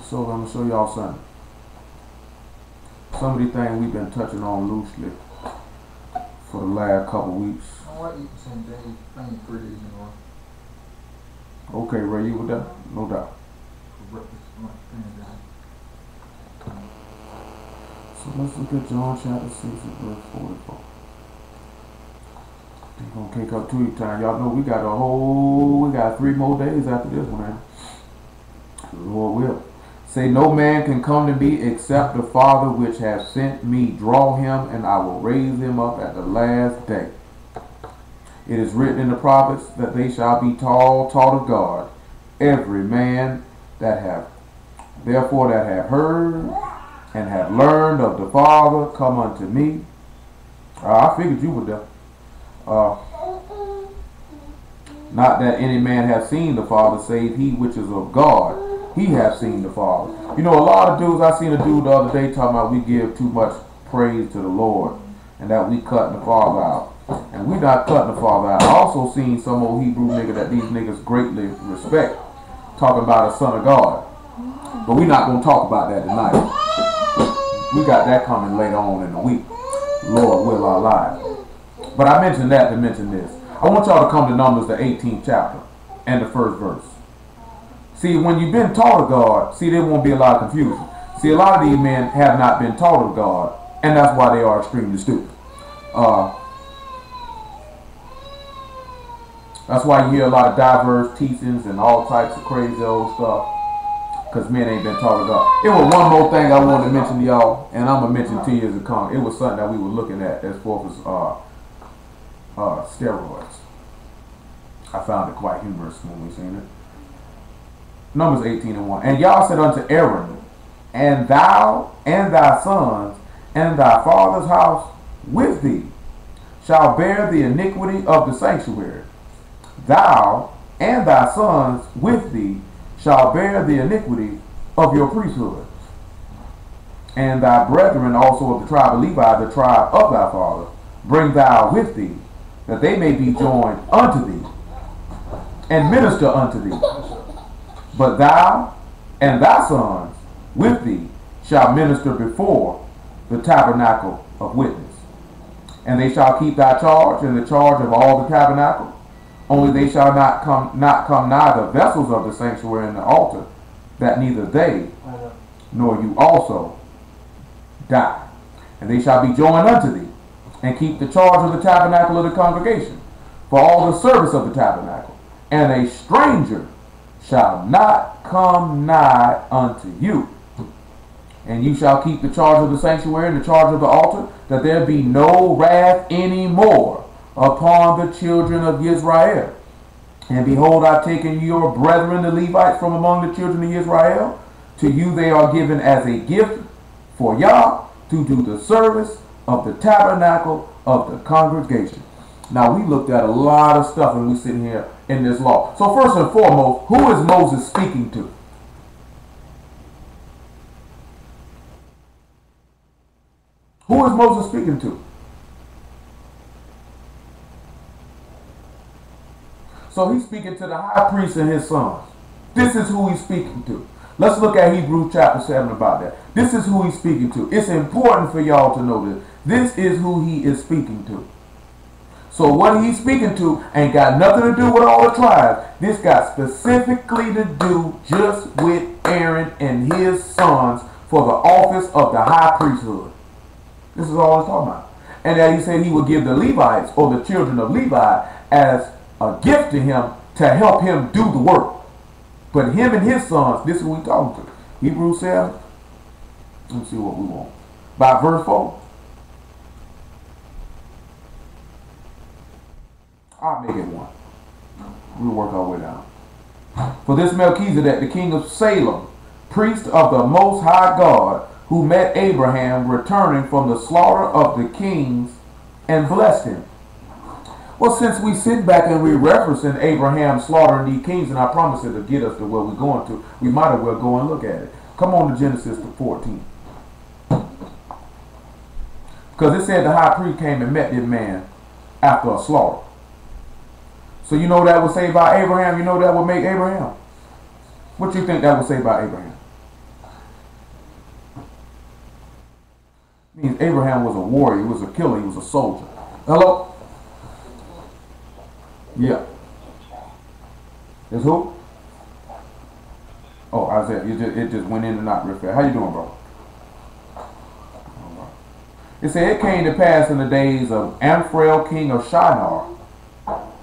So I'm going to show y'all something. Some of these things we've been touching on loosely for the last couple weeks. I like eating some days, things pretty easy, you know. Okay, Ray, you with that? No doubt. For breakfast, lunch, dinner, So let's look at John chapter 6 and verse 44. He's going to kick up to you time. Y'all know we got 3 more days after this one, man. The Lord will. Say, no man can come to me except the Father which hath sent me draw him, and I will raise him up at the last day. It is written in the prophets that they shall be taught of God. Every man that have heard and have learned of the Father come unto me. I figured you would there. Not that any man have seen the Father, save he which is of God. He hath seen the Father. You know, a lot of dudes, I seen a dude the other day talking about we give too much praise to the Lord and that we cutting the Father out. And we not cutting the Father out. I also seen some old Hebrew nigga that these niggas greatly respect talking about a son of God. But we not going to talk about that tonight. We got that coming later on in the week. Lord will our lives. But I mentioned that to mention this. I want y'all to come to Numbers, the 18th chapter and the 1st verse. See, when you've been taught of God, see, there won't be a lot of confusion. See, a lot of these men have not been taught of God, and that's why they are extremely stupid. That's why you hear a lot of diverse teachings and all types of crazy old stuff, because men ain't been taught of God. It was one more thing I wanted to mention to y'all, and I'm going to mention to you as it comes. It was something that we were looking at as far as steroids. I found it quite humorous when we seen it. Numbers 18:1. And Yah said unto Aaron, and thou and thy sons and thy father's house with thee shall bear the iniquity of the sanctuary. Thou and thy sons with thee shall bear the iniquity of your priesthood. And thy brethren also of the tribe of Levi, the tribe of thy father, bring thou with thee, that they may be joined unto thee, and minister unto thee. But thou and thy sons with thee shall minister before the tabernacle of witness. And they shall keep thy charge and the charge of all the tabernacle. Only they shall not come nigh the vessels of the sanctuary and the altar, that neither they nor you also die. And they shall be joined unto thee, and keep the charge of the tabernacle of the congregation, for all the service of the tabernacle. And a stranger shall not come nigh unto you. And you shall keep the charge of the sanctuary and the charge of the altar, that there be no wrath any more upon the children of Israel. And behold, I have taken your brethren the Levites from among the children of Israel. To you they are given as a gift for Yah to do the service of the tabernacle of the congregation. Now, we looked at a lot of stuff when we sit here in this law. So first and foremost, who is Moses speaking to? Who is Moses speaking to? So he's speaking to the high priest and his sons. This is who he's speaking to. Let's look at Hebrews chapter 7 about that. This is who he's speaking to. It's important for y'all to know this. This is who he is speaking to. So what he's speaking to ain't got nothing to do with all the tribes. This got specifically to do just with Aaron and his sons for the office of the high priesthood. This is all he's talking about. And that he said he would give the Levites, or the children of Levi, as a gift to him to help him do the work. But him and his sons, this is who he's talking to. Hebrews 7. Let's see what we want. By verse 4. I'll make it 1. We'll work our way down. For this Melchizedek, the king of Salem, priest of the Most High God, who met Abraham returning from the slaughter of the kings and blessed him. Well, since we sit back and we referencing Abraham slaughtering these kings, and I promise it'll get us to where we're going to, we might as well go and look at it. Come on to Genesis 14. Because it said the high priest came and met this man after a slaughter. So you know that would say about Abraham? You know that would make Abraham? What do you think that would say about Abraham? It means Abraham was a warrior, he was a killer, he was a soldier. Hello? Yeah. Is who? Oh, Isaiah. It just went in and out real fast. How you doing, bro? It said it came to pass in the days of Amphrael, king of Shinar.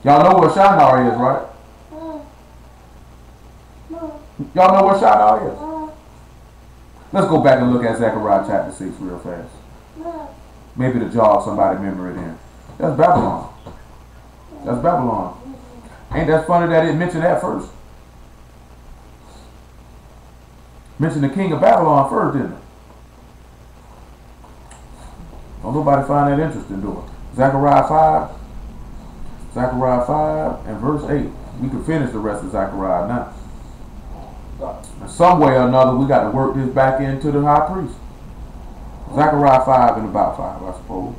Y'all know what Shinar is, right? Y'all know what Shinar is? Let's go back and look at Zechariah chapter 6 real fast. Maybe to jog somebody memory then. That's Babylon. That's Babylon. Ain't that funny that it mentioned that first? Mentioned the king of Babylon first, didn't it? Don't nobody find that interesting, do it? Zechariah 5 and verse 8. We can finish the rest of Zechariah now. In some way or another, we got to work this back into the high priest. Zechariah 5 and about 5, I suppose.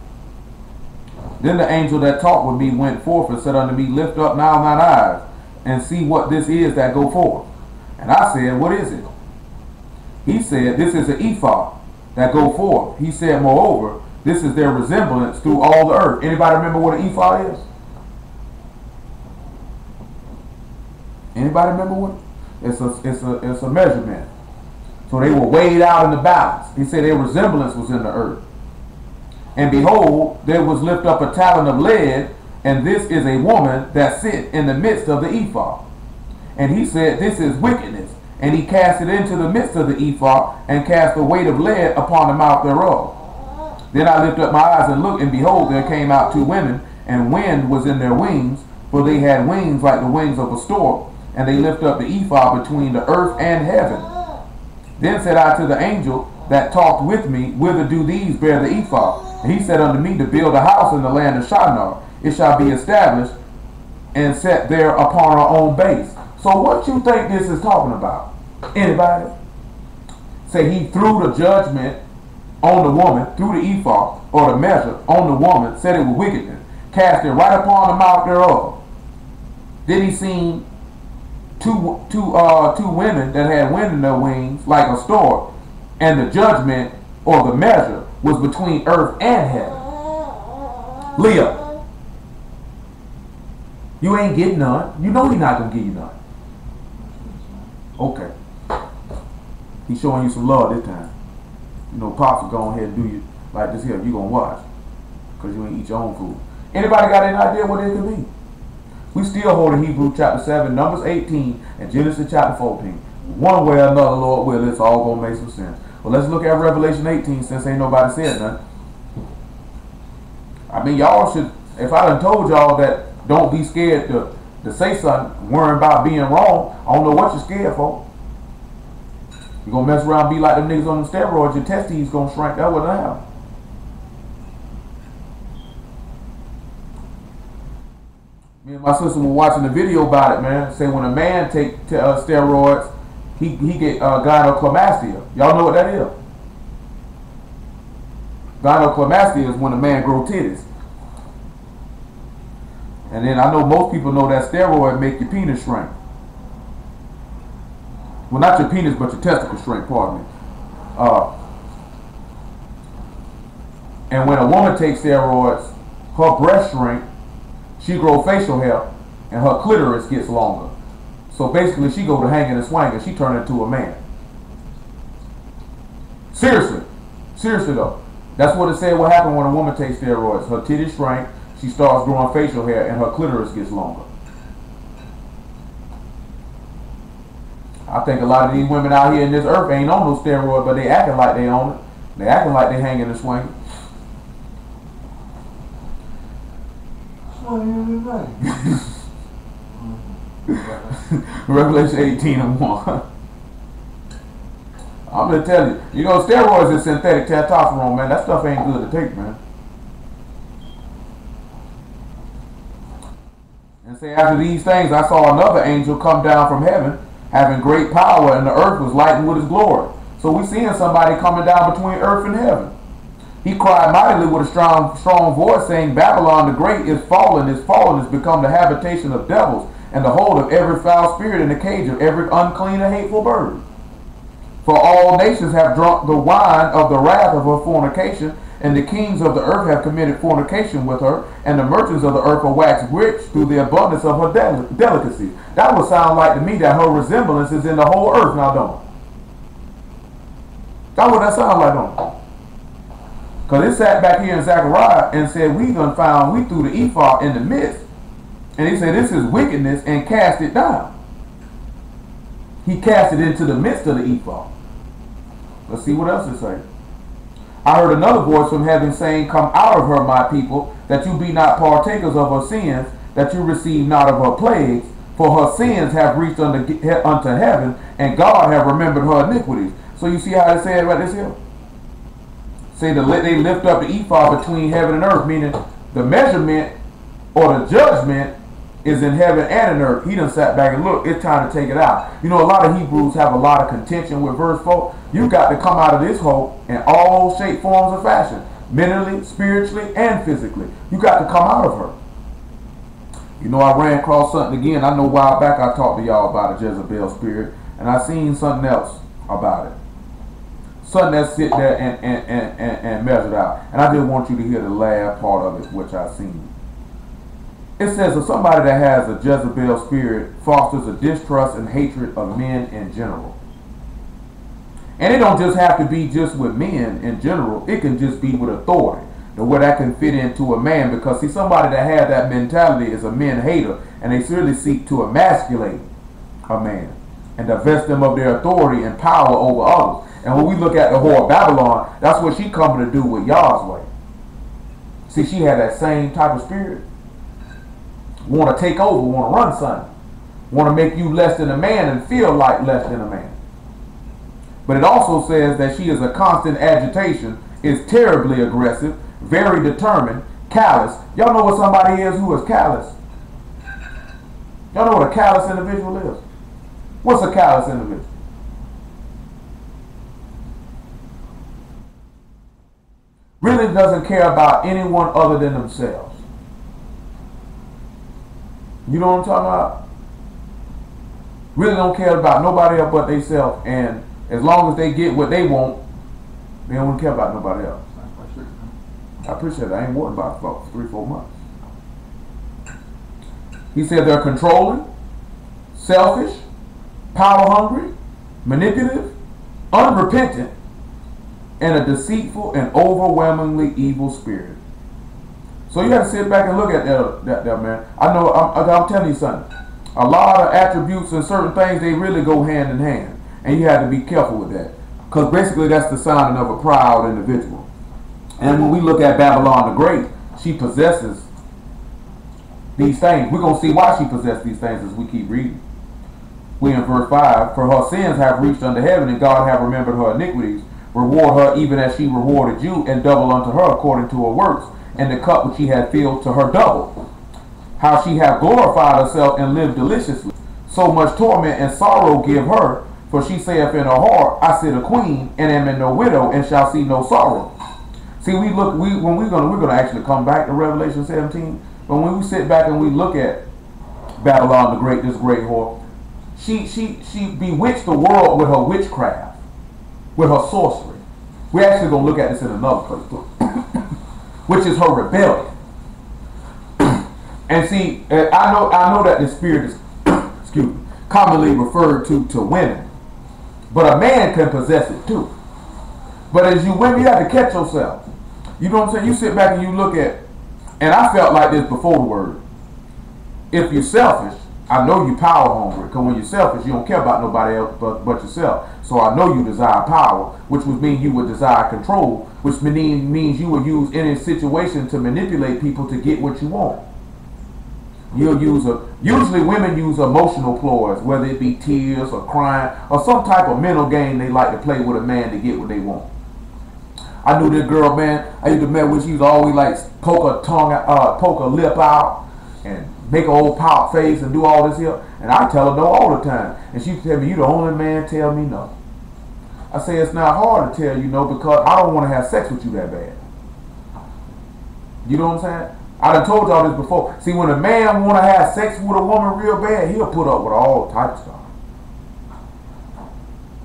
Then the angel that talked with me went forth and said unto me, Lift up now thine eyes, and see what this is that go forth. And I said, What is it? He said, This is an ephod that go forth. He said, Moreover, this is their resemblance through all the earth. Anybody remember what an ephod is? Anybody remember what? It's a measurement. So they were weighed out in the balance. He said their resemblance was in the earth. And behold, there was lift up a talent of lead, and this is a woman that sit in the midst of the ephod. And he said, This is wickedness. And he cast it into the midst of the ephod, and cast the weight of lead upon the mouth thereof. Then I lifted up my eyes and looked, and behold, there came out two women, and wind was in their wings, for they had wings like the wings of a stork, and they lifted up the ephod between the earth and heaven. Then said I to the angel that talked with me, Whither do these bear the ephod? And he said unto me, To build a house in the land of Shinar. It shall be established and set there upon our own base. So what you think this is talking about? Anybody? Say he threw the judgment on the woman, threw the ephod, or the measure on the woman, said it was wickedness, cast it right upon the mouth thereof. Then he seen two women that had wind in their wings like a stork, and the judgment or the measure was between earth and heaven. Leah, you ain't getting none. You know he's not gonna give you none. Okay. He's showing you some love this time. You know, Pops will go ahead and do you like this here. You gonna watch, because you ain't eat your own food. Anybody got any idea what it could be? We still hold in Hebrews chapter 7, Numbers 18, and Genesis chapter 14. One way or another, Lord will, it's all going to make some sense. Well, let's look at Revelation 18, since ain't nobody said nothing. I mean, y'all should, if I done told y'all that don't be scared to say something, worrying about being wrong, I don't know what you're scared for. You're going to mess around and be like them niggas on the steroids, your testes going to shrink. That wouldn't happen. Me and my sister were watching a video about it, man. Say when a man take steroids, he get gynecomastia. Y'all know what that is? Gynecomastia is when a man grow titties. And then I know most people know that steroid make your penis shrink. Well, not your penis, but your testicles shrink, pardon me. And when a woman takes steroids, her breast shrink, she grow facial hair, and her clitoris gets longer. So basically, she go to hanging and swinging. She turn into a man. Seriously though. That's what it said. What happened when a woman takes steroids? Her titties shrink. She starts growing facial hair, and her clitoris gets longer. I think a lot of these women out here in this earth ain't on no steroids, but they acting like they on it. They acting like they hanging and swinging. Revelation 18 and 1. I'm gonna tell you, you know, steroids is synthetic testosterone, man. That stuff ain't good to take, man. And say after these things, I saw another angel come down from heaven, having great power, and the earth was lightened with his glory. So we seeing somebody coming down between earth and heaven. He cried mightily with a strong voice, saying, Babylon the great is fallen, is become the habitation of devils, and the hold of every foul spirit, and the cage of every unclean and hateful bird. For all nations have drunk the wine of the wrath of her fornication, and the kings of the earth have committed fornication with her, and the merchants of the earth are waxed rich through the abundance of her delicacy. That would sound like to me that her resemblance is in the whole earth now, don't it? That's what that sounds like, don't it? Because it sat back here in Zechariah and said, we threw the ephod in the midst. And he said, this is wickedness, and cast it down. He cast it into the midst of the ephod. Let's see what else it says. I heard another voice from heaven saying, come out of her, my people, that you be not partakers of her sins, that you receive not of her plagues, for her sins have reached unto heaven, and God have remembered her iniquities. So you see how it said right this here? Say they lift up the ephod between heaven and earth, meaning the measurement or the judgment is in heaven and in earth. He done sat back and look, it's time to take it out. You know, a lot of Hebrews have a lot of contention with verse 4. You got to come out of this hole in all shape, forms, and fashion. Mentally, spiritually, and physically. You got to come out of her. You know, I ran across something again. I know a while back I talked to y'all about a Jezebel spirit, and I seen something else about it. Something that sit there and measured out. And I just want you to hear the last part of it, which I seen. It says that somebody that has a Jezebel spirit fosters a distrust and hatred of men in general. And it don't just have to be just with men in general. It can just be with authority. The way that can fit into a man, because see, somebody that has that mentality is a men hater, and they certainly seek to emasculate a man and divest them of their authority and power over others. And when we look at the whore of Babylon, that's what she coming to do with Yahweh. See, she had that same type of spirit. Want to take over, want to run something, want to make you less than a man and feel like less than a man. But it also says that she is a constant agitation, is terribly aggressive, very determined, callous. Y'all know what somebody is who is callous? Y'all know what a callous individual is? What's a callous individual? Really doesn't care about anyone other than themselves. You know what I'm talking about? Really don't care about nobody else but themselves, and as long as they get what they want, they don't care about nobody else. I appreciate that. I ain't worried about it for 3-4 months. He said they're controlling, selfish, power hungry, manipulative, unrepentant, and a deceitful and overwhelmingly evil spirit. So you got to sit back and look at that man. I know, I'm telling you something. A lot of attributes and certain things, they really go hand in hand. And you have to be careful with that. Because basically that's the sign of a proud individual. And when we look at Babylon the Great, she possesses these things. We're going to see why she possesses these things as we keep reading. We in verse 5, for her sins have reached unto heaven, and God have remembered her iniquities. Reward her even as she rewarded you, and double unto her according to her works. And the cup which she had filled to her double. How she hath glorified herself and lived deliciously. So much torment and sorrow give her, for she saith in her heart, I sit a queen, and am in no widow, and shall see no sorrow. See, when we're gonna actually come back to Revelation 17, but when we sit back and we look at Babylon the Great, this great whore, she bewitched the world with her witchcraft, with her sorcery. We're actually gonna look at this in another place too. Which is her rebellion. And see, I know that the spirit is excuse me, commonly referred to women, but a man can possess it too. But as you women, you have to catch yourself. You know what I'm saying? You sit back and you look at, and I felt like this before the word. If you're selfish, I know you power hungry, because when you're selfish, you don't care about nobody else but yourself. So I know you desire power, which would mean you would desire control, which means you would use any situation to manipulate people to get what you want. You'll use usually women use emotional ploys, whether it be tears or crying or some type of mental game they like to play with a man to get what they want. I knew this girl, man. I used to met with. She used to always like poke her lip out and make her old pout face and do all this here. And I tell her no all the time. And she tell me, you the only man tell me no. I say it's not hard to tell you no, because I don't want to have sex with you that bad. You know what I'm saying? I done told y'all this before. See, when a man want to have sex with a woman real bad, he'll put up with all types of stuff.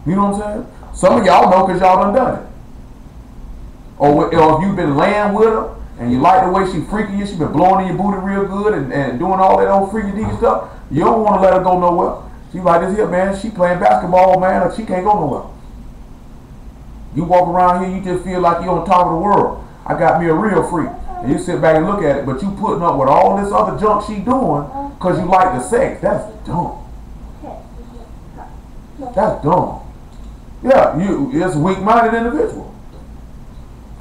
You know what I'm saying? Some of y'all know because y'all done it. Or if you've been laying with her and you like the way she freaking you, she been blowing in your booty real good and doing all that old freaky deaky stuff, you don't want to let her go nowhere. She like this here, man, she playing basketball, man, or she can't go nowhere. You walk around here, you just feel like you're on top of the world. I got me a real freak. And you sit back and look at it, but you putting up with all this other junk she doing because you like the sex. That's dumb. That's dumb. Yeah, it's a weak-minded individual.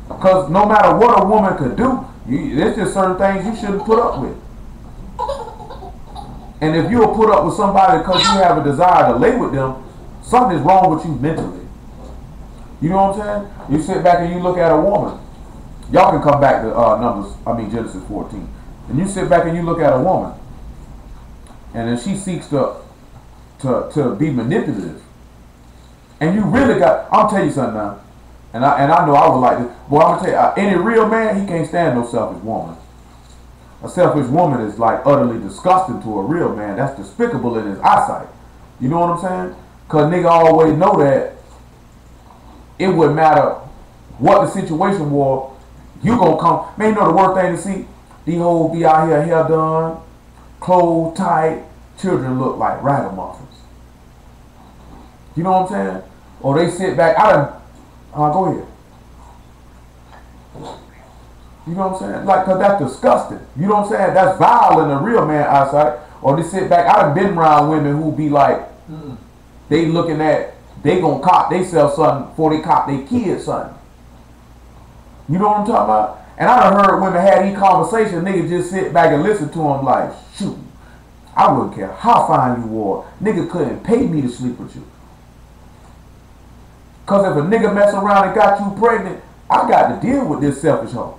Because no matter what a woman could do, there's just certain things you shouldn't put up with. And if you'll put up with somebody because you have a desire to lay with them, something's wrong with you mentally. You know what I'm saying? You sit back and you look at a woman. Y'all can come back to Genesis 14. And you sit back and you look at a woman. And then she seeks to be manipulative. And you really got, I'll tell you something now. And I know I would like this. Boy, I'm going to tell you, any real man, he can't stand no selfish woman. A selfish woman is like utterly disgusting to a real man. That's despicable in his eyesight. You know what I'm saying? Because nigga always know that it wouldn't matter what the situation was, you gonna come. Man, you know the worst thing to see? These hoes be out here, hair done, clothes tight, children look like ragamuffins. You know what I'm saying? Or they sit back, go ahead. You know what I'm saying? Like, cause that's disgusting. You know what I'm saying? That's vile in a real man eyesight. Or they sit back, I done been around women who be like, they looking at, they gonna cop they sell something before they cop their kids something. You know what I'm talking about? And I done heard women have these conversations, niggas just sit back and listen to them like, shoot, I wouldn't care how fine you were. Nigga couldn't pay me to sleep with you. Cause if a nigga mess around and got you pregnant, I got to deal with this selfish hoe.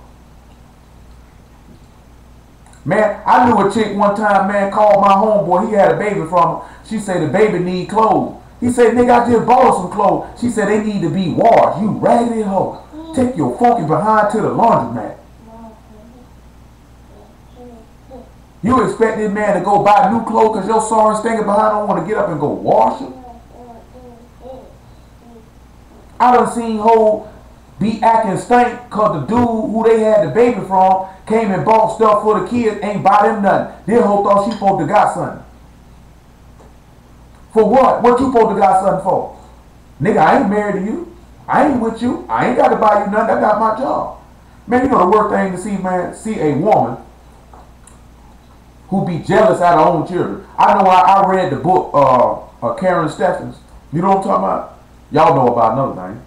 Man, I knew a chick one time, man, called my homeboy, he had a baby from her. She said the baby need clothes. He said, nigga, I just bought some clothes. She said, they need to be washed. You raggedy hoe. Take your funky behind to the laundromat. You expect this man to go buy new clothes because your sorry stinking behind don't want to get up and go wash them? I done seen hoes be acting stink because the dude who they had the baby from came and bought stuff for the kids, ain't buy them nothing. This hoe thought she supposed to got something. For what? What you supposed to got something for? Nigga, I ain't married to you. I ain't with you. I ain't got to buy you nothing. I got my job. Man, you know the worst thing to see, man, see a woman who be jealous at her own children. I know I read the book, Karen Steffens. You know what I'm talking about? Y'all know about another thing.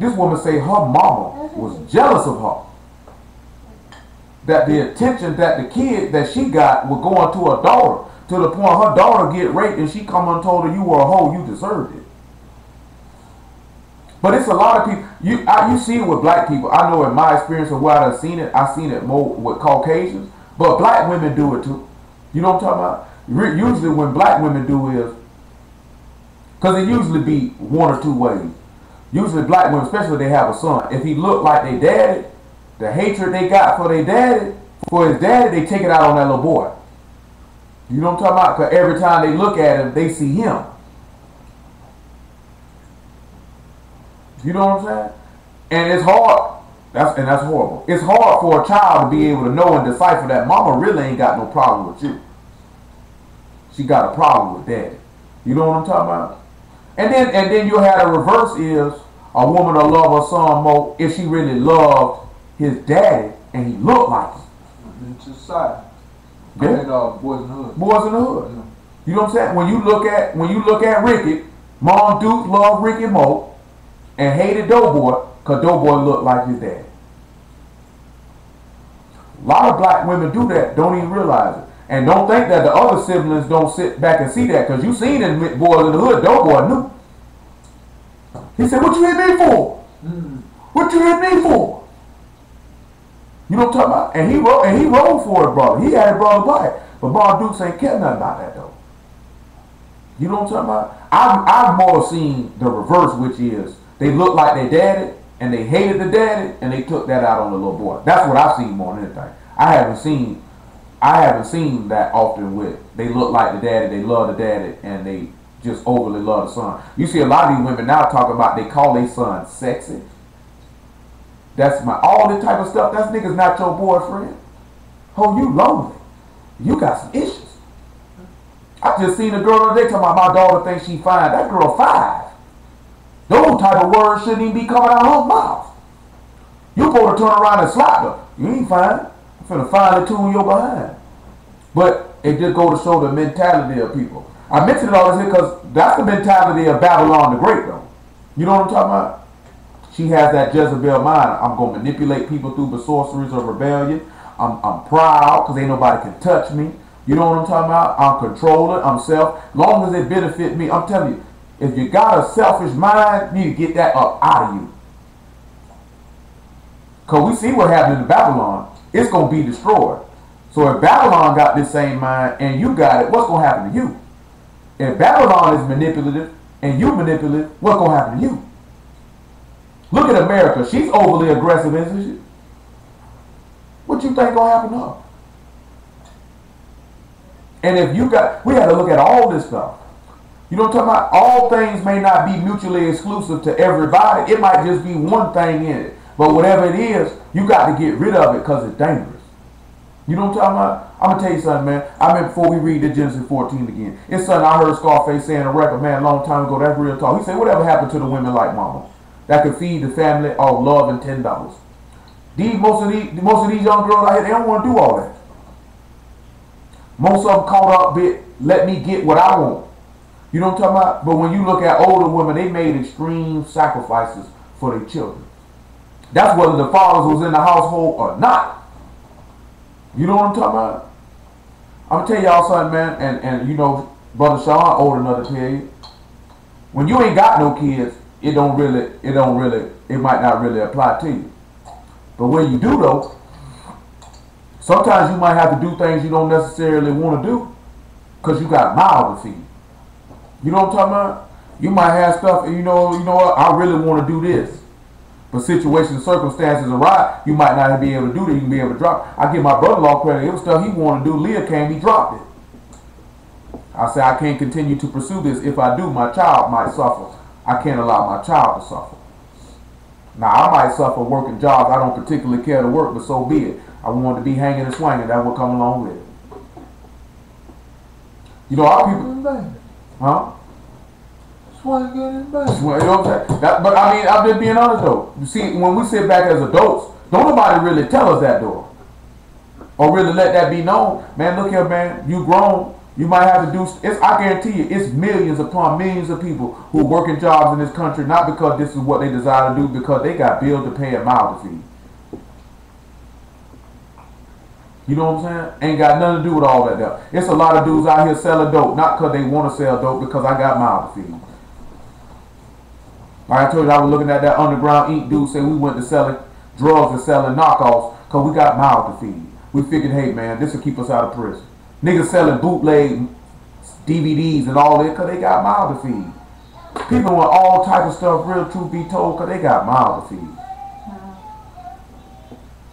This woman say her mama was jealous of her. That the attention that the kid that she got was going to her daughter. To the point her daughter get raped and she come and told her you were a hoe, you deserved it. But it's a lot of people, you see it with black people. I know in my experience of where I've seen it more with Caucasians, but black women do it too. You know what I'm talking about? Usually when black women do is, because it usually be one or two ways. Usually black women, especially if they have a son, if he look like they daddy, the hatred they got for their daddy, for his daddy, they take it out on that little boy. You know what I'm talking about? Because every time they look at him, they see him. You know what I'm saying? And it's hard. That's horrible. It's hard for a child to be able to know and decipher that mama really ain't got no problem with you. She got a problem with daddy. You know what I'm talking about? And then you'll have the reverse is a woman will love her son more if she really loved his daddy and he looked like him. It's just side. Yeah. Boys in the Hood. Boys in the Hood. Yeah. You know what I'm saying? When you look at Ricky, Mom Duke loved Ricky more and hated Doughboy because Doughboy looked like his dad. A lot of black women do that, don't even realize it. And don't think that the other siblings don't sit back and see that, because you seen in Boys in the Hood, Doughboy knew. He said, what you hit me for? What you hit me for? You know what I'm talking about? And he rolled for it, brother. He had it brother black. But Mom Dukes ain't care nothing about that though. You know what I'm talking about? I've more seen the reverse, which is they look like their daddy and they hated the daddy and they took that out on the little boy. That's what I've seen more than anything. I haven't seen that often with they look like the daddy, they love the daddy, and just overly love the son. You see a lot of these women now talking about they call their son sexy. That's all this type of stuff. That's niggas not your boyfriend. Oh, you lonely. You got some issues. I just seen a girl the other day talking about my daughter thinks she fine. That girl 5. Those type of words shouldn't even be coming out of her mouth. You supposed to turn around and slap her. You ain't fine. I'm finna finally tune your behind. But it just go to show the mentality of people. I mentioned all this here because that's the mentality of Babylon the Great, though. You know what I'm talking about? She has that Jezebel mind. I'm going to manipulate people through the sorceries of rebellion. I'm proud because ain't nobody can touch me. You know what I'm talking about? I'm controlling. I'm self. Long as it benefit me, I'm telling you, if you got a selfish mind, you need to get that up out of you. Because we see what happened in Babylon. It's going to be destroyed. So if Babylon got this same mind and you got it, what's going to happen to you? If Babylon is manipulative and you manipulative, what's going to happen to you? Look at America. She's overly aggressive, isn't she? What you think gonna happen to her? And if you got, we had to look at all this stuff. You know what I'm talking about? All things may not be mutually exclusive to everybody. It might just be one thing in it. But whatever it is, you got to get rid of it because it's dangerous. You know what I'm talking about? I'm gonna tell you something, man. I mean, before we read the Genesis 14 again, it's something I heard Scarface saying on a record, man, a long time ago. That's real talk. He said, whatever happened to the women like mama that could feed the family all love and $10? Most of these young girls out here, they don't want to do all that. Most of them caught up bit, let me get what I want. You know what I'm talking about? But when you look at older women, they made extreme sacrifices for their children. That's whether the fathers was in the household or not. You know what I'm talking about? I'm gonna tell y'all something, man, and you know, Brother Sean old enough to tell you. When you ain't got no kids, it might not really apply to you. But when you do though, sometimes you might have to do things you don't necessarily want to do because you got mouth to feed. You know what I'm talking about? You might have stuff, you know what, I really want to do this. But situations and circumstances arise, you might not be able to do that, you can be able to drop. I give my brother-in-law credit, it was stuff he wanted to do, Leah came, he dropped it. I say I can't continue to pursue this. If I do, my child might suffer. I can't allow my child to suffer. Now, I might suffer working jobs I don't particularly care to work, but so be it. I want to be hanging and swinging. That will come along with it. You know, our people... Huh? Swinging in bed. You know what I'm saying? But I mean, I'm just being honest though. You see, when we sit back as adults, don't nobody really tell us that though. Or really let that be known. Man, look here, man. You grown. You might have to do, I guarantee you, it's millions upon millions of people who work in jobs in this country, not because this is what they desire to do, because they got bills to pay and mouth to feed. You know what I'm saying? Ain't got nothing to do with all that stuff. It's a lot of dudes out here selling dope, not because they want to sell dope, because I got mouth to feed. Like I told you, I was looking at that Underground Inc. dude say we went to selling drugs and selling knockoffs because we got mouth to feed. We figured, hey man, this will keep us out of prison. Niggas selling bootleg DVDs and all that because they got mouth to feed. People want all type of stuff, real truth be told, because they got mouth to feed.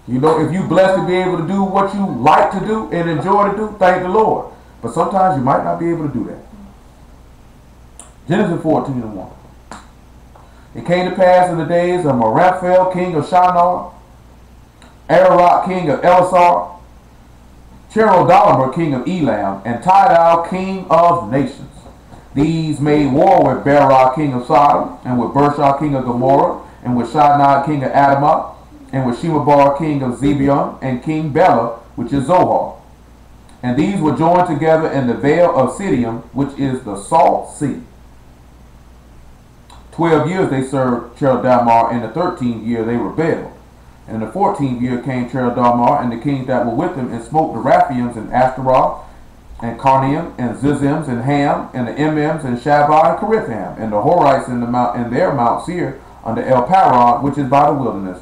You know, if you blessed to be able to do what you like to do and enjoy to do, thank the Lord. But sometimes you might not be able to do that. Genesis 14:1. It came to pass in the days of Meramphel, king of Shinar, Ararok, king of Elasar, Cherodalamer, king of Elam, and Tidal, king of nations. These made war with Barak, king of Sodom, and with Bershah, king of Gomorrah, and with Shinar, king of Adamah, and with Shemebar, king of Zebion, and King Bela, which is Zohar. And these were joined together in the vale of Siddim, which is the Salt Sea. 12 years they served Cherodamar, and the 13th year they rebelled. And the 14th year came Cherodamar and the kings that were with him, and smote the Raphaims and Ashtaroth, and Karnaim, and Zizims, and Ham, and the Emims, and Shabbai, and Keritham, and the Horites in their Mount Seir, under El Paran, which is by the wilderness.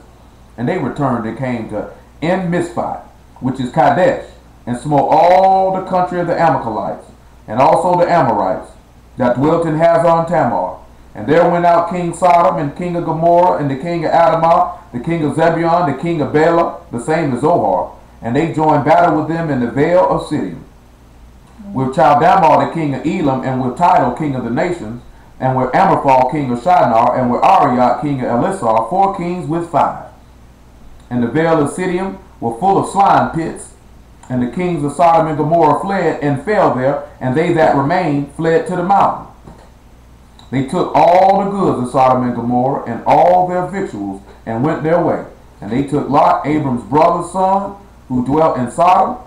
And they returned and came to En Misphat, which is Kadesh, and smote all the country of the Amalekites, and also the Amorites, that dwelt in Hazon Tamar. And there went out King Sodom, and king of Gomorrah, and the king of Adamah, the king of Zebulun, the king of Bela, the same as Zohar. And they joined battle with them in the vale of Siddim. with Chaldamar the king of Elam, and with Tidal king of the nations, and with Amraphel king of Shinar, and with Arioch king of Elisar, 4 kings with 5. And the vale of Siddim were full of slime pits, and the kings of Sodom and Gomorrah fled and fell there, and they that remained fled to the mountain. They took all the goods of Sodom and Gomorrah and all their victuals, and went their way. And they took Lot, Abram's brother's son, who dwelt in Sodom,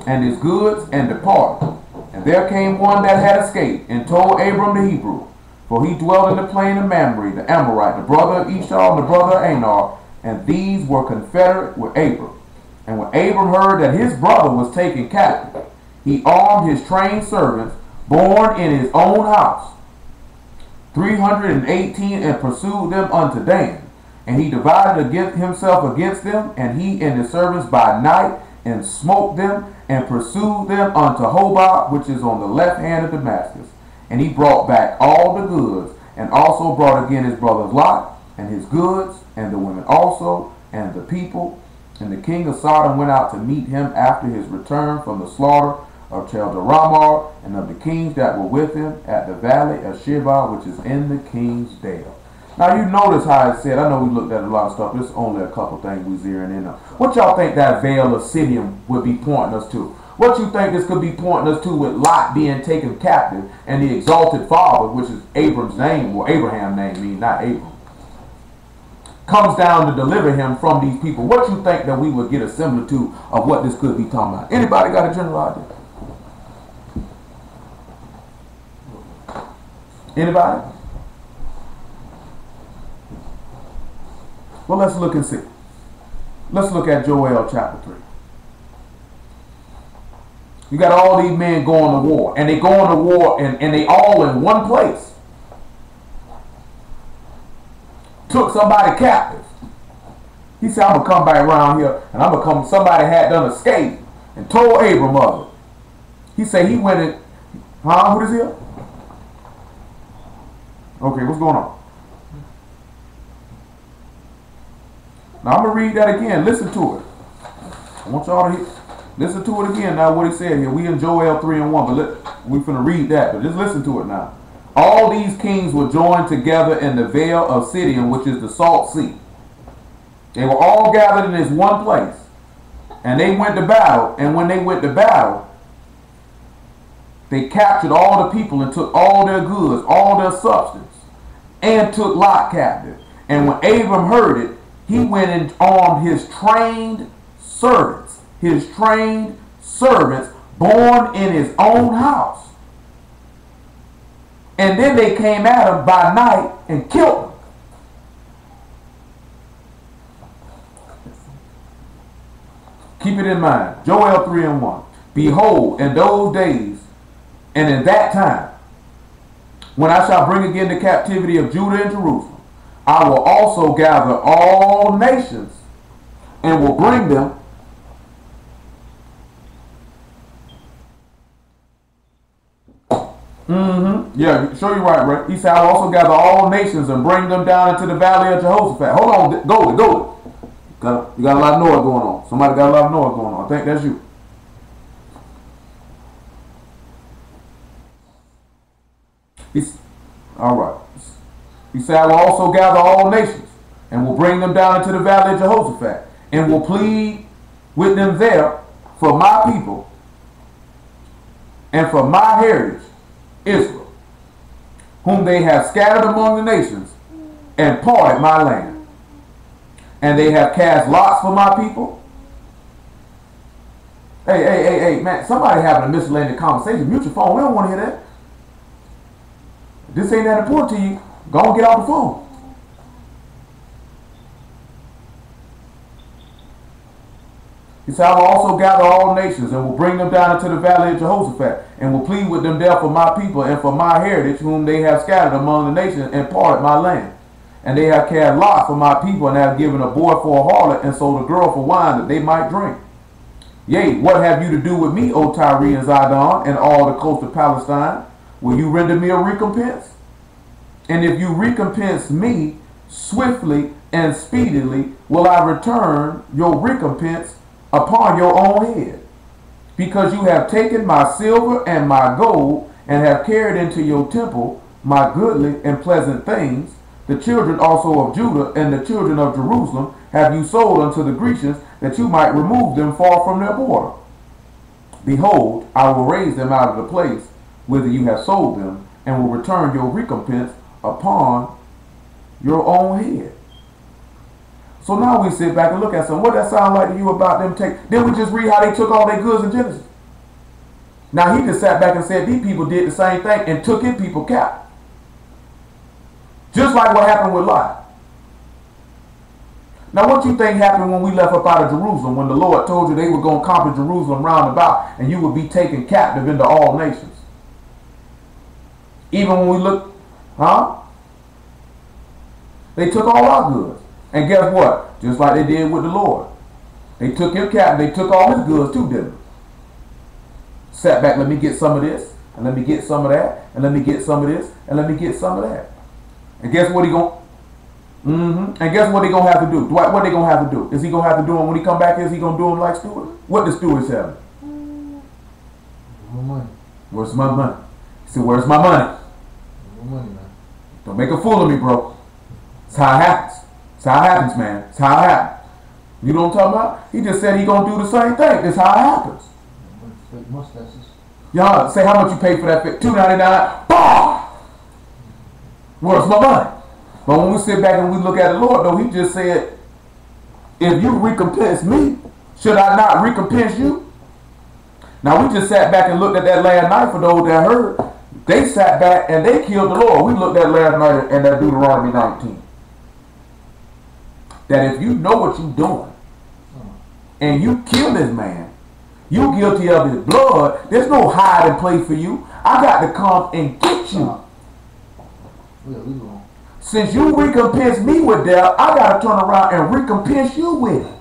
and his goods, and departed. And there came one that had escaped, and told Abram the Hebrew, for he dwelt in the plain of Mamre, the Amorite, the brother of Eshau, and the brother of Anar, and these were confederate with Abram. And when Abram heard that his brother was taken captive, he armed his trained servants, born in his own house, 318, and pursued them unto Dan. And he divided himself against them, and he and his servants by night, and smote them, and pursued them unto Hobah, which is on the left hand of Damascus. And he brought back all the goods, and also brought again his brother Lot, and his goods, and the women also, and the people. And the king of Sodom went out to meet him after his return from the slaughter of Chedorlaomer, and of the kings that were with him at the valley of Sheba, which is in the king's dale. Now you notice how it said, I know we looked at a lot of stuff, there's only a couple things we zeroing in on. What y'all think that vale of Siddim would be pointing us to? What you think this could be pointing us to with Lot being taken captive, and the exalted father, which is Abram's name, or Abraham's name means, not Abram, comes down to deliver him from these people? What you think that we would get a similitude of what this could be talking about? Anybody got a general idea? Anybody? Well, let's look and see. Let's look at Joel chapter 3. You got all these men going to war, and they going to war, and they all in one place. Took somebody captive. He said, I'm going to come back around here, and I'm going to come, somebody had done escape, and told Abram of it. He said he went in, what is here? Okay, what's going on? Now I'm going to read that again. Listen to it. I want y'all to listen to it again now, what he said here. We in Joel 3 and 1, but we're going to read that, but just listen to it now. All these kings were joined together in the vale of Siddim, which is the salt sea. They were all gathered in this one place. And they went to battle, and when they went to battle, they captured all the people and took all their goods, all their substance, and took Lot captive. And when Abram heard it, he went and armed his trained servants born in his own house. And then they came at him by night and killed him. Keep it in mind. Joel 3 and 1. Behold, in those days and in that time, when I shall bring again the captivity of Judah and Jerusalem, I will also gather all nations and will bring them Yeah, show you right. He said, I'll also gather all nations and bring them down into the valley of Jehoshaphat. Hold on, go. You got a lot of noise going on. Somebody got a lot of noise going on. I think that's you. All right. He said, I will also gather all nations and will bring them down into the valley of Jehoshaphat and will plead with them there for my people and for my heritage, Israel, whom they have scattered among the nations and parted my land. And they have cast lots for my people. Hey, man, somebody having a miscellaneous conversation. Mute your phone. We don't want to hear that. If this ain't that important to you, go and get off the phone. He said, I will also gather all nations and will bring them down into the valley of Jehoshaphat and will plead with them there for my people and for my heritage, whom they have scattered among the nations and parted my land. And they have cast lots for my people and have given a boy for a harlot and sold a girl for wine that they might drink. Yea, what have you to do with me, O Tyre and Zidon, and all the coast of Palestine? Will you render me a recompense? And if you recompense me, swiftly and speedily will I return your recompense upon your own head. because you have taken my silver and my gold, and have carried into your temple my goodly and pleasant things. The children also of Judah and the children of Jerusalem have you sold unto the Grecians, that you might remove them far from their border. Behold, I will raise them out of the place whither you have sold them, and will return your recompense upon your own head. So now we sit back and look at something. What that sound like to you about them take? Then we just read how they took all their goods in Genesis. Now he just sat back and said these people did the same thing and took his people captive. Just like what happened with Lot. Now what you think happened when we left up out of Jerusalem, when the Lord told you they were going to conquer Jerusalem round about and you would be taken captive into all nations? Even when we look, they took all our goods. And guess what? Just like they did with the Lord. They took him captive. They took all his goods too, didn't they? Sat back, let me get some of this, and let me get some of that, and let me get some of this, and let me get some of that. And guess what he going And guess what they gonna have to do? What they gonna have to do? Is he gonna have to do them when he come back? Is he gonna do them like Stewart? What the Stewards have? My money. Where's my money? He said, where's my money? My money, man. Don't make a fool of me, bro. It's how it happens. It's how it happens, man. It's how it happens. You know what I'm talking about? He just said he gonna do the same thing. It's how it happens. Fake mustaches. Y'all say how much you pay for that fit? $2.99. Bah! Where's my money? But when we sit back and we look at the Lord, though, he just said, if you recompense me, should I not recompense you? Now, we just sat back and looked at that last night for those that heard. They sat back and they killed the Lord. We looked at last night in that Deuteronomy 19. That if you know what you're doing and you kill this man, you're guilty of his blood. There's no hiding place for you. I got to come and get you. Since you recompense me with death, I got to turn around and recompense you with it.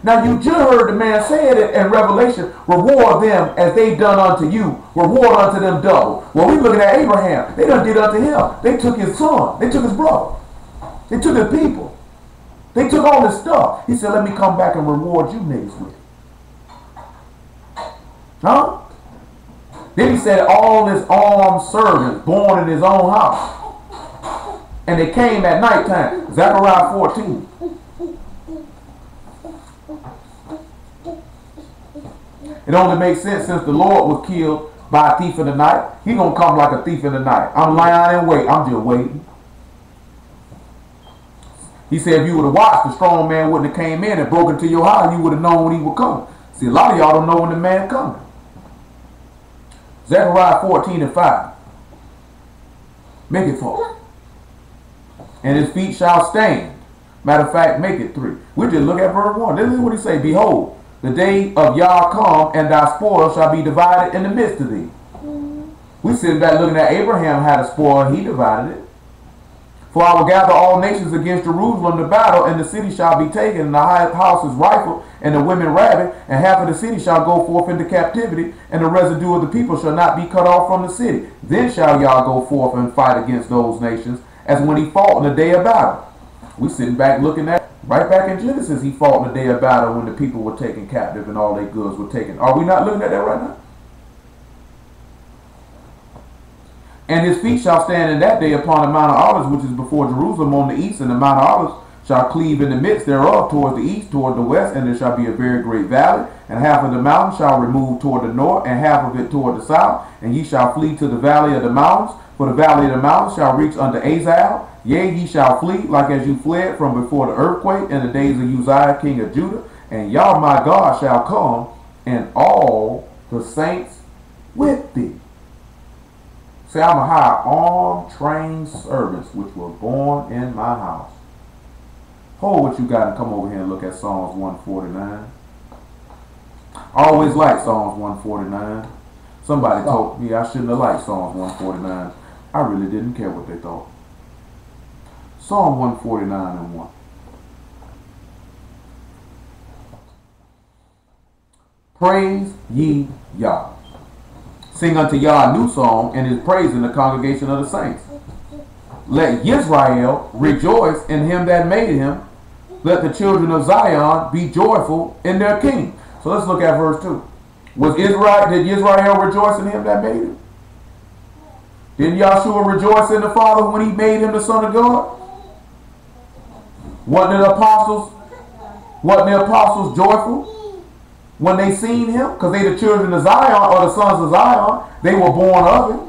Now you just heard the man say it in Revelation, reward them as they done unto you, reward unto them double. Well, we looking at Abraham. They done did unto him. They took his son. They took his brother. They took his people. They took all his stuff. He said, let me come back and reward you niggas with it. Huh? Then he said all his armed servants born in his own house. And they came at nighttime. Zechariah 14. It only makes sense since the Lord was killed by a thief in the night. He gonna come like a thief in the night. I'm lying in wait. I'm just waiting. He said if you would have watched, the strong man wouldn't have came in and broke into your house. You would have known when he would come. See, a lot of y'all don't know when the man coming. Zechariah 14:5. Make it 4. And his feet shall stand. Matter of fact, make it 3. We just look at verse 1. This is what he say. Behold, the day of Yah come, and thy spoil shall be divided in the midst of thee. We sit back looking at Abraham had a spoil, he divided it. For I will gather all nations against Jerusalem to battle, and the city shall be taken, and the houses rifled, and the women rabid, and half of the city shall go forth into captivity, and the residue of the people shall not be cut off from the city. Then shall Yah go forth and fight against those nations, as when he fought in the day of battle. We sitting back looking at, right back in Genesis, he fought in the day of battle when the people were taken captive and all their goods were taken. Are we not looking at that right now? And his feet shall stand in that day upon the Mount of Olives, which is before Jerusalem on the east, and the Mount of Olives shall cleave in the midst thereof toward the east, toward the west, and there shall be a very great valley, and half of the mountain shall remove toward the north, and half of it toward the south, and ye shall flee to the valley of the mountains, for the valley of the mountains shall reach unto Azal. Yea, ye shall flee like as you fled from before the earthquake in the days of Uzziah king of Judah, and Yah my God shall come, and all the saints with thee. Say, I'm a hire armed, trained servants which were born in my house. Hold what you got and come over here and look at Psalms 149. I always liked Psalms 149. Somebody told me I shouldn't have liked Psalms 149. I really didn't care what they thought. Psalm 149 and 1. Praise ye Yah. Sing unto Yah a new song, and his praise in the congregation of the saints. Let Yisrael rejoice in him that made him. Let the children of Zion be joyful in their king. So let's look at verse 2. Did Israel rejoice in him that made him? Didn't Yahshua rejoice in the Father when he made him the Son of God? Wasn't the apostles joyful when they seen him? Because they the children of Zion, or the sons of Zion. They were born of him.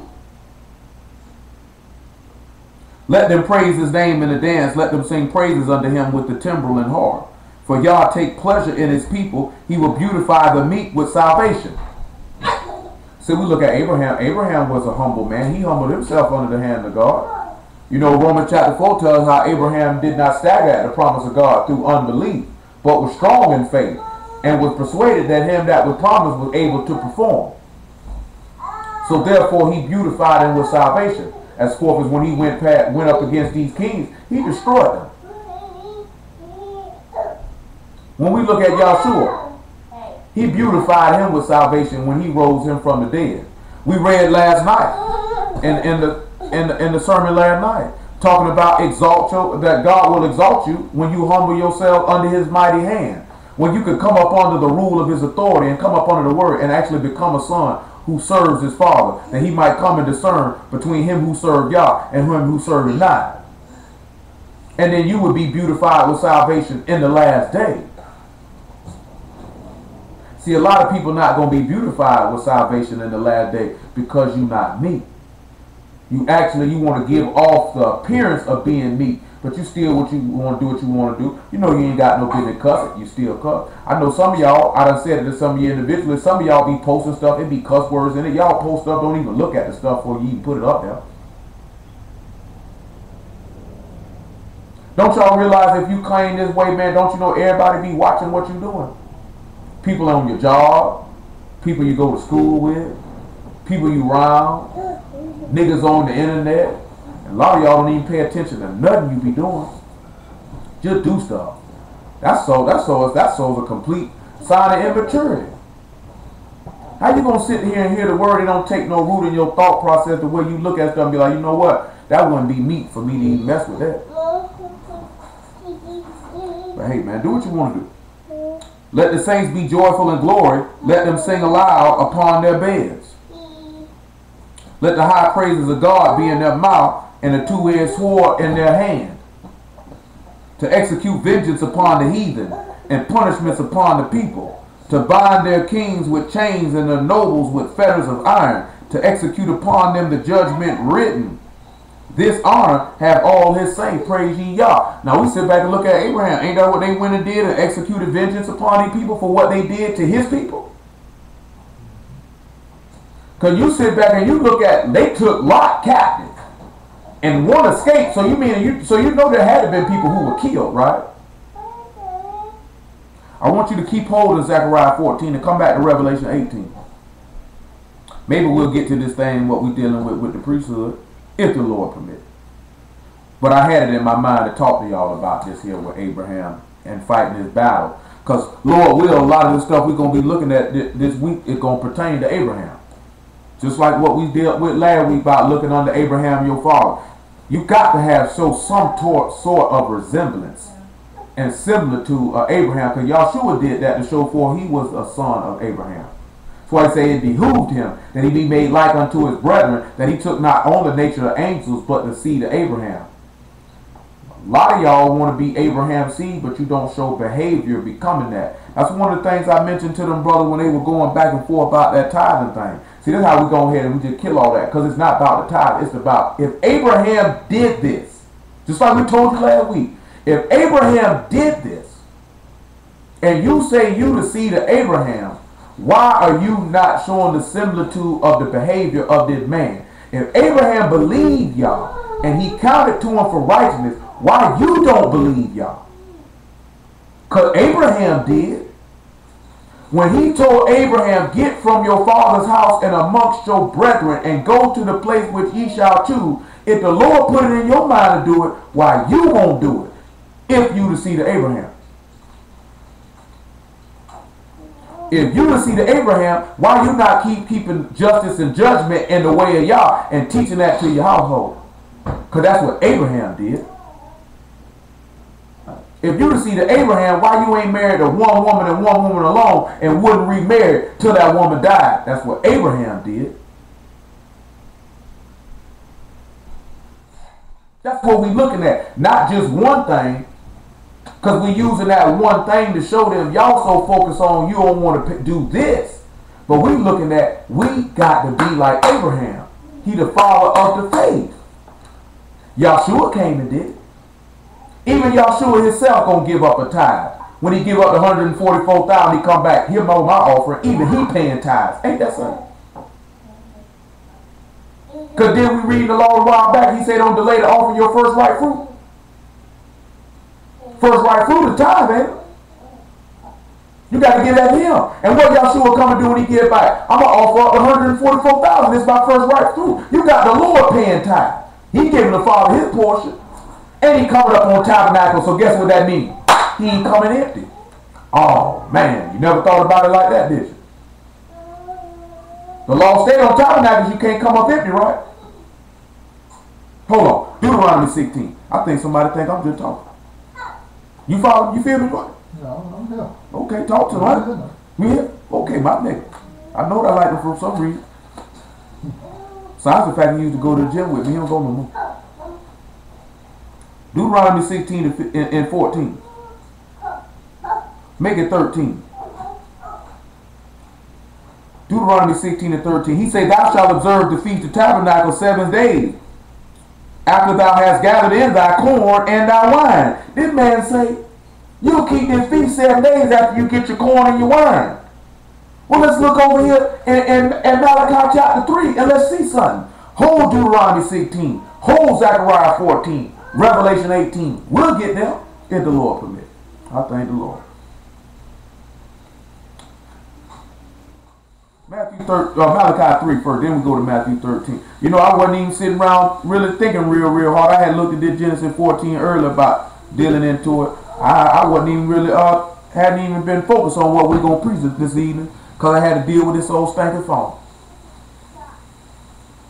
Let them praise his name in the dance. Let them sing praises unto him with the timbrel and harp. For Yah take pleasure in his people. He will beautify the meek with salvation. See, we look at Abraham. Abraham was a humble man. He humbled himself under the hand of God. You know, Romans chapter 4 tells how Abraham did not stagger at the promise of God through unbelief, but was strong in faith, and was persuaded that him that was promised was able to perform. So therefore he beautified him with salvation. As forth as when he went up against these kings, he destroyed them. When we look at Yahshua, he beautified him with salvation when he rose him from the dead. We read last night in the sermon last night, talking about that God will exalt you when you humble yourself under his mighty hand. When you could come up under the rule of his authority and come up under the word and actually become a son who serves his father, that he might come and discern between him who served Yah and him who served not. And then you would be beautified with salvation in the last day. See, a lot of people not going to be beautified with salvation in the last day because you're not meek. You want to give off the appearance of being meek, but you still want to do what you want to do. You know you ain't got no business cussing. You still cuss. I know some of y'all, I done said it to some of you individually, some of y'all be posting stuff, it be cuss words in it. Y'all post stuff, don't even look at the stuff before you even put it up there. Don't y'all realize if you claim this way, man, don't you know everybody be watching what you're doing? People on your job, people you go to school with, people you around, niggas on the internet. A lot of y'all don't even pay attention to nothing you be doing. Just do stuff. That's a complete sign of immaturity. How you gonna sit here and hear the word and don't take no root in your thought process the way you look at stuff and be like, you know what? That wouldn't be meat for me to even mess with that. But hey man, do what you want to do. Let the saints be joyful in glory. Let them sing aloud upon their beds. Let the high praises of God be in their mouth and a two-edged sword in their hand, to execute vengeance upon the heathen and punishments upon the people, to bind their kings with chains and their nobles with fetters of iron, to execute upon them the judgment written. This honor have all his saints, praise ye Yah. Now we sit back and look at Abraham. Ain't that what they went and did and executed vengeance upon these people for what they did to his people? Because you sit back and you look at, they took Lot captive and one escaped. So you know there had to have been people who were killed, right? I want you to keep holding Zechariah 14 and come back to Revelation 18. Maybe we'll get to this thing, what we're dealing with the priesthood, if the Lord permits. But I had it in my mind to talk to y'all about this here with Abraham and fighting this battle. Because Lord will, a lot of the stuff we're going to be looking at this week is going to pertain to Abraham. Just like what we dealt with last week about looking unto Abraham your father. You got to have some sort of resemblance and similar to Abraham, because Yahshua did that to show forth he was a son of Abraham. That's why I say it behooved him that he be made like unto his brethren, that he took not on the nature of angels, but the seed of Abraham. A lot of y'all want to be Abraham's seed, but you don't show behavior becoming that. That's one of the things I mentioned to them brothers when they were going back and forth about that tithing thing. See, that's how we go ahead and we just kill all that, because it's not about the tithe. It's about if Abraham did this, just like we told you last week, if Abraham did this, and you say you the seed of Abraham, why are you not showing the similitude of the behavior of this man? If Abraham believed Yah, and he counted to him for righteousness, why you don't believe Yah? Because Abraham did. When he told Abraham, get from your father's house and amongst your brethren and go to the place which ye shall choose, if the Lord put it in your mind to do it, why you won't do it? If you the seed of Abraham. If you the seed of Abraham, why you not keeping justice and judgment in the way of Yah and teaching that to your household? Because that's what Abraham did. If you to see the Abraham, why you ain't married to one woman and one woman alone and wouldn't remarry till that woman died? That's what Abraham did. That's what we looking at. Not just one thing. Because we using that one thing to show them y'all so focused on you don't want to do this. But we looking at we got to be like Abraham. He the father of the faith. Yahshua came and did it. Even Yahshua himself gonna give up a tithe. When he give up the 144,000, he come back, he'll know my offering. Even he paying tithes. Ain't that something? Because then we read the law a while back, he said don't delay to offer your first right fruit. First right fruit is tithe, ain't it? You got to give that to him. And what Yahshua come and do when he get back? I'm going to offer up 144,000. It's my first right fruit. You got the Lord paying tithe. He giving the Father his portion. And he coming up on tabernacle. So guess what that means? He ain't coming empty. Oh, man. You never thought about it like that, did you? The law stayed on tabernacles. You can't come up empty, right? Hold on. Deuteronomy 16. I think somebody think I'm just talking. You follow? You feel me, right? No, I'm here. Okay, talk to him. We here? Okay, my nigga. I know that I like him for some reason. Besides the fact he used to go to the gym with me, he don't go no more. Deuteronomy 16 and 14. Make it 13. Deuteronomy 16 and 13. He said, thou shalt observe the feast of tabernacle 7 days, after thou hast gathered in thy corn and thy wine. This man say, you'll keep this feast 7 days after you get your corn and your wine. Well, let's look over here in Malachi chapter 3 and let's see something. Hold Deuteronomy 16. Hold Zechariah 14. Revelation 18. We'll get there if the Lord permits. I thank the Lord. Malachi 3 first, then we go to Matthew 13. You know, I wasn't even sitting around really thinking real hard. I had looked at this Genesis 14 earlier about dealing into it. I wasn't even really, hadn't even been focused on what we're going to preach this evening because I had to deal with this old stinking phone.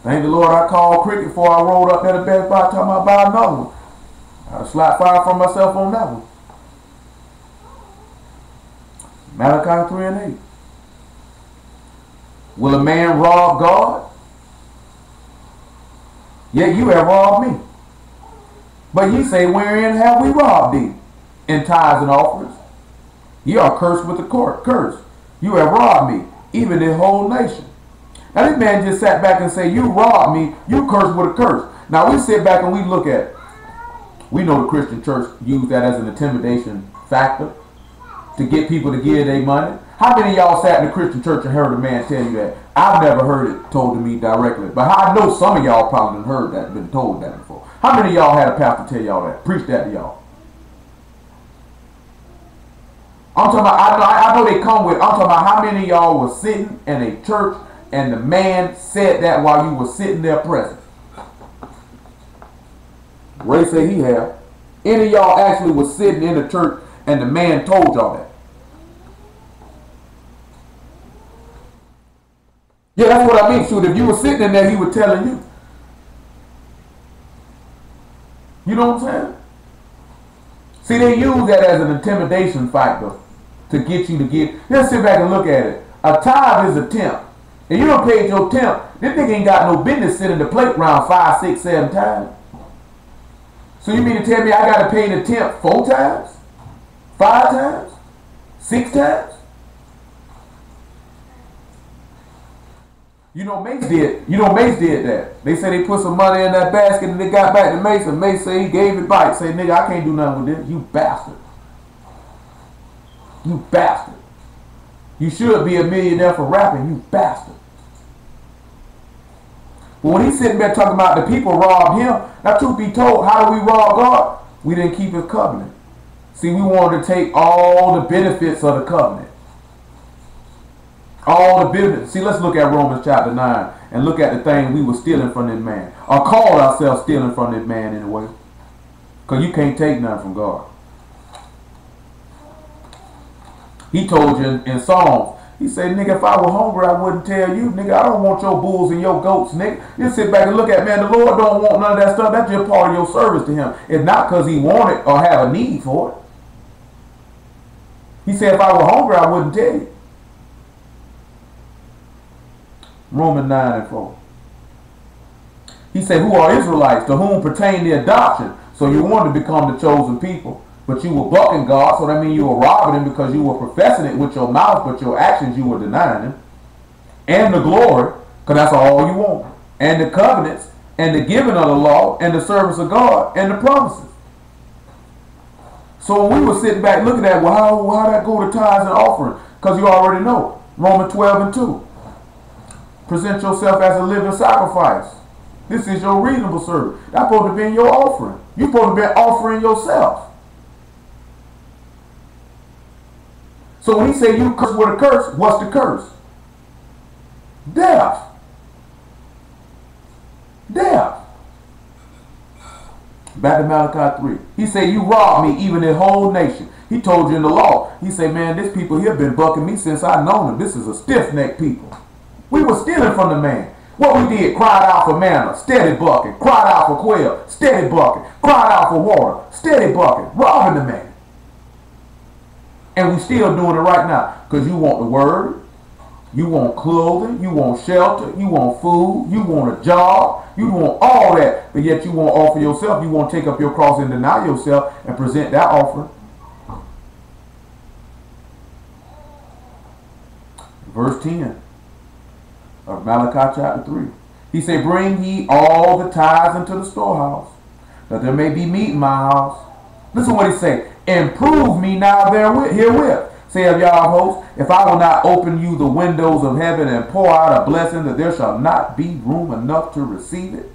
Thank the Lord I called Cricket before I rolled up at the Best Buy talking about buy another one. I slapped fire from myself on that one. Malachi 3 and 8. Will a man rob God? Yet you have robbed me. But ye say, wherein have we robbed thee? In tithes and offerings. Ye are cursed with the curse. You have robbed me, even the whole nation. Now this man just sat back and said, you robbed me, you cursed with a curse. Now we sit back and we look at it. We know the Christian church used that as an intimidation factor to get people to give their money. How many of y'all sat in the Christian church and heard a man tell you that? I've never heard it told to me directly, but I know some of y'all probably heard that, been told that before. How many of y'all had a pastor tell y'all that? Preach that to y'all. I'm talking about, I know they come with, I'm talking about how many of y'all was sitting in a church and the man said that while you were sitting there present. Ray said he had. Any of y'all actually was sitting in the church and the man told y'all that? Yeah, that's what I mean. Shoot, if you were sitting in there, he was telling you. You know what I'm saying? See, they use that as an intimidation factor to get you to get. Let's sit back and look at it. A tithe is a tenth. If you don't pay your tenth, this nigga ain't got no business sitting the plate round 5, 6, 7 times. So you mean to tell me I got to pay the tenth 4 times? 5 times? 6 times? You know Mace did. You know Mace did that. They say they put some money in that basket and they got back to Mace and Mace say he gave it back. Say, nigga, I can't do nothing with this. You bastard. You bastard. You should be a millionaire for rapping. You bastard. But when he's sitting there talking about the people robbed him, now truth be told, how do we rob God? We didn't keep his covenant. See, we wanted to take all the benefits of the covenant. All the benefits. See, let's look at Romans chapter 9 and look at the thing we were stealing from this man. Or called ourselves stealing from this man anyway. Because you can't take nothing from God. He told you in Psalms, he said, nigga, if I were hungry, I wouldn't tell you. Nigga, I don't want your bulls and your goats, nigga. You sit back and look at, man, the Lord don't want none of that stuff. That's just part of your service to him. It's not because he want it or have a need for it. He said, if I were hungry, I wouldn't tell you. Romans 9 and 4. He said, who are Israelites, to whom pertain the adoption? So you wanted to become the chosen people, but you were bucking God, so that means you were robbing him because you were professing it with your mouth, but your actions you were denying him. And the glory, because that's all you want. And the covenants, and the giving of the law, and the service of God, and the promises. So when we were sitting back looking at, well, how that go to tithes and offering? Because you already know. Romans 12 and 2. Present yourself as a living sacrifice. This is your reasonable service. That's supposed to be in your offering. You're supposed to be offering yourself. So when he say you curse with a curse, what's the curse? Death. Death. Back to Malachi 3. He said, you robbed me, even the whole nation. He told you in the law. He said, man, this people here been bucking me since I known them. This is a stiff-necked people. We were stealing from the man. What we did, cried out for manna, steady bucking. Cried out for quail, steady bucking. Cried out for water, steady bucking. Robbing the man. And we still doing it right now. Because you want the word. You want clothing. You want shelter. You want food. You want a job. You want all that. But yet you won't offer yourself. You won't take up your cross and deny yourself and present that offering. Verse 10 of Malachi chapter 3. He said, bring ye all the tithes into the storehouse, that there may be meat in my house. Listen what he say. Improve me now herewith, saith Yahweh hosts, if I will not open you the windows of heaven and pour out a blessing, that there shall not be room enough to receive it.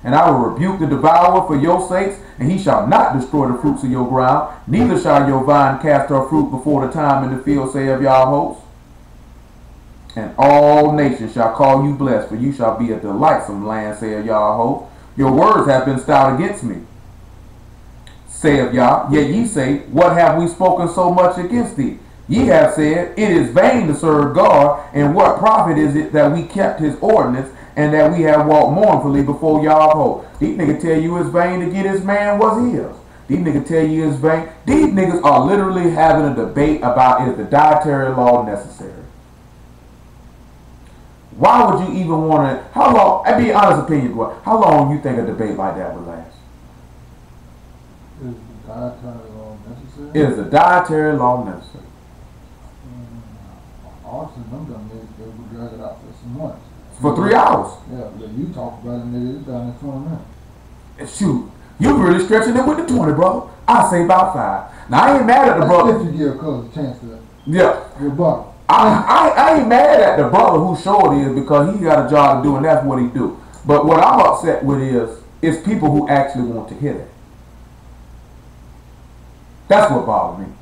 And I will rebuke the devourer for your sakes, and he shall not destroy the fruits of your ground, neither shall your vine cast her fruit before the time in the field, saith Yahweh hosts. And all nations shall call you blessed, for you shall be a delightsome land, saith Yahweh. Your words have been stout against me, saith Yah. Yet ye say, what have we spoken so much against thee? Ye have said, it is vain to serve God, and what profit is it that we kept his ordinance, and that we have walked mournfully before Yahweh? These niggas tell you it's vain to get his man what's his. These niggas tell you it's vain. These niggas are literally having a debate about is the dietary law necessary. Why would you even want to, how long, I'd be an honest opinion, how long you think a debate like that would last? Is the dietary law necessary? Is the dietary law necessary? Honestly, they would drag it out for some months. For 3 hours. Yeah, you talk about it, nigga, it's done in 20 minutes. Shoot, you really stretching it with the 20, brother. I say about 5. Now, I ain't mad at the brother. If you give Cuz a chance to yeah. rebuttal. I ain't mad at the brother who showed it is because he got a job to do and that's what he do. But what I'm upset with is people who actually want to hear that. That's what bothers me.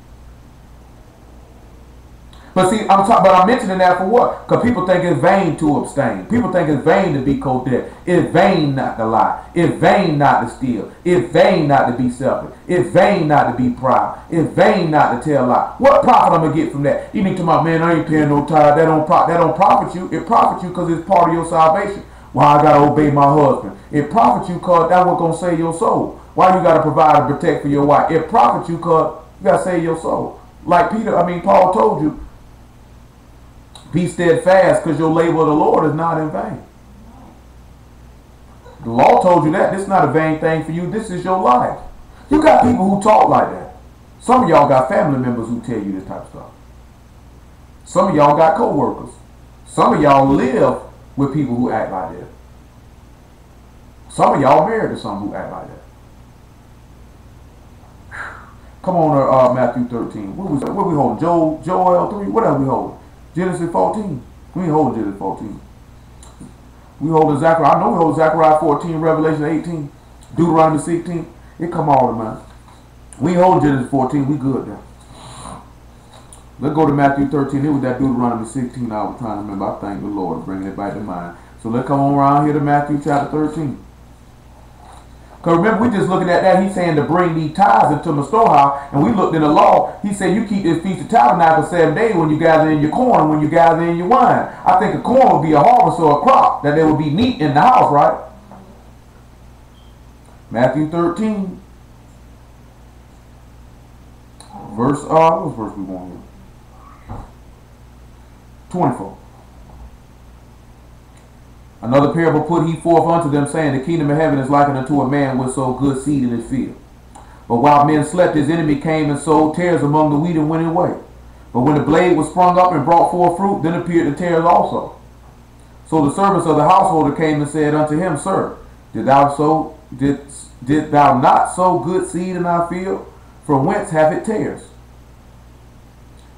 But see, I'm mentioning that for what? Because people think it's vain to abstain. People think it's vain to be coded. It's vain not to lie. It's vain not to steal. It's vain not to be selfish. It's vain not to be proud. It's vain not to tell lies. What profit I'm gonna get from that? You need to my man, I ain't paying no tithe. That don't profit you. It profits you because it's part of your salvation. Why I gotta obey my husband? It profits you because that's what's gonna save your soul. Why you gotta provide and protect for your wife? It profits you because you gotta save your soul. Like Paul told you. Be steadfast because your labor of the Lord is not in vain. The law told you that. This is not a vain thing for you. This is your life. You got people who talk like that. Some of y'all got family members who tell you this type of stuff. Some of y'all got co-workers. Some of y'all live with people who act like that. Some of y'all married to some who act like that. Come on, Matthew 13. What we holding? Joel 3? What are we holding? Genesis 14. We ain't holding Genesis 14. We holding Zechariah. I know we hold Zechariah 14, Revelation 18, Deuteronomy 16. It come all the man. We ain't holding Genesis 14. We good now. Let's go to Matthew 13. It was that Deuteronomy 16 I was trying to remember. I thank the Lord bringing it back to mind. So let's come on around here to Matthew chapter 13. Because remember, we just looking at that. He's saying to bring these tithes into my storehouse. And we looked in the law. He said you keep this Feast of Tabernacles 7 days when you gather in your corn, when you gather in your wine. I think a corn would be a harvest or a crop. That there would be meat in the house, right? Matthew 13. Verse, what verse we want here? 24. Another parable put he forth unto them, saying, the kingdom of heaven is likened unto a man which sowed good seed in his field. But while men slept, his enemy came and sowed tares among the wheat and went away. But when the blade was sprung up and brought forth fruit, then appeared the tares also. So the servants of the householder came and said unto him, Sir, did thou not sow good seed in thy field? From whence hath it tares?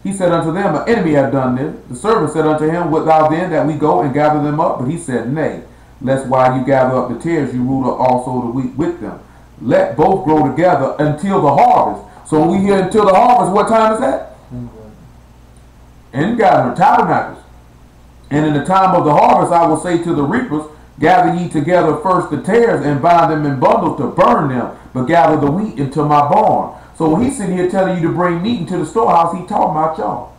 He said unto them, an enemy hath done this. The servant said unto him, wilt thou then that we go and gather them up? But he said, Nay, lest while you gather up the tares, you root up also the wheat with them. Let both grow together until the harvest. So when we hear until the harvest, what time is that? In gathering tabernacles. And in the time of the harvest, I will say to the reapers, gather ye together first the tares and bind them in bundles to burn them, but gather the wheat into my barn. So when he's sitting here telling you to bring meat into the storehouse, he talking about y'all.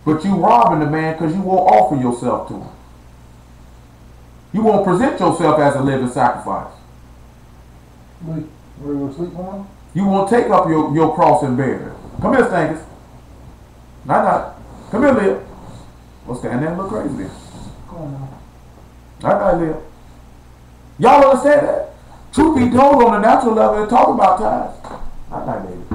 But you robbing the man because you won't offer yourself to him. You won't present yourself as a living sacrifice. We will sleep on? You won't take up your cross and bear it. Come here, Stankus. Not. Come here, Lil. Well, stand there and look crazy then. Come on now. Not, Lil. Y'all understand that? Truth be told, on the natural level, they talk about tithes. Not David.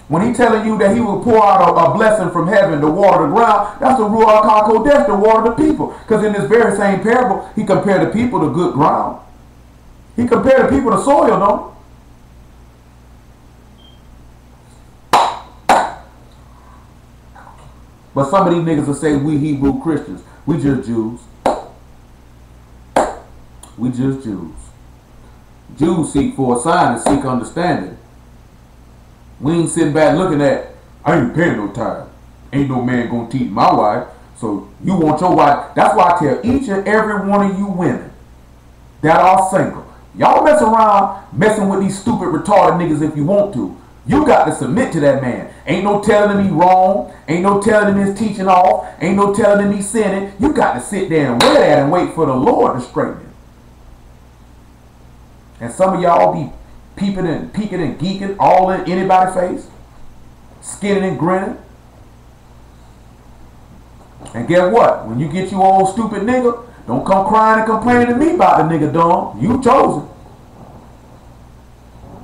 When he telling you that he will pour out a blessing from heaven to water the ground, that's the Ruach HaKodesh to water the people. Because in this very same parable, he compared the people to good ground. He compared the people to soil, don't he? But some of these niggas will say we Hebrew Christians. We just Jews. We just Jews. Jews seek for a sign and seek understanding. We ain't sitting back looking at, I ain't paying no tithe. Ain't no man gonna teach my wife. So you want your wife. That's why I tell each and every one of you women that are single, y'all mess around messing with these stupid retarded niggas if you want to. You got to submit to that man. Ain't no telling him he wrong. Ain't no telling him he's teaching off. Ain't no telling him he's sinning. You got to sit there and wear that and wait for the Lord to straighten him. And some of y'all be peeking and geeking all in anybody's face, skinning and grinning. And guess what? When you get you old stupid nigga, don't come crying and complaining to me about the nigga dumb. You chosen.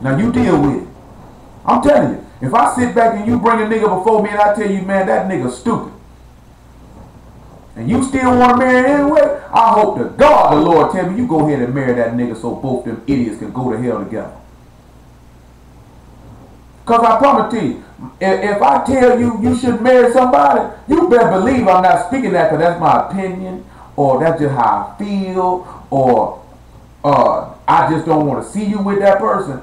Now you deal with it. I'm telling you, if I sit back and you bring a nigga before me and I tell you, man, that nigga stupid, and you still want to marry anyway, I hope to God the Lord tell me you go ahead and marry that nigga so both them idiots can go to hell together. Because I promise to you, if I tell you you should marry somebody, you better believe I'm not speaking that because that's my opinion, or that's just how I feel, or I just don't want to see you with that person.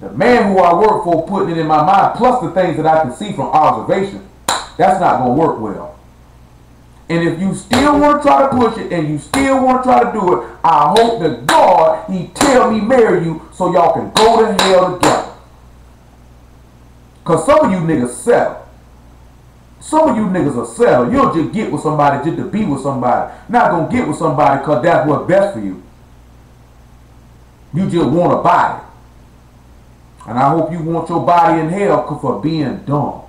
The man who I work for putting it in my mind, plus the things that I can see from observation, that's not going to work well. And if you still want to try to push it and you still want to try to do it, I hope to God he tell me marry you so y'all can go to hell together. Because some of you niggas settle. Some of you niggas are settled. You'll just get with somebody just to be with somebody. Not going to get with somebody because that's what's best for you. You just want a body. And I hope you want your body in hell for being dumb.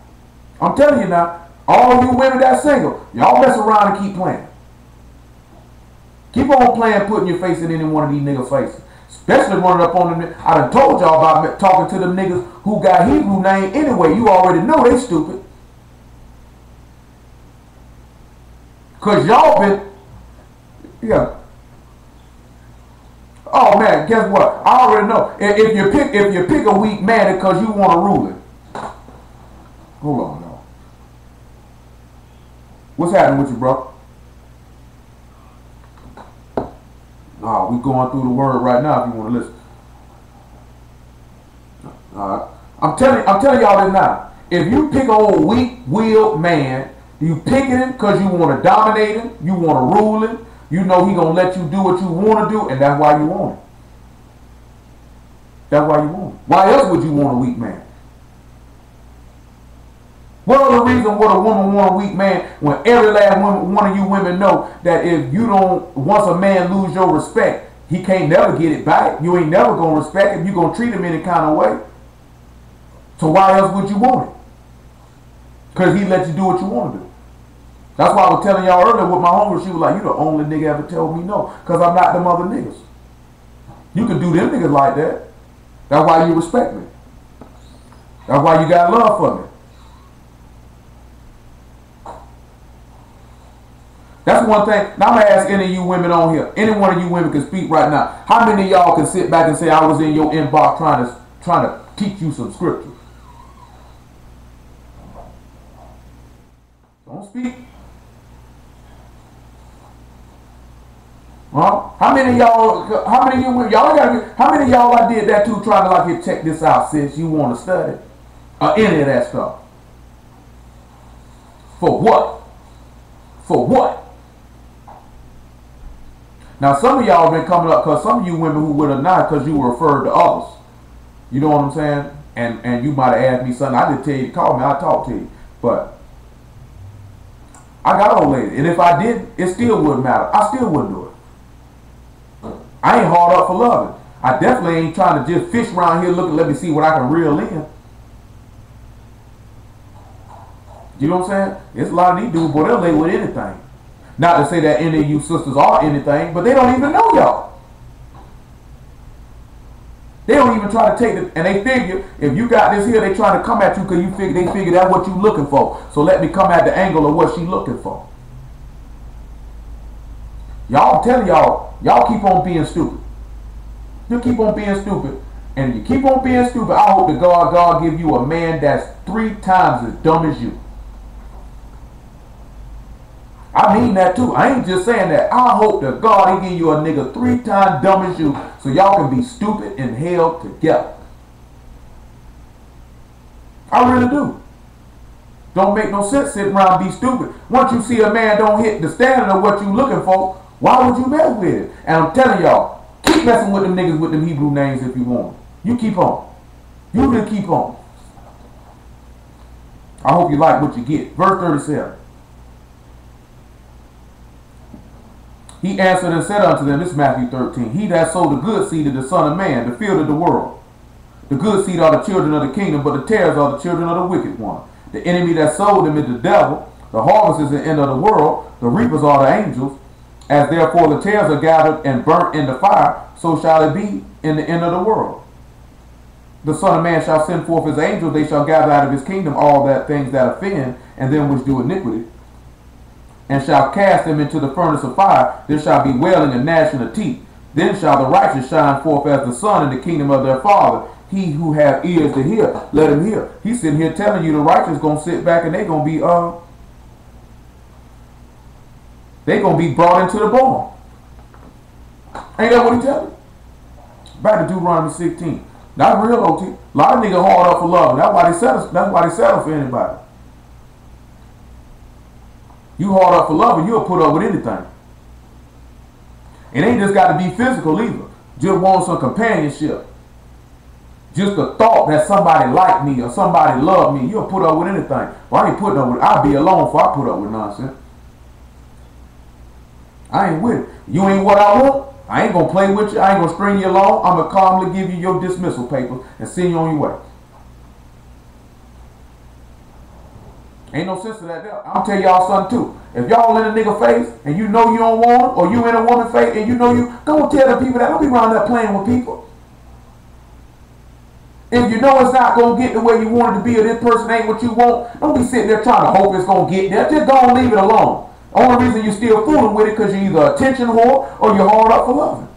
I'm telling you now, all you women that single, y'all mess around and keep playing. Keep on playing, putting your face in any one of these niggas' faces. Especially running up on them. I done told y'all about talking to them niggas who got Hebrew name anyway. You already know they stupid. Because y'all been, yeah. Oh man, guess what? I already know. If you pick a weak man because you want to rule it. Hold on, y'all. What's happening with you, bro? Oh, we going through the word right now. If you want to listen. I'm telling y'all this now. If you pick an old weak-willed man, you picking him because you want to dominate him, you want to rule him. You know he gonna let you do what you want to do, and that's why you want it. That's why you want it. Why else would you want a weak man? What other reason would a woman want a weak man when every last one of you women know that if you don't, once a man lose your respect, he can't never get it back. You ain't never gonna respect him. You gonna treat him any kind of way. So why else would you want it? Because he let you do what you want to do. That's why I was telling y'all earlier with my homegirl. She was like, you the only nigga ever told me no. Because I'm not them other niggas. You can do them niggas like that. That's why you respect me. That's why you got love for me. That's one thing. Now I'm going to ask any of you women on here. Any one of you women can speak right now. How many of y'all can sit back and say, I was in your inbox trying to teach you some scripture? Don't speak. Well, how many of y'all, how many of you women, how many of y'all I did that too, trying to like, here, check this out, sis, you want to study? Or any of that stuff. For what? For what? Now, some of y'all been coming up because some of you women who would have not because you were referred to others. You know what I'm saying? And you might have asked me something. I didn't tell you to call me. I talked to you. But I got old lady. And if I did, it still wouldn't matter. I still wouldn't do it. I ain't hard up for loving. I definitely ain't trying to just fish around here looking, let me see what I can reel in. You know what I'm saying? There's a lot of these dudes, boy, they'll lay with anything. Not to say that any of you sisters are anything, but they don't even know y'all. They don't even try to take it, and they figure if you got this here, they trying to come at you because they figure that's what you looking for. So let me come at the angle of what she looking for. Y'all, I'm telling y'all, y'all keep on being stupid. You keep on being stupid, and if you keep on being stupid, I hope that God give you a man that's 3 times as dumb as you. I mean that too. I ain't just saying that. I hope that God he give you a nigga 3 times dumb as you so y'all can be stupid and held together. I really do. Don't make no sense sitting around and be stupid. Once you see a man don't hit the standard of what you looking for, why would you mess with it? And I'm telling y'all, keep messing with them niggas with them Hebrew names if you want. You keep on. You just keep on. I hope you like what you get. Verse 37. He answered and said unto them, this is Matthew 13, he that sowed the good seed is the Son of Man, the field of the world. The good seed are the children of the kingdom, but the tares are the children of the wicked one. The enemy that sowed them is the devil. The harvest is the end of the world. The reapers are the angels. As therefore the tares are gathered and burnt in the fire, so shall it be in the end of the world. The Son of Man shall send forth his angels, they shall gather out of his kingdom all that things that offend, and them which do iniquity, and shall cast them into the furnace of fire. There shall be wailing and gnashing of teeth. Then shall the righteous shine forth as the sun in the kingdom of their Father. He who have ears to hear, let him hear. He's sitting here telling you the righteous gonna sit back and they gonna be brought into the barn. Ain't that what he telling you? Back to Deuteronomy 16. Not real OT. A lot of niggas hard up for love. That's why they settle for anybody. You hard up for love and you'll put up with anything. It ain't just got to be physical either. Just want some companionship. Just the thought that somebody like me or somebody love me, you'll put up with anything. Well, I ain't putting up with it. I'll be alone before I put up with nonsense. I ain't with it. You ain't what I want. I ain't going to play with you. I ain't going to string you along. I'm going to calmly give you your dismissal papers and send you on your way. Ain't no sense to that there. I'll tell y'all something too. If y'all in a nigga face and you know you don't want it, or you in a woman face and you know you, go tell the people that. Don't be around there playing with people. If you know it's not going to get the way you want it to be, or this person ain't what you want, don't be sitting there trying to hope it's going to get there. Just go and leave it alone. Only reason you're still fooling with it because you're either a attention whore or you're hard up for loving.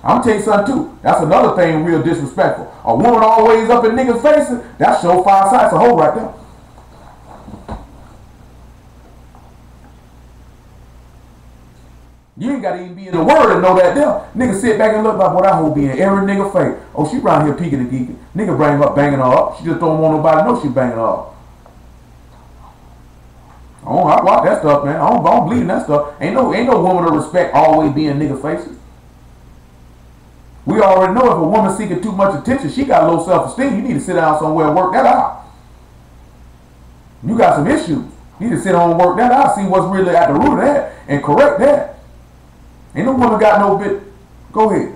I'm tell you something too. That's another thing real disrespectful. A woman always up in niggas' faces, that show 5 sides of hoe right there. You ain't got to even be in the word to know that there. Nigga sit back and look like what that hoe be in every nigga face. Oh, she around here peeking and geeking. Nigga bring her banging her up. She just don't want nobody to know she banging her up. Oh, I watch that stuff, man. I don't believe in that stuff. Ain't no woman of respect always be in nigga faces. We already know if a woman seeking too much attention, she got low self-esteem. You need to sit down somewhere and work that out. You got some issues. You need to sit down and work that out, see what's really at the root of that, and correct that. Ain't no woman got no bit. Go ahead.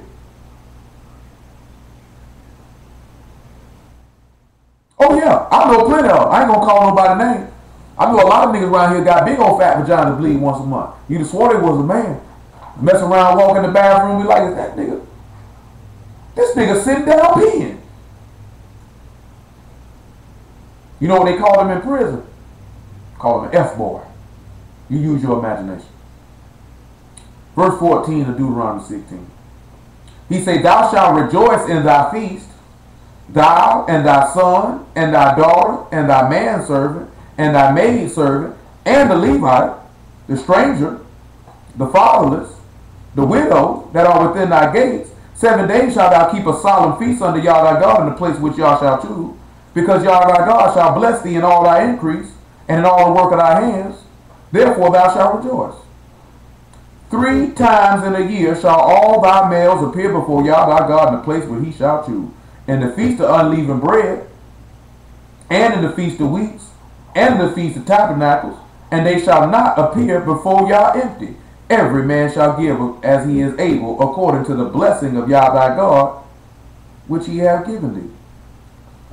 Oh yeah, I know plenty of them. I ain't gonna call nobody name. I know a lot of niggas around here got big old fat vaginas bleed once a month. You'd have swore they was a man. Mess around, walk in the bathroom, be like, is that nigga? This nigga sitting down peeing. You know what they call him in prison? Call him an F-boy. You use your imagination. Verse 14 of Deuteronomy 16. He say, thou shalt rejoice in thy feast, thou and thy son, and thy daughter, and thy manservant, and thy maidservant, and the Levite, the stranger, the fatherless, the widow that are within thy gates. 7 days shalt thou keep a solemn feast unto Yahweh thy God in the place which Yah shall choose, because Yahweh thy God shall bless thee in all thy increase, and in all the work of thy hands. Therefore thou shalt rejoice. 3 times in a year shall all thy males appear before Yahweh thy God in the place where he shall choose. In the feast of unleavened bread, and in the feast of weeks, and in the feast of tabernacles, and they shall not appear before Yah empty. Every man shall give as he is able, according to the blessing of Yah thy God, which he hath given thee.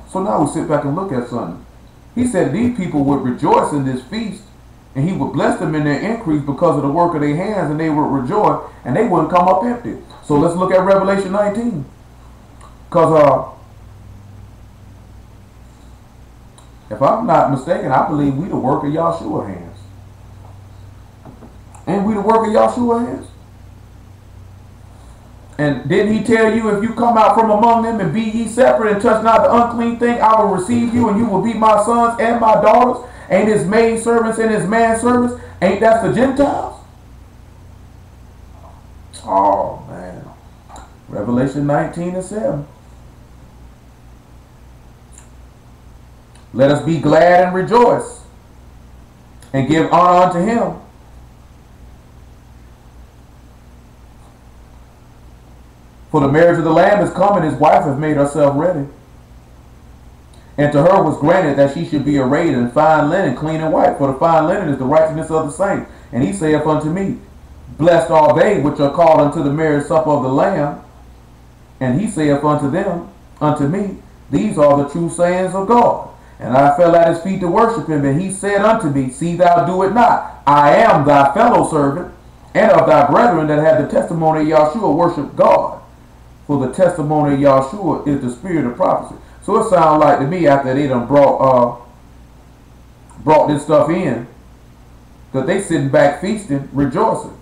So now we sit back and look at something. He said these people would rejoice in this feast, and he would bless them in their increase because of the work of their hands, and they would rejoice, and they wouldn't come up empty. So let's look at Revelation 19. Because if I'm not mistaken, I believe we the work of Yahshua's hands. Ain't we the work of Yahshua's hands? And didn't he tell you, if you come out from among them and be ye separate and touch not the unclean thing, I will receive you and you will be my sons and my daughters? Ain't his maid servants and his manservants? Ain't that the Gentiles? Oh man. Revelation 19:7. Let us be glad and rejoice and give honor unto him. For the marriage of the Lamb is come, and his wife hath made herself ready. And to her was granted that she should be arrayed in fine linen, clean and white. For the fine linen is the righteousness of the saints. And he saith unto me, blessed are they which are called unto the marriage supper of the Lamb. And he saith unto them, unto me, these are the true sayings of God. And I fell at his feet to worship him. And he said unto me, see thou do it not. I am thy fellow servant, and of thy brethren that have the testimony of Yahshua worship God. For the testimony of Yahshua is the spirit of prophecy. So it sounds like to me, after they done brought this stuff in, that they sitting back feasting, rejoicing.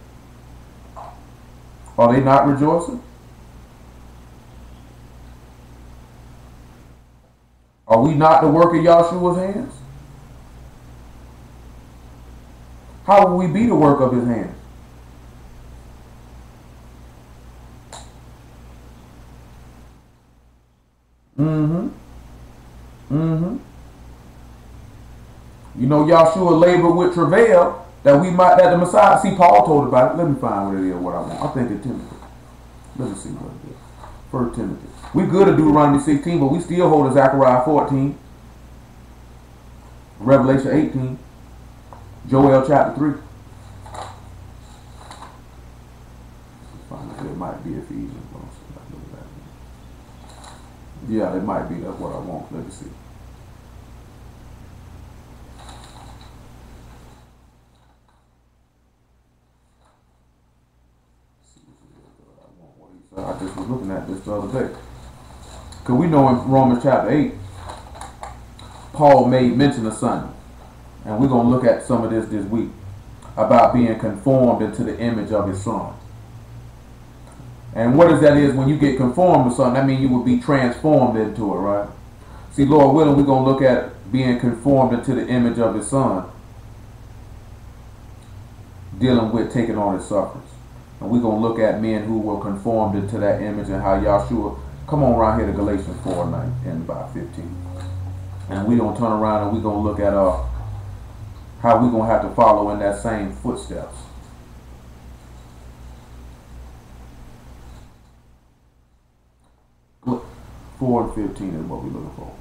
Are they not rejoicing? Are we not the work of Yahshua's hands? How will we be the work of his hands? You know, Yahshua labored with travail that we might, that the Messiah. See, Paul told about it. Let me find what it is, what I want. I think it's Timothy. Let me see what it is. 1 Timothy. We good at Deuteronomy 16, but we still hold to Zechariah 14, Revelation 18, Joel chapter 3. It might be Ephesians. Yeah, it might be. That's what I want. Let me see. I just was looking at this the other day. Because we know in Romans chapter 8, Paul made mention of something. And we're going to look at some of this week. About being conformed into the image of his son. And what is that is when you get conformed to something, that means you will be transformed into it, right? See, Lord willing, we're going to look at being conformed into the image of his son. Dealing with taking on his sufferings. And we're going to look at men who were conformed into that image and how Yahshua, come on around here to Galatians 4:9 and about 15. And we're going to turn around and we're going to look at how we're going to have to follow in that same footsteps. Look, 4 and 15 is what we're looking for.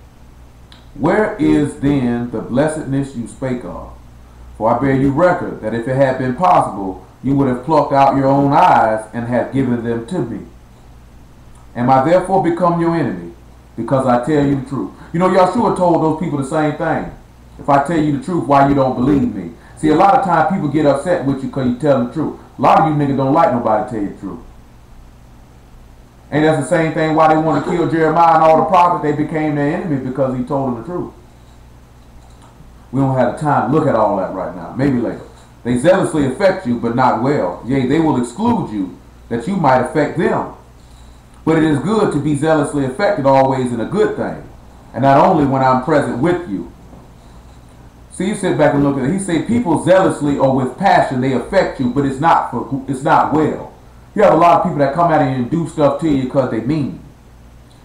Where is then the blessedness you spake of? For I bear you record that if it had been possible, you would have plucked out your own eyes and had given them to me. Am I therefore become your enemy? Because I tell you the truth. You know, Yahshua told those people the same thing. If I tell you the truth, why you don't believe me? See, a lot of times people get upset with you because you tell them the truth. A lot of you niggas don't like nobody tell you the truth. And that's the same thing why they want to kill Jeremiah and all the prophets. They became their enemy because he told them the truth. We don't have the time to look at all that right now. Maybe later. They zealously affect you, but not well. Yea, they will exclude you, that you might affect them. But it is good to be zealously affected always in a good thing, and not only when I'm present with you. See, you sit back and look at it. He said, people zealously or with passion, they affect you, but it's not well. You have a lot of people that come out and do stuff to you because they mean.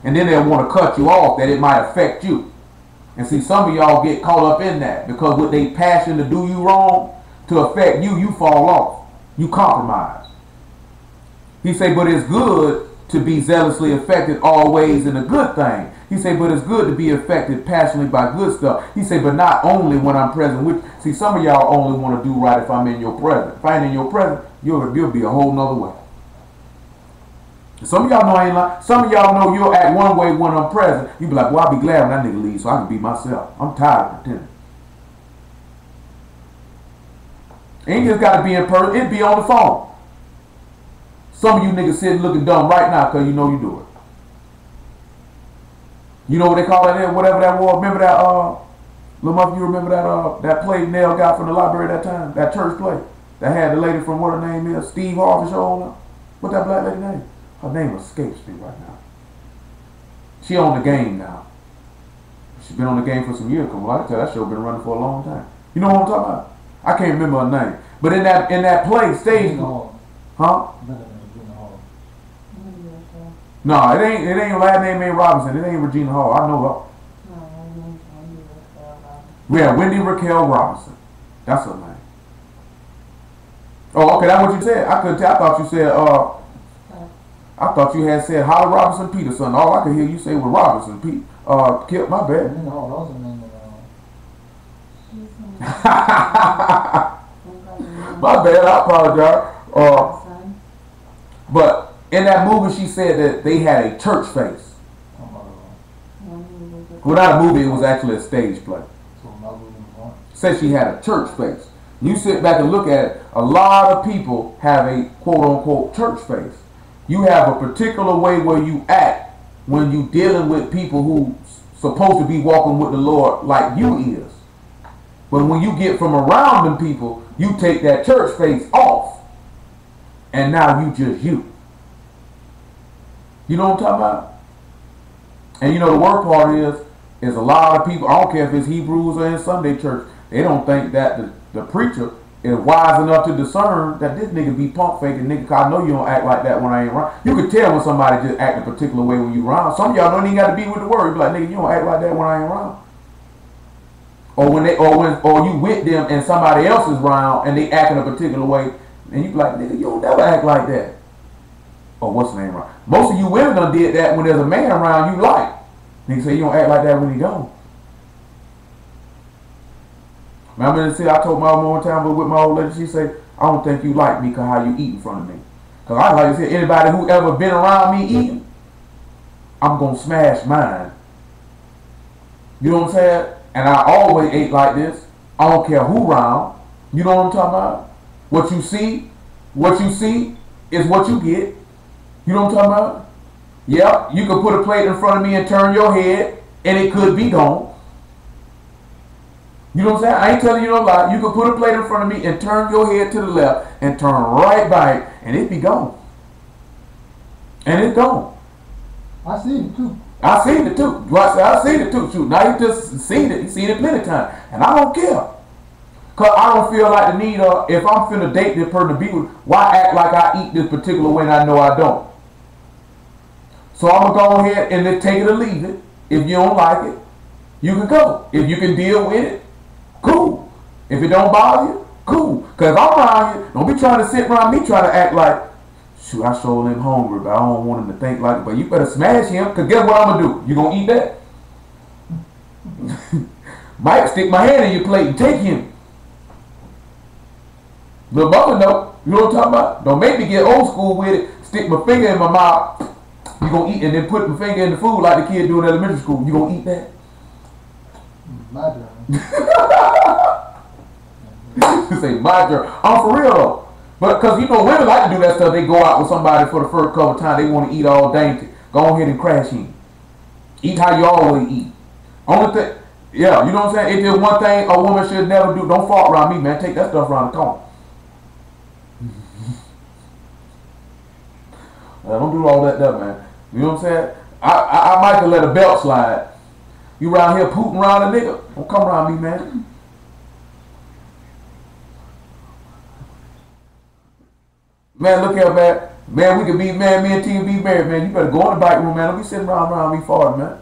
And then they'll want to cut you off that it might affect you. And see, some of y'all get caught up in that because with their passion to do you wrong, to affect you, you fall off. You compromise. He said, but it's good to be zealously affected always in a good thing. He said, but it's good to be affected passionately by good stuff. He said, but not only when I'm present with you. See, some of y'all only want to do right if I'm in your presence. If I ain't in your presence, you'll be a whole nother way. Some of y'all know I ain't lying. Some of y'all know you'll act one way when I'm present. You be like, well, I'll be glad when that nigga leaves so I can be myself. I'm tired of pretending. Ain't just got to be in person. It be on the phone. Some of you niggas sitting looking dumb right now because you know you do it. You know what they call that? Whatever that was. Remember that? Lamar, you remember that play Nell got from the library that time? That church play that had the lady from what her name is, Steve Harvey show on her. What that black lady name? Her name escapes me right now. She on the game now. She's been on the game for some years. Well, I can tell that show been running for a long time. You know what I'm talking about? I can't remember her name. But in that play, stage, huh? No, it ain't. Last name ain't Robinson. It ain't Regina Hall. I know her. Yeah, Wendy Raquel Robinson. That's her name. Oh, okay. That's what you said. I couldn't tell. I thought you said. I thought you had said Holly Robinson Peterson. All I could hear you say was Robinson Pete. Killed my bad. My bad. I apologize. But. In that movie, she said that they had a church face. Well, not a movie, it was actually a stage play. Said she had a church face. You sit back and look at it, a lot of people have a quote-unquote church face. You have a particular way where you act when you dealing with people who supposed to be walking with the Lord like you is. But when you get from around them people, you take that church face off. And now you just you. You know what I'm talking about? And you know the worst part is a lot of people, I don't care if it's Hebrews or in Sunday church, they don't think that the preacher is wise enough to discern that this nigga be pump faking nigga, cause I know you don't act like that when I ain't around. You can tell when somebody just act a particular way when you around. Some of y'all don't even got to be with the word. You be like, nigga, you don't act like that when I ain't around. Or you with them and somebody else is around and they act in a particular way, and you be like, nigga, you don't never act like that. Or what's the name around? Most of you women done did that when there's a man around you like. Nigga say you don't act like that when he don't. Remember I told my mom one time, but with my old lady, she said, I don't think you like me because how you eat in front of me. Because I like to say, anybody who ever been around me eating, I'm going to smash mine. You know what I'm saying? And I always ate like this. I don't care who around. You know what I'm talking about? What you see is what you get. You know what I'm talking about? Yeah, you could put a plate in front of me and turn your head, and it could be gone. You know what I'm saying? I ain't telling you no lie. You could put a plate in front of me and turn your head to the left and turn right by it, and it be gone. And it's gone. I seen it too. I seen it too. I seen it too. Shoot, now you just seen it. You seen it plenty of times, and I don't care. Because I don't feel like the need of, if I'm finna date this person to be with, why act like I eat this particular way and I know I don't? So I'm going to go ahead and then take it or leave it. If you don't like it, you can go. If you can deal with it, cool. If it don't bother you, cool. Because if I'm around you, don't be trying to sit around me trying to act like, shoot, I sure am hungry, but I don't want him to think like it. But you better smash him, because guess what I'm going to do? You going to eat that? Might stick my hand in your plate and take him. Little mother know. You know what I'm talking about? Don't make me get old school with it. Stick my finger in my mouth. You gonna eat and then put my finger in the food like the kid do in elementary school. You gonna eat that? My turn. You say my turn. I'm for real though. But because you know women like to do that stuff. They go out with somebody for the first couple of times. They want to eat all dainty. Go ahead and crash in. Eat how you always eat. Only thing, yeah, you know what I'm saying? If there's one thing a woman should never do, don't fall around me, man. Take that stuff around the corner. Don't do all that stuff, man. You know what I'm saying? I might have let a belt slide. You around here pooting around a nigga? Don't come around me, man. Man, look here, man. Man, we could be, man, me and T can be married, man. You better go in the bike room, man. Don't be sitting around me farting, man.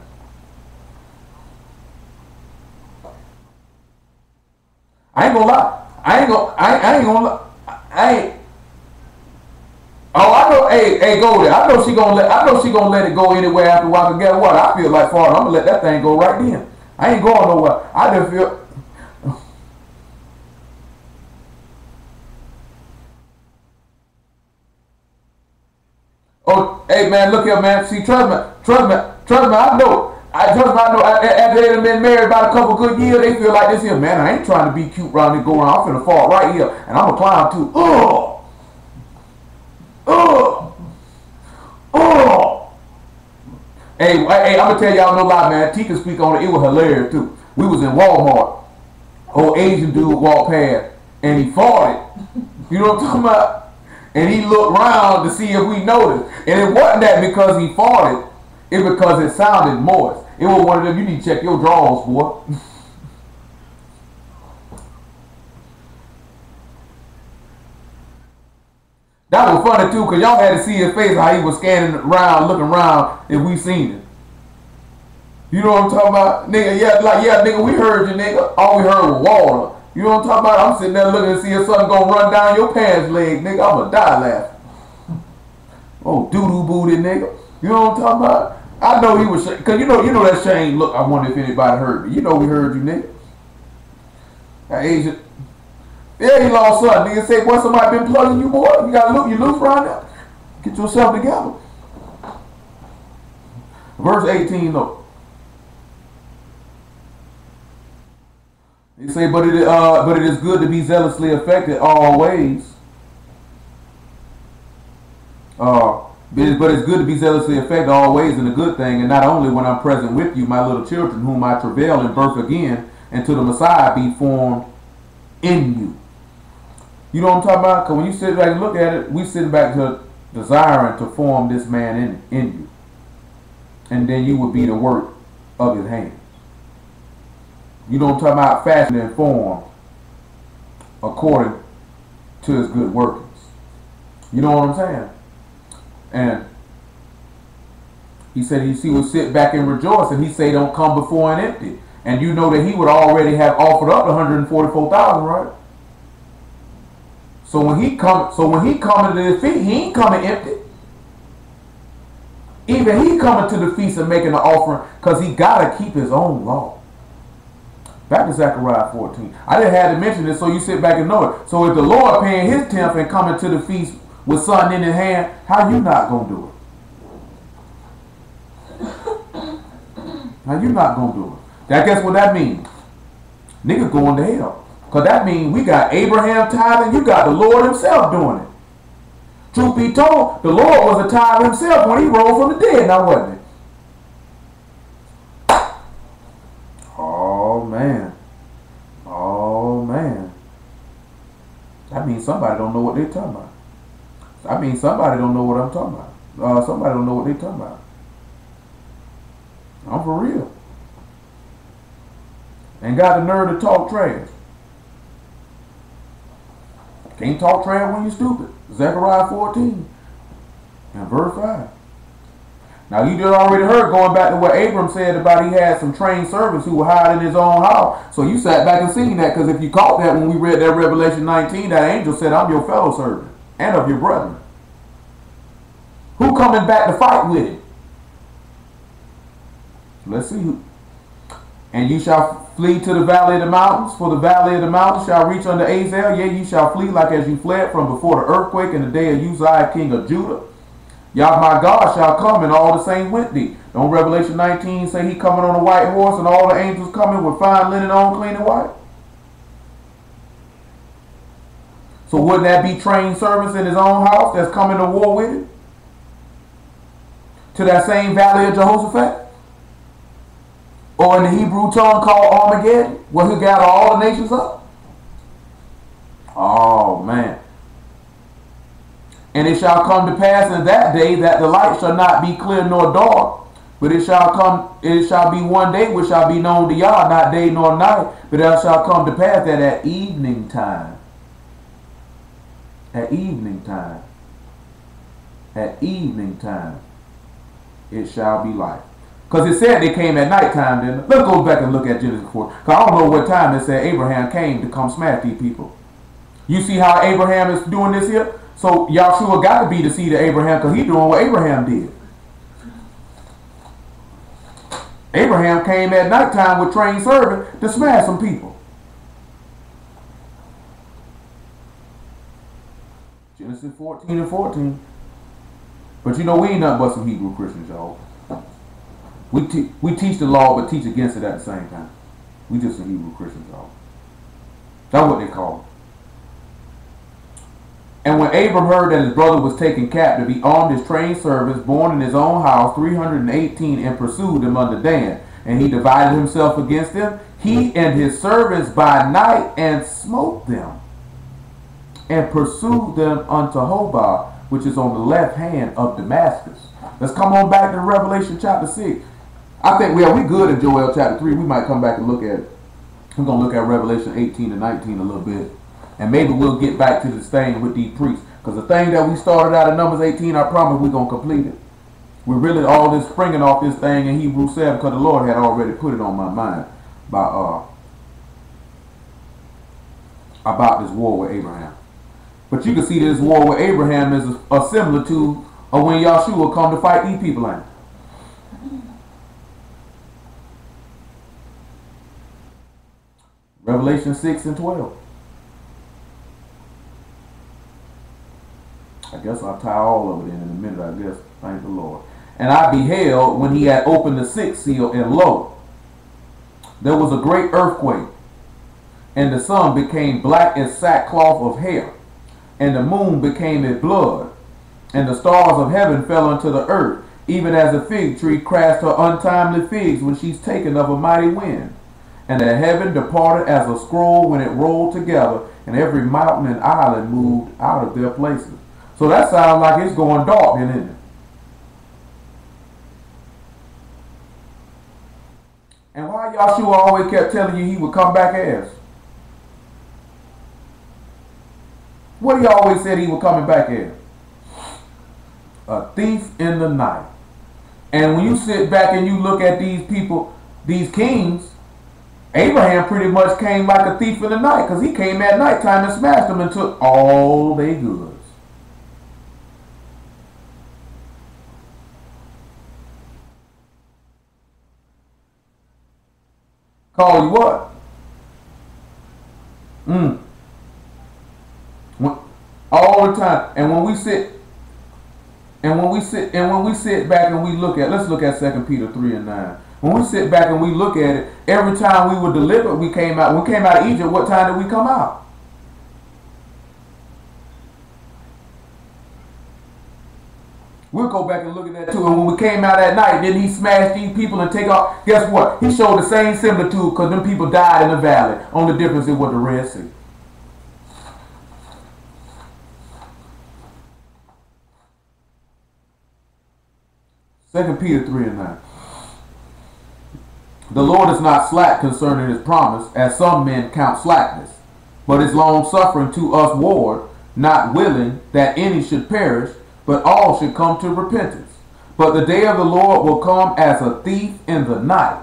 I ain't gonna lie. I ain't gonna lie. Oh, I know. Hey, go there. I know she gonna let it go anywhere after a while. But guess what? I feel like farting. I'm gonna let that thing go right then. I ain't going nowhere. I just feel. Oh, hey man, look here, man. See, trust me. I know. After they've been married about a couple good years, they feel like this here, man. I ain't trying to be cute around and go around. I'm finna fall right here, and I'm gonna climb too. Hey, I'm gonna tell y'all no lie, man. T can speak on it. It was hilarious too. We was in Walmart. Old Asian dude walked past, and he farted. You know what I'm talking about? And he looked around to see if we noticed. And it wasn't that because he farted. It because it sounded moist. It was one of them, you need to check your drawers, boy. That was funny too, because y'all had to see his face, how he was scanning around, looking around if we seen it. You know what I'm talking about? Nigga, yeah, nigga, we heard you, nigga. All we heard was water. You know what I'm talking about? I'm sitting there looking to see if something gonna run down your pants leg, nigga. I'm gonna die laughing. Oh, doo-doo booty, nigga. You know what I'm talking about? I know he was, cause you know that Shane look. I wonder if anybody heard me. You know we heard you, nigga. That Asian, yeah, he lost something. Nigga say, boy, somebody been plugging you, boy. You got you loose around there. Get yourself together. Verse 18, though. He say, but it is good to be zealously affected always. But it's good to be zealously affected always in a good thing, and not only when I'm present with you, my little children, whom I travail in birth again, until the Messiah be formed in you. You know what I'm talking about? Because when you sit back and look at it, we sitting back to desiring to form this man in you. And then you would be the work of his hands. You know what I'm talking about? Fashioned and formed according to his good workings. You know what I'm saying? And he said he would sit back and rejoice, and he said don't come before him empty. And you know that he would already have offered up 144,000, right? So when he coming to his feet, he ain't coming empty. Even he coming to the feast and making the offering, because he gotta keep his own law. Back to Zechariah 14. I didn't have to mention this so you sit back and know it. So if the Lord paying his tenth and coming to the feast with something in his hand, how you not gonna do it? How you not gonna do it? That guess what that means? Nigga going to hell. Because that means we got Abraham tithing, you got the Lord himself doing it. Truth be told, the Lord was a tither himself when he rose from the dead, now wasn't it? Oh man. Oh man. That means somebody don't know what they're talking about. I mean, somebody don't know what I'm talking about. Somebody don't know what they're talking about. I'm for real. Ain't got the nerve to talk trash. Can't talk trash when you're stupid. Zechariah 14 and verse 5. Now you just already heard, going back to what Abram said about he had some trained servants who were hired in his own house. So you sat back and seen that, because if you caught that when we read that Revelation 19, that angel said, I'm your fellow servant and of your brethren. Who coming back to fight with him? Let's see who. And you shall flee to the valley of the mountains, for the valley of the mountains shall reach unto Azel. Yea, you shall flee like as you fled from before the earthquake in the day of Uzziah king of Judah. Yah my God shall come, and all the saints with thee. Don't Revelation 19 say he coming on a white horse, and all the angels coming with fine linen on, clean and white? So wouldn't that be trained servants in his own house that's coming to war with him? To that same valley of Jehoshaphat? Or in the Hebrew tongue called Armageddon, where he'll gather all the nations up? Oh, man. And it shall come to pass in that day that the light shall not be clear nor dark, but it shall be one day which shall be known to Yah, not day nor night, but it shall come to pass that at evening time, it shall be light. Because it said they came at nighttime, then let's go back and look at Genesis 4. Because I don't know what time it said Abraham came to come smash these people. You see how Abraham is doing this here? So Yahshua got to be the seed of Abraham because he's doing what Abraham did. Abraham came at nighttime with trained servant to smash some people. Genesis 14 and 14. But you know we ain't nothing but some Hebrew Christians, y'all. We teach the law but teach against it at the same time. We just some Hebrew Christians, y'all. That's what they call it. And when Abram heard that his brother was taken captive, he armed his trained servants, born in his own house, 318, and pursued them unto Dan. And he divided himself against them, he and his servants by night, and smote them, and pursued them unto Hobah, which is on the left hand of Damascus. Let's come on back to Revelation chapter 6. I think we good in Joel chapter 3. We might come back and look at it. We're going to look at Revelation 18 and 19 a little bit. And maybe we'll get back to this thing with these priests. Because the thing that we started out in Numbers 18, I promise we're going to complete it. We're really all this springing off this thing in Hebrews 7 because the Lord had already put it on my mind about this war with Abraham. But you can see this war with Abraham is a similar to when Yahshua come to fight these people in. Revelation 6 and 12. I guess I'll tie all of it in a minute, I guess. Thank the Lord. And I beheld when he had opened the sixth seal, and lo, there was a great earthquake, and the sun became black as sackcloth of hair, and the moon became as blood, and the stars of heaven fell unto the earth, even as a fig tree crashed her untimely figs when she's taken of a mighty wind. And the heaven departed as a scroll when it rolled together, and every mountain and island moved out of their places. So that sounds like it's going dark, isn't it? And why Yahshua always kept telling you he would come back as? What he always said he was coming back as? A thief in the night. And when you sit back and you look at these people, these kings, Abraham pretty much came like a thief in the night because he came at nighttime and smashed them and took all their goods. Call you what? All the time. And when we sit back and we look at, let's look at 2 Peter 3 and 9. When we sit back and we look at it, every time we were delivered, we came out. When we came out of Egypt, what time did we come out? We'll go back and look at that too. And when we came out at night, didn't he smash these people and take off? Guess what? He showed the same similitude because them people died in the valley. Only difference is with the Red Sea. Second Peter 3 and 9. The Lord is not slack concerning his promise, as some men count slackness, but is long suffering to us ward, not willing that any should perish, but all should come to repentance. But the day of the Lord will come as a thief in the night,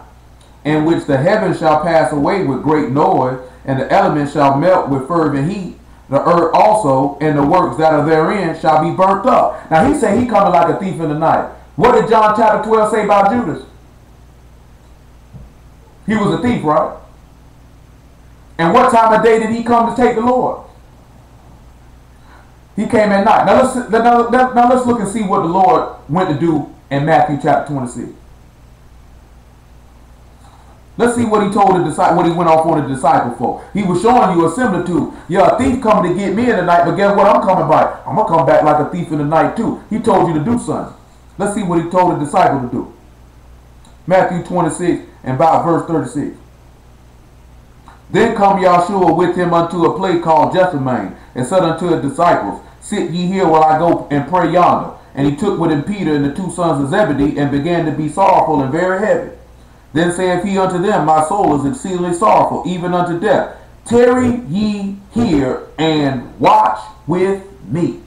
in which the heavens shall pass away with great noise, and the elements shall melt with fervent heat. The earth also and the works that are therein shall be burnt up. Now he said he coming like a thief in the night. What did John chapter 12 say about Judas? He was a thief, right? And what time of day did he come to take the Lord? He came at night. Now let's look and see what the Lord went to do in Matthew chapter 26. Let's see what he told the disciple, what he went off on the disciple for. He was showing you a similitude. Yeah, a thief coming to get me in the night, but guess what? I'm coming by. I'm going to come back like a thief in the night too. He told you to do something. Let's see what he told the disciple to do. Matthew 26 and about verse 36. Then come Yahshua with him unto a place called Gethsemane, and said unto his disciples, Sit ye here while I go and pray yonder. And he took with him Peter and the two sons of Zebedee, and began to be sorrowful and very heavy. Then saith he unto them, My soul is exceedingly sorrowful, even unto death. Tarry ye here, and watch with me.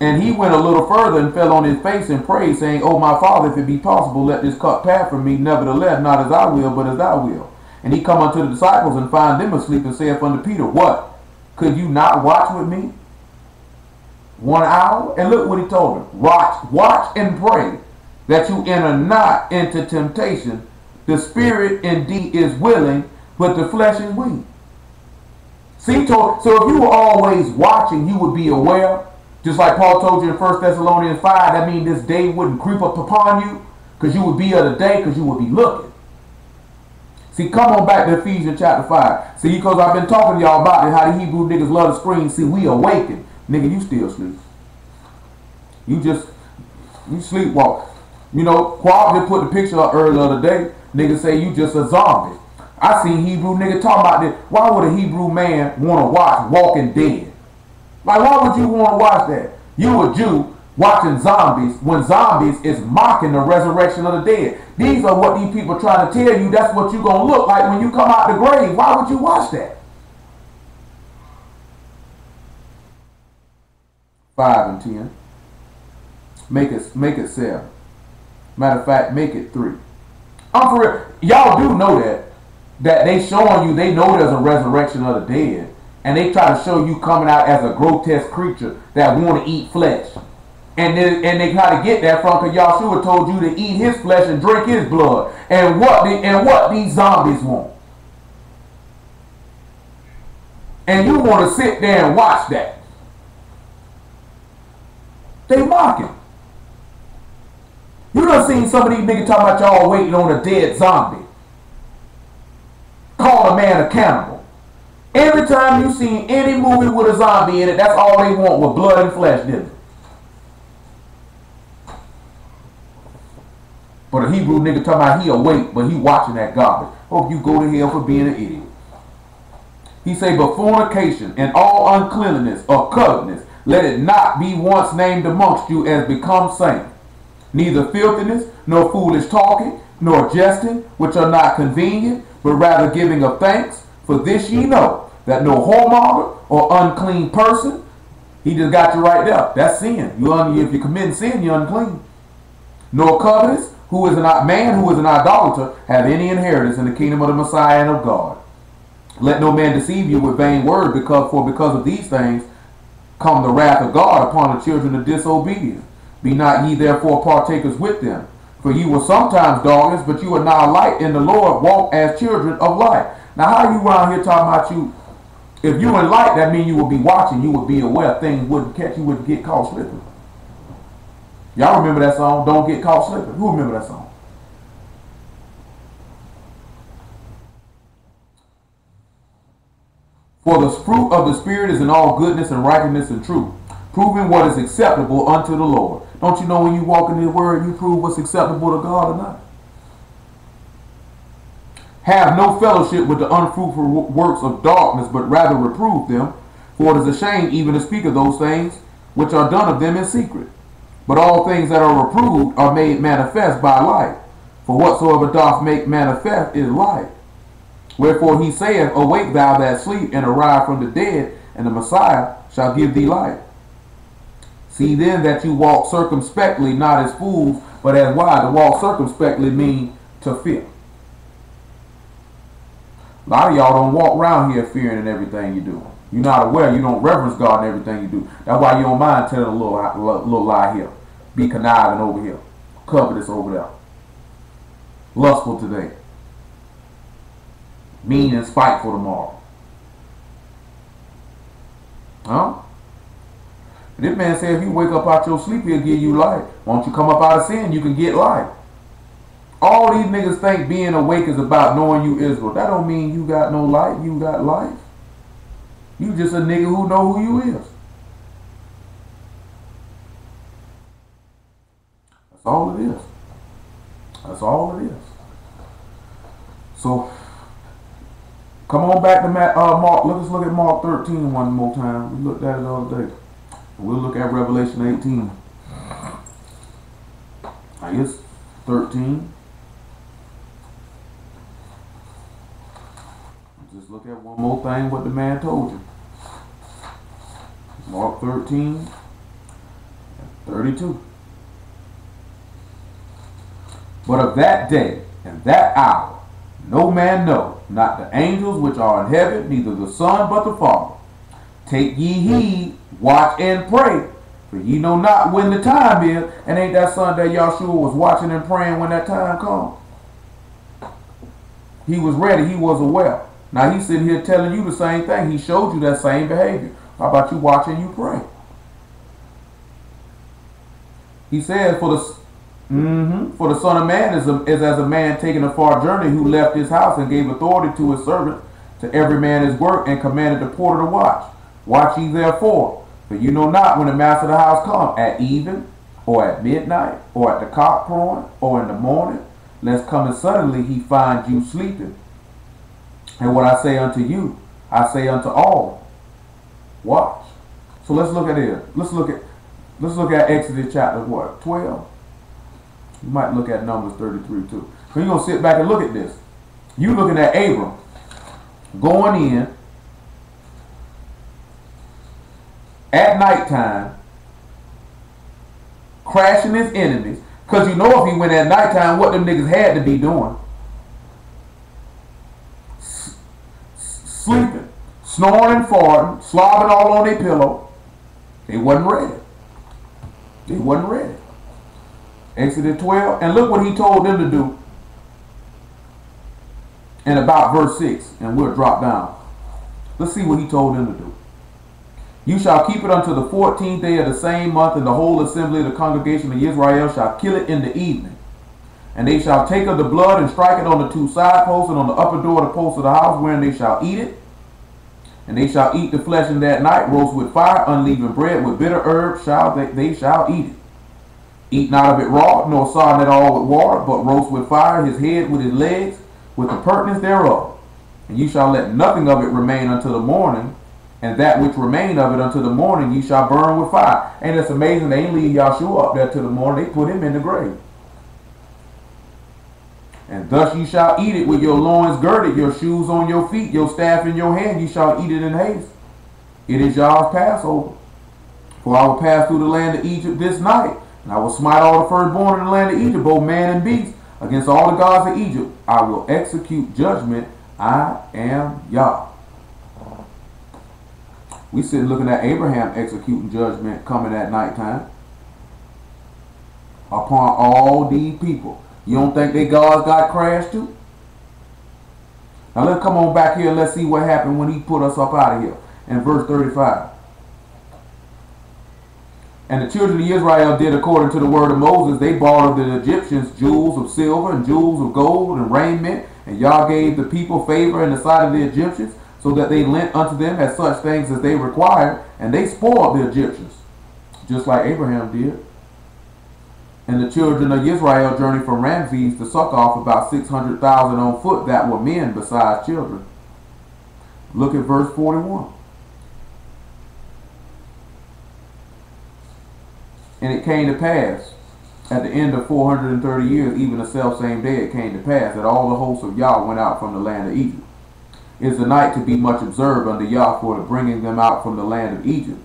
And he went a little further, and fell on his face, and prayed, saying, O my Father, if it be possible, let this cup pass from me. Nevertheless, not as I will, but as thou wilt. And he come unto the disciples, and find them asleep, and saith unto Peter, What? Could you not watch with me 1 hour? And look what he told him. Watch and pray, that you enter not into temptation. The spirit indeed is willing, but the flesh is weak. See, so if you were always watching, you would be aware. Just like Paul told you in 1 Thessalonians 5, that means this day wouldn't creep up upon you, because you would be of the day, because you would be looking. See, come on back to Ephesians chapter 5. See, because I've been talking to y'all about it, how the Hebrew niggas love to scream. See, we awaken. Nigga, you still sleep. You sleepwalk. You know, Quab just put the picture up earlier the day. Nigga say you just a zombie. I seen Hebrew nigga talking about this. Why would a Hebrew man want to watch Walking Dead? Like, why would you want to watch that? You a Jew watching zombies when zombies is mocking the resurrection of the dead. These are what these people trying to tell you. That's what you're going to look like when you come out the grave. Why would you watch that? 5 and 10. Make it 7. Matter of fact, make it 3. I'm for real. Y'all do know that they showing you, they know there's a resurrection of the dead. And they try to show you coming out as a grotesque creature that want to eat flesh. And they try to get that from, because Yahshua told you to eat his flesh and drink his blood. And what these zombies want. And you want to sit there and watch that. They mocking. You done seen some of these niggas talking about y'all waiting on a dead zombie. Call a man a cannibal. Every time you seen any movie with a zombie in it, that's all they want, with blood and flesh, didn't it? But a Hebrew nigga talking about he awake, but he watching that garbage. Hope you go to hell for being an idiot. He say, but fornication and all uncleanness or covetousness, let it not be once named amongst you as become saints. Neither filthiness, nor foolish talking, nor jesting, which are not convenient, but rather giving of thanks. For this ye know, that no whoremonger or unclean person, he just got you right there. That's sin. If you commit sin, you're unclean. Nor covetous, who is an idolater, have any inheritance in the kingdom of the Messiah and of God. Let no man deceive you with vain words, because of these things come the wrath of God upon the children of disobedience. Be not ye therefore partakers with them. For ye were sometimes darkness, but you are now light in the Lord. Walk as children of light. Now, how are you around here talking about you? If you in light, that means you will be watching. You would be aware. Things wouldn't catch you. Wouldn't get caught slipping. Y'all remember that song? Don't get caught slipping. Who remember that song? For the fruit of the Spirit is in all goodness and righteousness and truth, proving what is acceptable unto the Lord. Don't you know when you walk in the word, you prove what's acceptable to God or not? Have no fellowship with the unfruitful works of darkness, but rather reprove them. For it is a shame even to speak of those things which are done of them in secret. But all things that are reproved are made manifest by light. For whatsoever doth make manifest is light. Wherefore he saith, Awake thou that sleep, and arise from the dead, and the Messiah shall give thee light. See then that you walk circumspectly, not as fools, but as wise. To walk circumspectly means to fear. A lot of y'all don't walk around here fearing in everything you do. You're not aware. You don't reverence God in everything you do. That's why you don't mind telling a little lie here. Be conniving over here. Covetous over there. Lustful today. mean and spiteful tomorrow. Huh? This man said if you wake up out your sleep, he'll give you life. Won't you come up out of sin, you can get life. All these niggas think being awake is about knowing you Israel. That don't mean you got no life, you got life. You just a nigga who know who you is. That's all it is. That's all it is. So, come on back to Mark. Let's look at Mark 13 one more time. We looked at it the other day. We'll look at Revelation 18. I guess 13. Just look at one more thing what the man told you. Mark 13, 32. But of that day and that hour no man know, not the angels which are in heaven, neither the Son, but the Father. Take ye heed, watch and pray, for ye know not when the time is. And ain't that Sunday Yahshua was watching and praying when that time comes? He was ready, he was aware. Now he's sitting here telling you the same thing. He showed you that same behavior. How about you watch and you pray? He said, for the Son of Man is as a man taking a far journey, who left his house and gave authority to his servant, to every man his work, and commanded the porter to watch. Watch ye therefore, for you know not when the master of the house come, at even, or at midnight, or at the cock crowing, or in the morning, lest coming suddenly he find you sleeping. And what I say unto you, I say unto all, watch. So let's look at it. Let's look at Exodus chapter what? 12. You might look at Numbers 33 too. So you're gonna sit back and look at this. You looking at Abram going in at nighttime, crashing his enemies. Because you know if he went at nighttime, what them niggas had to be doing. Sleeping, snoring and farting, slobbing all on their pillow. They wasn't ready. They wasn't ready. Exodus 12. And look what he told them to do in about verse 6. And we'll drop down. Let's see what he told them to do. You shall keep it until the 14th day of the same month, and the whole assembly of the congregation of Israel shall kill it in the evening. And they shall take of the blood and strike it on the two side posts and on the upper door of the post of the house, wherein they shall eat it. And they shall eat the flesh in that night, roast with fire, unleavened bread, with bitter herbs they shall eat it. Eat not of it raw, nor sodden it all with water, but roast with fire his head with his legs, with the purtenance thereof. And you shall let nothing of it remain until the morning, and that which remain of it until the morning you shall burn with fire. And it's amazing, they ain't leave Yahshua up there till the morning, they put him in the grave. And thus you shall eat it with your loins girded, your shoes on your feet, your staff in your hand, you shall eat it in haste. It is Yah's Passover. For I will pass through the land of Egypt this night, and I will smite all the firstborn in the land of Egypt, both man and beast. Against all the gods of Egypt I will execute judgment. I am Yah. We sitting looking at Abraham executing judgment coming at nighttime upon all these people. You don't think they gods got crashed too? Now let's come on back here and let's see what happened when he put us up out of here. In verse 35. And the children of Israel did according to the word of Moses. They bought of the Egyptians jewels of silver and jewels of gold and raiment. And Yah gave the people favor in the sight of the Egyptians, so that they lent unto them as such things as they required. And they spoiled the Egyptians, just like Abraham did. And the children of Israel journeyed from Ramses to Succoth, about 600,000 on foot that were men besides children. Look at verse 41. And it came to pass, at the end of 430 years, even the selfsame day it came to pass, that all the hosts of Yah went out from the land of Egypt. It is a night to be much observed unto Yah for the bringing them out from the land of Egypt.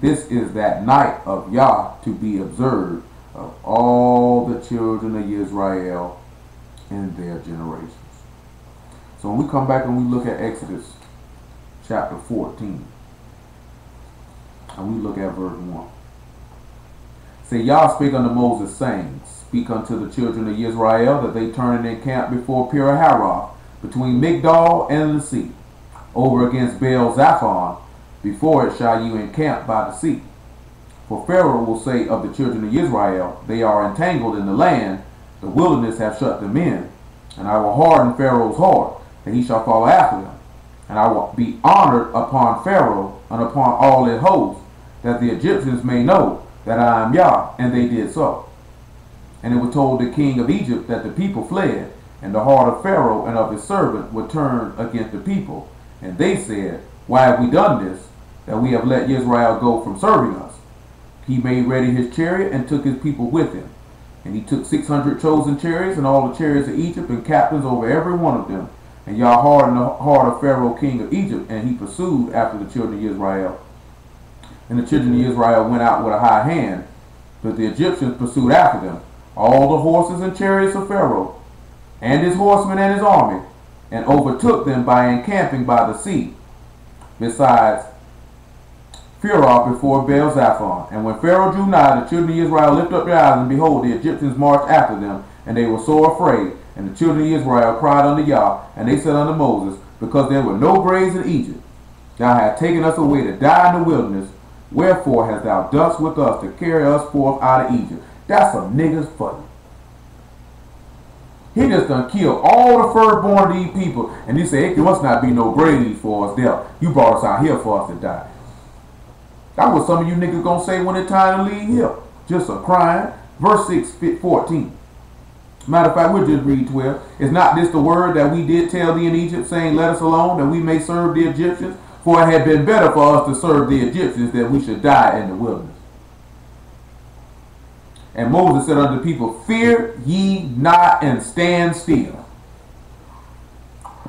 This is that night of Yah to be observed of all the children of Israel in their generations. So when we come back and we look at Exodus chapter 14, and we look at verse 1. Say, Yah spake unto Moses, saying, Speak unto the children of Israel, that they turn and encamp before Pi-hahiroth, between Migdol and the sea, over against Baal-Zephon. Before it shall you encamp by the sea. For Pharaoh will say of the children of Israel, they are entangled in the land, the wilderness hath shut them in. And I will harden Pharaoh's heart, that he shall follow after them. And I will be honored upon Pharaoh and upon all his hosts, that the Egyptians may know that I am Yah. And they did so. And it was told the king of Egypt that the people fled, and the heart of Pharaoh and of his servant were turned against the people. And they said, why have we done this, that we have let Israel go from serving us? He made ready his chariot and took his people with him. And he took 600 chosen chariots and all the chariots of Egypt and captains over every one of them. And Yah hardened the heart of Pharaoh king of Egypt, and he pursued after the children of Israel. And the children of Israel went out with a high hand, but the Egyptians pursued after them, all the horses and chariots of Pharaoh, and his horsemen and his army, and overtook them by encamping by the sea, besides Pharaoh before Baal-Zephon. And when Pharaoh drew nigh, the children of Israel lifted up their eyes, and behold, the Egyptians marched after them, and they were sore afraid. And the children of Israel cried unto Yah, and they said unto Moses, because there were no graves in Egypt, thou hast taken us away to die in the wilderness, wherefore hast thou thus with us to carry us forth out of Egypt? That's some niggas for you. He just done killed all the firstborn of these people, and he said, there must not be no graves for us there. You brought us out here for us to die. That's what some of you niggas gonna say when it's time to leave here. Just a crying. Verse 14. Matter of fact, we'll just read 12. Is not this the word that we did tell thee in Egypt, saying, let us alone, that we may serve the Egyptians? For it had been better for us to serve the Egyptians than we should die in the wilderness. And Moses said unto the people, fear ye not, and stand still.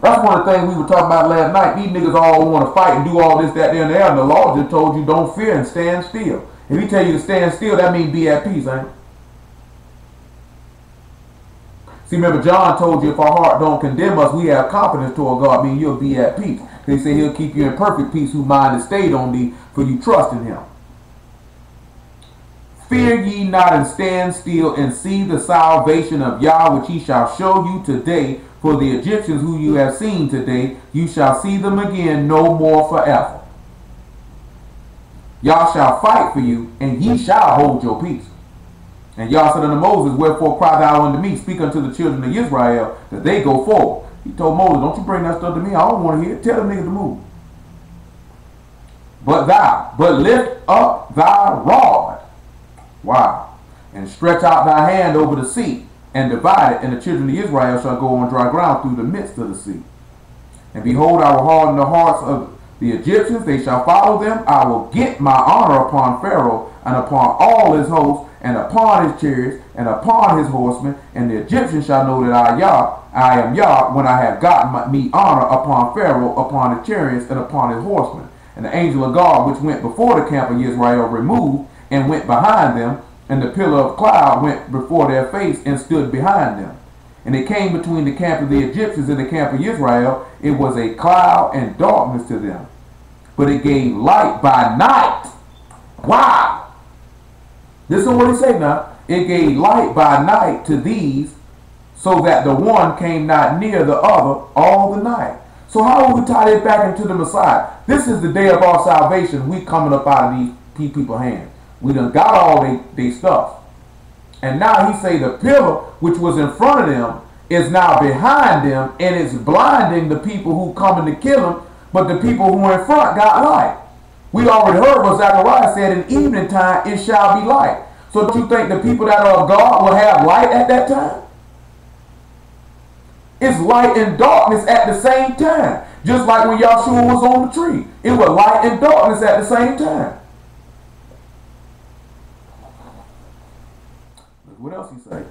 That's one of the things we were talking about last night. These niggas all want to fight and do all this, that, there, and there. And the law just told you don't fear and stand still. If he tell you to stand still, that means be at peace, ain't it? See, remember John told you if our heart don't condemn us, we have confidence toward God, meaning you'll be at peace. They say he'll keep you in perfect peace whose mind is stayed on thee, for you trust in him. Fear ye not, and stand still, and see the salvation of Yah, which he shall show you today. For the Egyptians who you have seen today, you shall see them again no more forever. Yah shall fight for you, and ye shall hold your peace. And Yah said unto Moses, wherefore cry thou unto me, speak unto the children of Israel, that they go forward. He told Moses, don't you bring that stuff to me, I don't want to hear it. Tell them niggas to move. But lift up thy rod. Wow. And stretch out thy hand over the sea, and divide it, and the children of Israel shall go on dry ground through the midst of the sea. And behold, I will harden the hearts of the Egyptians, they shall follow them. I will get my honor upon Pharaoh, and upon all his hosts, and upon his chariots, and upon his horsemen, and the Egyptians shall know that I am Yah, when I have gotten me honor upon Pharaoh, upon his chariots, and upon his horsemen. And the angel of God, which went before the camp of Israel, removed, and went behind them, and the pillar of cloud went before their face, and stood behind them. And it came between the camp of the Egyptians and the camp of Israel. It was a cloud and darkness to them, but it gave light by night. Wow! This is what he said now. It gave light by night to these, so that the one came not near the other all the night. So how will we tie this back into the Messiah? This is the day of our salvation. We coming up out of these people's hands. We done got all they stuff. And now he say the pillar which was in front of them is now behind them, and it's blinding the people who coming to kill him, but the people who are in front got light. We already heard what Zechariah said, in evening time it shall be light. So do you think the people that are of God will have light at that time? It's light and darkness at the same time. Just like when Yahshua was on the tree. It was light and darkness at the same time. Look what else he say.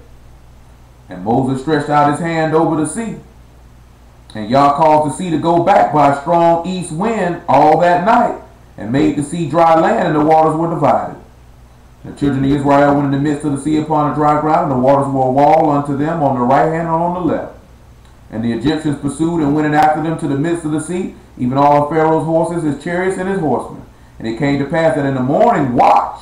And Moses stretched out his hand over the sea. And Yah caused the sea to go back by a strong east wind all that night, and made the sea dry land, and the waters were divided. The children of Israel went in the midst of the sea upon a dry ground, and the waters were a wall unto them on the right hand and on the left. And the Egyptians pursued and went in after them to the midst of the sea, even all of Pharaoh's horses, his chariots, and his horsemen. And it came to pass that in the morning watch,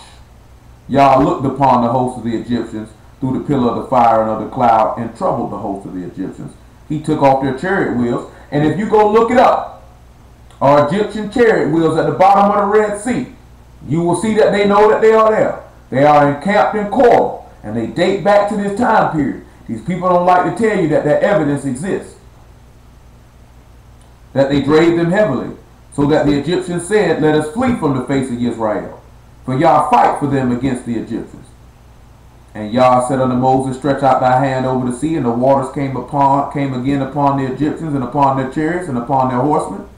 Yah looked upon the host of the Egyptians through the pillar of the fire and of the cloud, and troubled the host of the Egyptians. He took off their chariot wheels. And if you go look it up, our Egyptian chariot wheels at the bottom of the Red Sea, you will see that they know that they are there. They are encamped in coral, and they date back to this time period. These people don't like to tell you that that evidence exists. That they drave them heavily, so that the Egyptians said, let us flee from the face of Israel. For Yah fight for them against the Egyptians. And Yah said unto Moses, stretch out thy hand over the sea, and the waters came again upon the Egyptians, and upon their chariots, and upon their horsemen.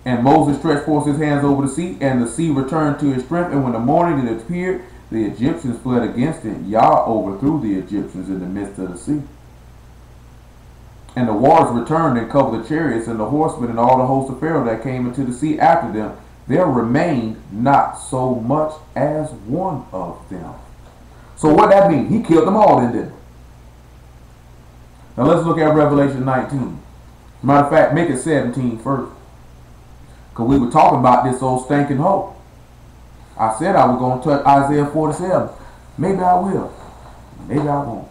And Moses stretched forth his hands over the sea returned to its strength. And when the morning it appeared, the Egyptians fled against it. Yah overthrew the Egyptians in the midst of the sea. And the waters returned and covered the chariots and the horsemen and all the host of Pharaoh that came into the sea after them. There remained not so much as one of them. So what that mean? He killed them all, didn't he? Now let's look at Revelation 19. Matter of fact, make it 17 first. Because we were talking about this old stinking hoe. I said I was going to touch Isaiah 47. Maybe I will. Maybe I won't.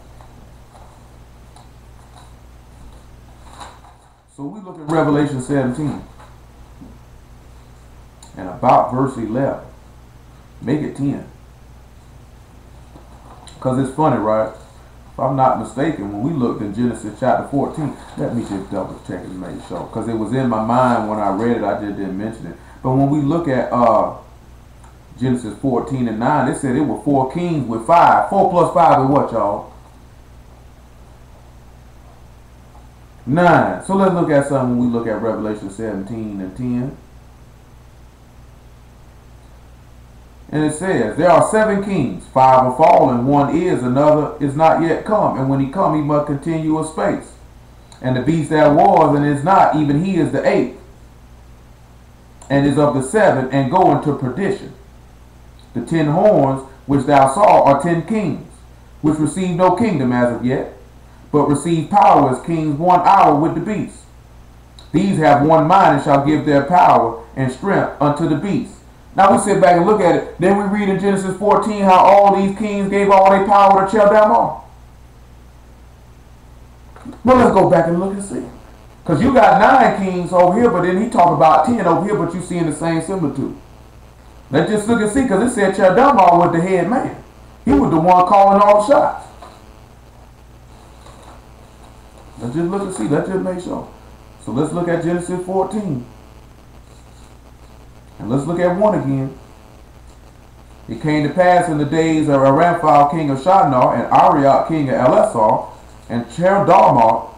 So we look at Revelation 17. And about verse 11. Make it 10. Because it's funny, right? If I'm not mistaken, when we looked in Genesis chapter 14, let me just double check and make sure. Because it was in my mind when I read it, I just didn't mention it. But when we look at Genesis 14 and 9, it said it were 4 kings with 5. 4 plus 5 is what, y'all? 9. So let's look at something when we look at Revelation 17 and 10. And it says, there are 7 kings, 5 are fallen, 1 is, another is not yet come. And when he come, he must continue a space. And the beast that was and is not, even he is the 8th, and is of the 7, and go into perdition. The 10 horns which thou saw are 10 kings, which receive no kingdom as of yet, but receive power as kings 1 hour with the beast. These have one mind and shall give their power and strength unto the beast. Now we sit back and look at it. Then we read in Genesis 14 how all these kings gave all their power to Cheldamar. Well, let's go back and look and see. Because you got 9 kings over here, but then he talk about 10 over here, but you see in the same similitude. Let's just look and see, because it said Cheldamar was the head man. He was the one calling all the shots. Let's just look and see. Let's just make sure. So let's look at Genesis 14. And let's look at 1 again. It came to pass in the days of Aramphile king of Shinar, and Arioch king of Elasar, and Chedorlaomer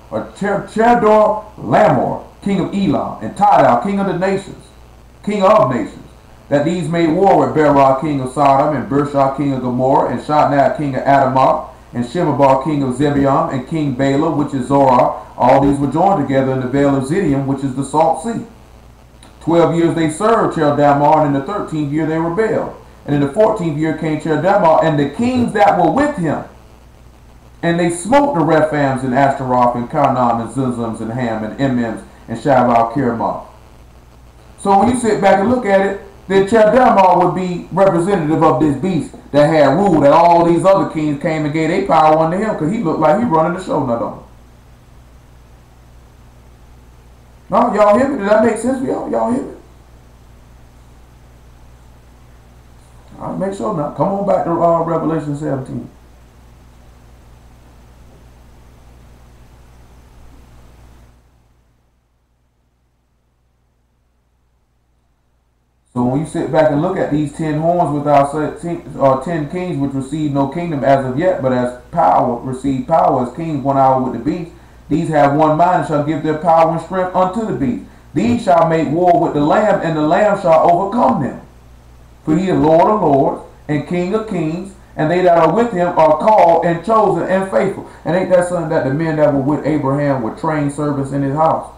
king of Elam, and Tidal king of nations, that these made war with Berah king of Sodom, and Bershah king of Gomorrah, and Shadnab king of Adamah, and Shemebar king of Zebeon, and king Bela, which is Zorah. All these were joined together in the vale of Ziddim, which is the salt sea. 12 years they served Cheldamar, and in the 13th year they rebelled. And in the 14th year came Cheldamar and the kings that were with him. And they smote the Rephaims and Ashtaroth and Karnam and Zuzams and Ham and Emims and Shaval Kiramoth. So when you sit back and look at it, then Cheldamar would be representative of this beast that had rule, that all these other kings came and gave their power unto him, because he looked like he running the show, not on. No, y'all hear me? Did that make sense for y'all? Y'all hear me? I'll make sure now. Come on back to Revelation 17. So when you sit back and look at these 10 horns with our 10 kings which receive no kingdom as of yet, but as power, receive power as kings 1 hour with the beast. These have one mind and shall give their power and strength unto the beast. These shall make war with the Lamb, and the Lamb shall overcome them. For he is Lord of lords and King of kings, and they that are with him are called and chosen and faithful. And ain't that something that the men that were with Abraham were trained servants in his house?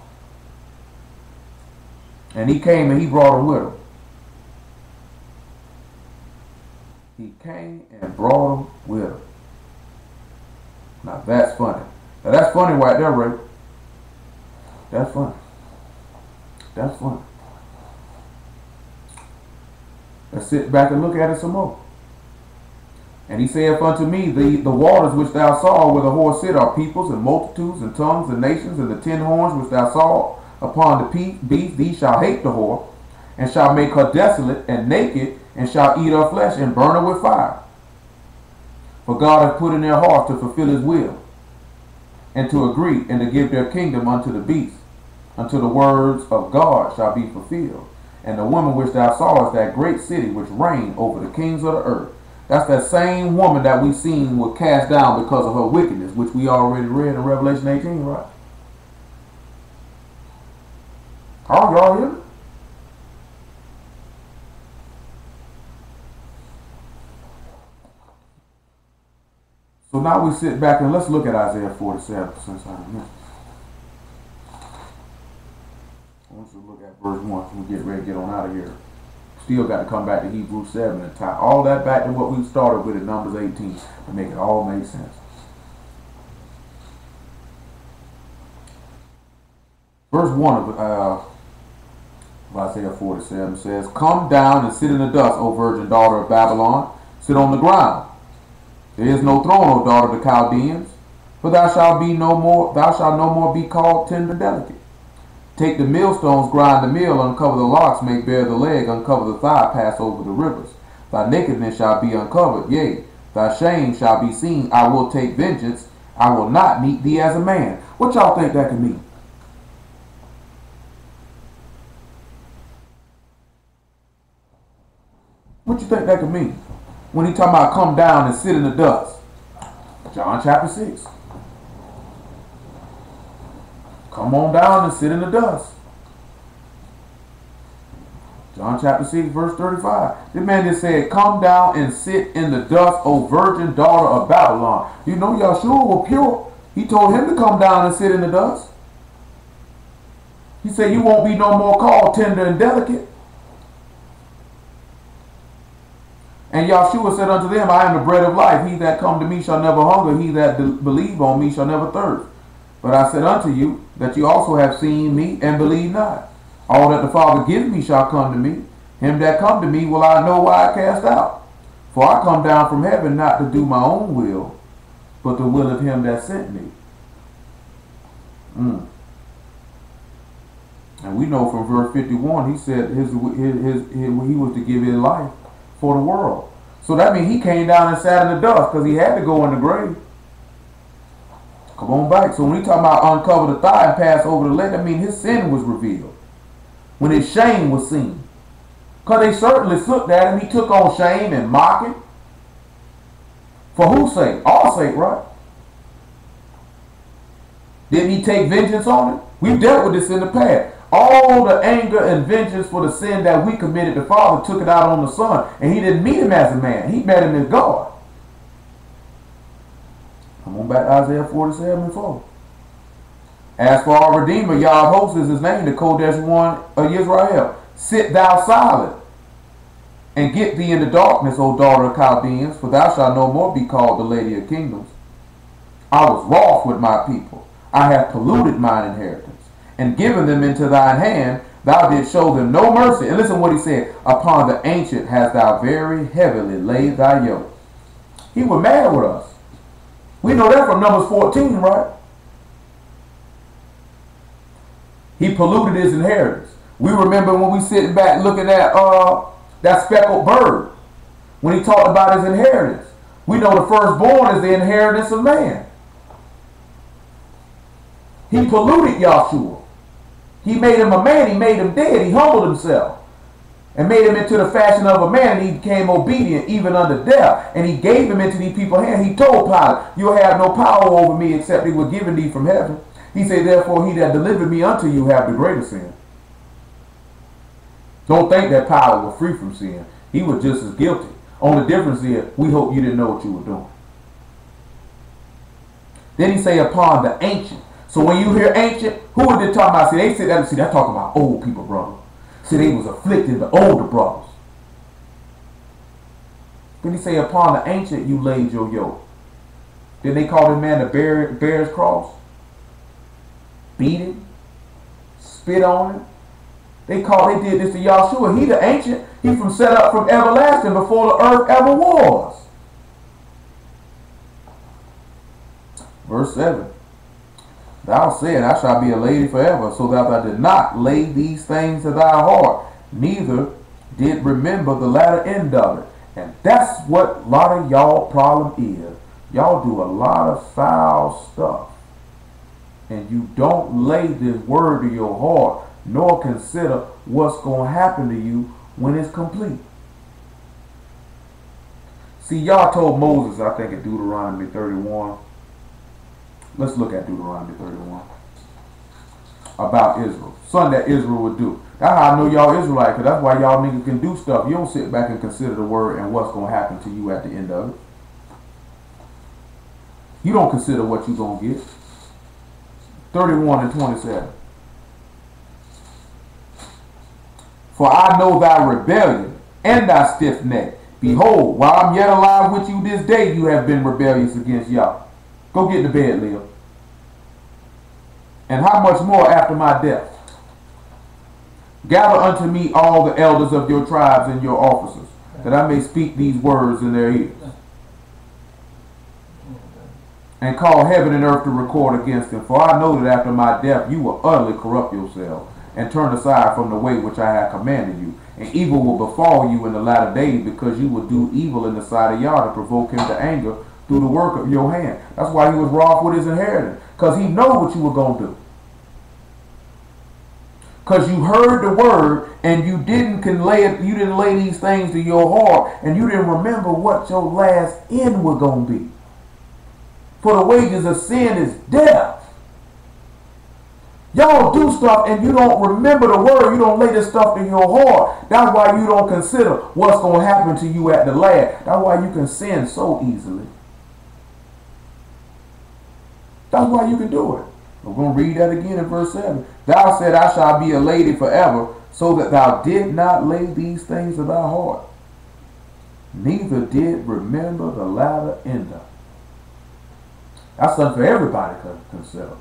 And he came and he brought them with him. He came and brought them with him. Now that's funny. Now that's funny right there, Ray. That's funny. That's funny. Let's sit back and look at it some more. And he saith unto me, the waters which thou saw where the horse sit are peoples and multitudes and tongues and nations, and the 10 horns which thou saw upon the beast, these shall hate the whore, and shall make her desolate and naked, and shall eat her flesh and burn her with fire. For God hath put in their heart to fulfill his will, and to agree, and to give their kingdom unto the beast, until the words of God shall be fulfilled. And the woman which thou sawest, that great city which reigned over the kings of the earth. That's that same woman that we seen was cast down because of her wickedness, which we already read in Revelation 18, right? Oh, y'all hear me? So now we sit back and let's look at Isaiah 47 since I mentioned. I want you to look at verse 1 when we get ready to get on out of here. Still got to come back to Hebrews 7 and tie all that back to what we started with in Numbers 18 to make it all make sense. Verse 1 of Isaiah 47 says, Come down and sit in the dust, O virgin daughter of Babylon. Sit on the ground. There is no throne, O daughter of the Chaldeans, for thou shalt no more be called tender delicate. Take the millstones, grind the mill, uncover the locks, make bare the leg, uncover the thigh, pass over the rivers. Thy nakedness shall be uncovered, yea, thy shame shall be seen. I will take vengeance, I will not meet thee as a man. What y'all think that could mean? What you think that could mean? When he talking about come down and sit in the dust. John chapter 6. Come on down and sit in the dust. John chapter 6 verse 35. The man just said, come down and sit in the dust, O virgin daughter of Babylon. You know Yahshua was pure. He told him to come down and sit in the dust. He said, you won't be no more called tender and delicate. And Yahshua said unto them, I am the bread of life. He that come to me shall never hunger. He that believe on me shall never thirst. But I said unto you, that you also have seen me, and believe not. All that the Father gives me shall come to me. Him that come to me will I know why I cast out. For I come down from heaven not to do my own will, but the will of him that sent me. And we know from verse 51, he said he was to give his life for the world. So that means he came down and sat in the dust because he had to go in the grave. Come on back. So when he talking about uncover the thigh and pass over the leg, I mean his sin was revealed. When his shame was seen. Because they certainly looked at him. He took on shame and mocking. For whose sake? Our sake, right? Didn't he take vengeance on it? We've dealt with this in the past. All the anger and vengeance for the sin that we committed, the Father took it out on the Son. And he didn't meet him as a man. He met him as God. Come on back to Isaiah 47 and 4. As for our Redeemer, Yah of hosts is his name, the Kodesh one of Israel. Sit thou silent, and get thee in the darkness, O daughter of Chaldeans, for thou shalt no more be called the Lady of Kingdoms. I was wroth with my people. I have polluted mine inheritance, and given them into thine hand. Thou didst show them no mercy. And listen what he said. Upon the ancient hast thou very heavily laid thy yoke. He was mad with us. We know that from Numbers 14, right? He polluted his inheritance. We remember when we sitting back looking at that speckled bird. When he talked about his inheritance. We know the firstborn is the inheritance of man. He polluted Yahshua. He made him a man. He made him dead. He humbled himself. And made him into the fashion of a man, and he became obedient even unto death. And he gave him into these people's hands. He told Pilate, you have no power over me except it was given thee from heaven. He said, therefore he that delivered me unto you have the greater sin. Don't think that Pilate was free from sin. He was just as guilty. Only difference is, we hope you didn't know what you were doing. Then he say, upon the ancient. So when you hear ancient, who are they talking about? See, they said that. See, they're talking about old people, brother. See, they was afflicting the older brothers. Then he say, upon the ancient you laid your yoke. Then they call the man the bear's cross. Beat him. Spit on him. They did this to Yahshua. He the ancient. He set up from everlasting before the earth ever was. verse 7. Thou said, I shall be a lady forever, so that thou did not lay these things to thy heart, neither did remember the latter end of it. And that's what a lot of y'all problem is. Y'all do a lot of foul stuff, and you don't lay this word to your heart, nor consider what's going to happen to you when it's complete. See, y'all told Moses, I think in Deuteronomy 31. Let's look at Deuteronomy 31. About Israel. Something that Israel would do. That's how I know y'all Israelites, because that's why y'all niggas can do stuff. You don't sit back and consider the word and what's going to happen to you at the end of it. You don't consider what you're going to get. 31 and 27. For I know thy rebellion and thy stiff neck. Behold, while I'm yet alive with you this day, you have been rebellious against Yahweh. Go get to bed, Leah. And how much more after my death? Gather unto me all the elders of your tribes and your officers, that I may speak these words in their ears. And call heaven and earth to record against them. For I know that after my death you will utterly corrupt yourselves, and turn aside from the way which I have commanded you. And evil will befall you in the latter days, because you will do evil in the sight of Yah to provoke him to anger through the work of your hand. That's why he was wroth with his inheritance, because he know what you were going to do. Because you heard the word and you didn't lay these things to your heart, and you didn't remember what your last end was going to be. For the wages of sin is death. Y'all do stuff and you don't remember the word. You don't lay this stuff in your heart. That's why you don't consider what's going to happen to you at the last. That's why you can sin so easily. That's why you can do it. We're going to read that again in verse 7. Thou said, I shall be a lady forever, so that thou did not lay these things to thy heart, neither did remember the latter end of it. That's something for everybody to consider.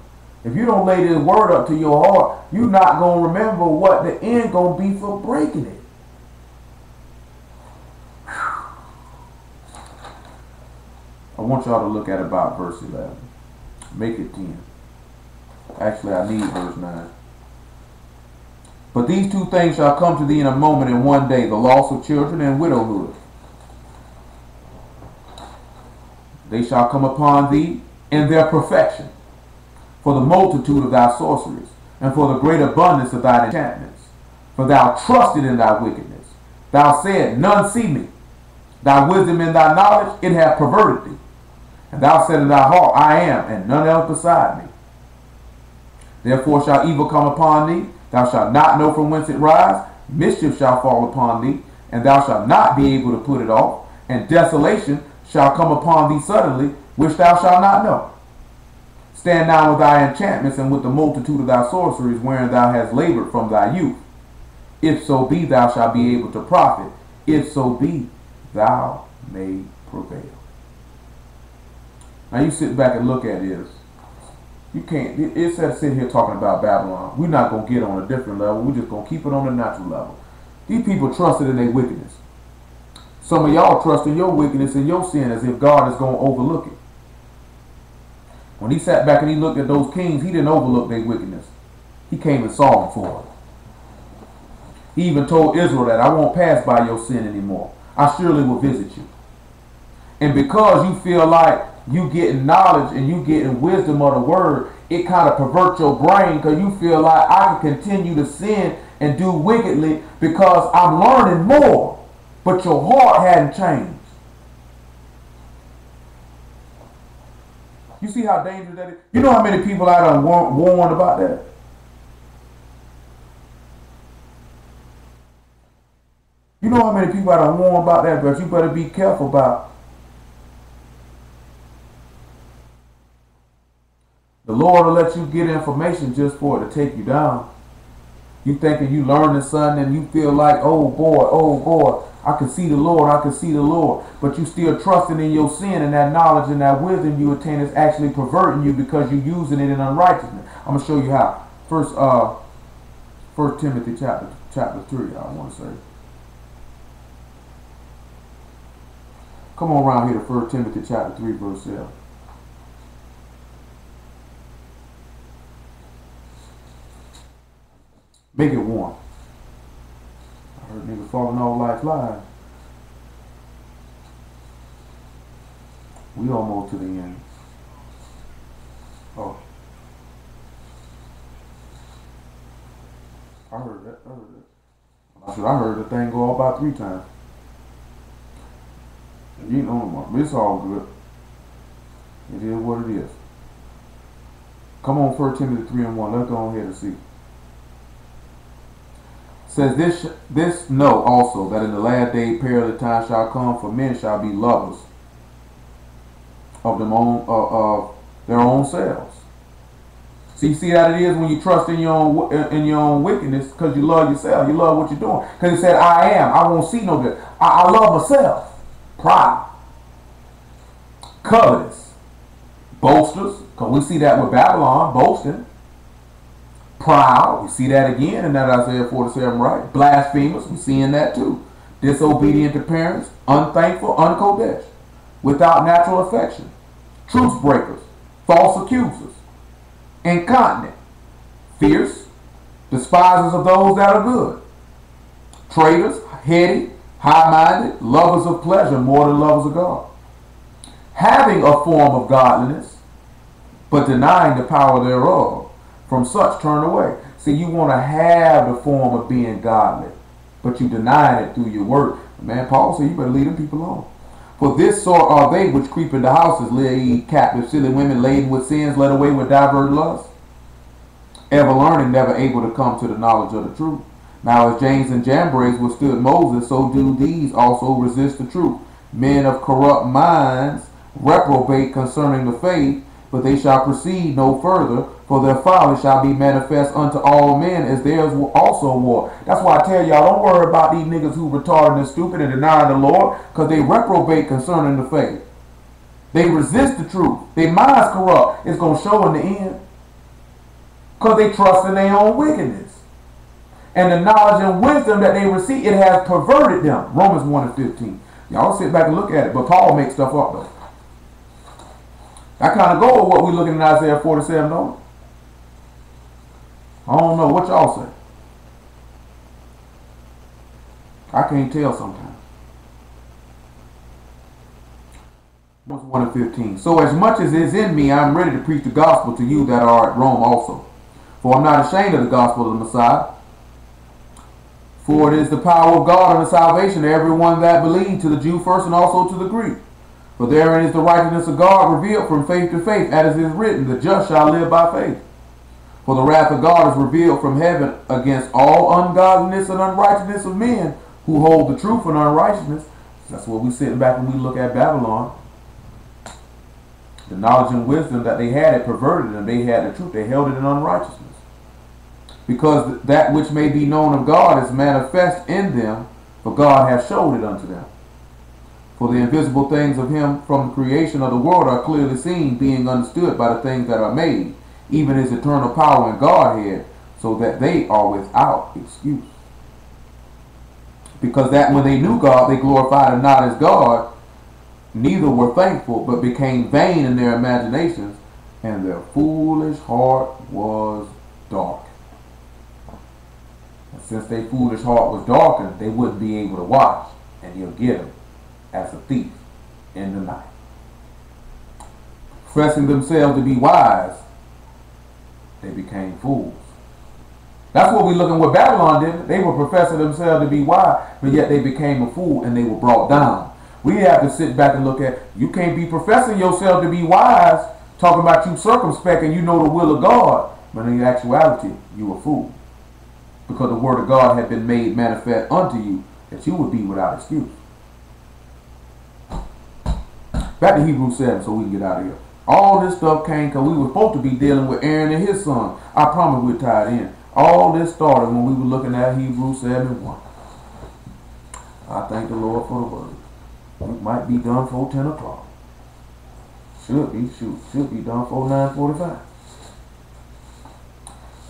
If you don't lay this word up to your heart, you're not going to remember what the end going to be for breaking it. I want y'all to look at about verse 11. Make it 10. Actually, I need verse 9. But these two things shall come to thee in a moment, in one day, the loss of children and widowhood. They shall come upon thee in their perfection, for the multitude of thy sorceries, and for the great abundance of thy enchantments. For thou trusted in thy wickedness. Thou said, none see me. Thy wisdom and thy knowledge, it hath perverted thee. And thou said in thy heart, I am, and none else beside me. Therefore shall evil come upon thee. Thou shalt not know from whence it rise. Mischief shall fall upon thee, and thou shalt not be able to put it off. And desolation shall come upon thee suddenly, which thou shalt not know. Stand now with thy enchantments and with the multitude of thy sorceries, wherein thou hast labored from thy youth. If so be thou shalt be able to profit. If so be thou may prevail. Now you sit back and look at this. You can't, it's that sit here talking about Babylon. We're not going to get on a different level. We're just going to keep it on the natural level. These people trusted in their wickedness. Some of y'all trust in your wickedness and your sin as if God is going to overlook it. When he sat back and he looked at those kings, he didn't overlook their wickedness. He came and saw them for it. He even told Israel that I won't pass by your sin anymore. I surely will visit you. And because you feel like you getting knowledge and you getting wisdom of the word, it kind of perverts your brain, because you feel like I can continue to sin and do wickedly because I'm learning more. But your heart hadn't changed. You see how dangerous that is? You know how many people I done warned about that? You know how many people I done warned about that, but you better be careful about. The Lord will let you get information just for it to take you down. You thinking you learning something and you feel like, oh boy, I can see the Lord, I can see the Lord. But you still trusting in your sin, and that knowledge and that wisdom you attain is actually perverting you because you're using it in unrighteousness. I'm going to show you how. First Timothy chapter 3, I want to say. Come on around here to 1 Timothy chapter 3, verse 7. Make it one. I heard niggas falling off like flies. We almost to the end. Oh. I heard that. I said I heard the thing go off about 3 times. You know, it's all good. It is what it is. Come on, 1 Timothy 3:1. Let's go ahead and see. Says this know also that in the last day perilous time shall come, for men shall be lovers of their own selves. So you see how it is when you trust in your own wickedness, because you love yourself. You love what you're doing. Because he said, I won't see no good. I love myself. Pride. Covetous. Boasters. Because we see that with Babylon, boasting. Proud. We see that again in that Isaiah 47, right? Blasphemers. We seeing that too. Disobedient to parents. Unthankful. Unkodesh. Without natural affection. Truce breakers. False accusers. Incontinent, fierce, despisers of those that are good, traitors, heady, high-minded, lovers of pleasure more than lovers of God, having a form of godliness, but denying the power thereof. From such turn away. See, you want to have the form of being godly, but you deny it through your work. Man, Paul said you better leave them people alone. For this sort are they which creep into houses, lead captive silly women laden with sins, led away with diverse lusts, ever learning, never able to come to the knowledge of the truth. Now as James and Jambres withstood Moses, so do these also resist the truth. Men of corrupt minds reprobate concerning the faith, but they shall proceed no further, for their folly shall be manifest unto all men, as theirs also war. That's why I tell y'all, don't worry about these niggas who retarded and stupid and denying the Lord, because they reprobate concerning the faith. They resist the truth. Their minds corrupt. It's going to show in the end, because they trust in their own wickedness. And the knowledge and wisdom that they receive, it has perverted them. Romans 1:15. Y'all sit back and look at it, but Paul makes stuff up though. I kind of go with what we're looking at Isaiah 47, don't it? I don't know what y'all say. I can't tell sometimes. Verse 1:15. So as much as is in me, I am ready to preach the gospel to you that are at Rome also. For I'm not ashamed of the gospel of the Messiah. For it is the power of God unto salvation to everyone that believes, to the Jew first and also to the Greek. For therein is the righteousness of God revealed from faith to faith, as it is written, the just shall live by faith. For the wrath of God is revealed from heaven against all ungodliness and unrighteousness of men who hold the truth in unrighteousness. That's what we sit back when we look at Babylon. The knowledge and wisdom that they had, it perverted them. They had the truth. They held it in unrighteousness. Because that which may be known of God is manifest in them, for God hath showed it unto them. For the invisible things of him from the creation of the world are clearly seen, being understood by the things that are made, even his eternal power and Godhead, so that they are without excuse. Because that when they knew God, they glorified him not as God, neither were thankful, but became vain in their imaginations, and their foolish heart was dark. And since their foolish heart was darkened, they wouldn't be able to watch, and he'll get them as a thief in the night. Professing themselves to be wise, they became fools. That's what we're looking with Babylon did. They were professing themselves to be wise, but yet they became a fool and they were brought down. We have to sit back and look at, you can't be professing yourself to be wise, talking about you circumspect and you know the will of God, but in actuality, you a fool. Because the word of God had been made manifest unto you, that you would be without excuse. Back to Hebrews 7 so we can get out of here. All this stuff came because we were supposed to be dealing with Aaron and his son. I promise we're tied in. All this started when we were looking at Hebrews 7:1. I thank the Lord for the word. We might be done for 10 o'clock. Should be done for 9:45.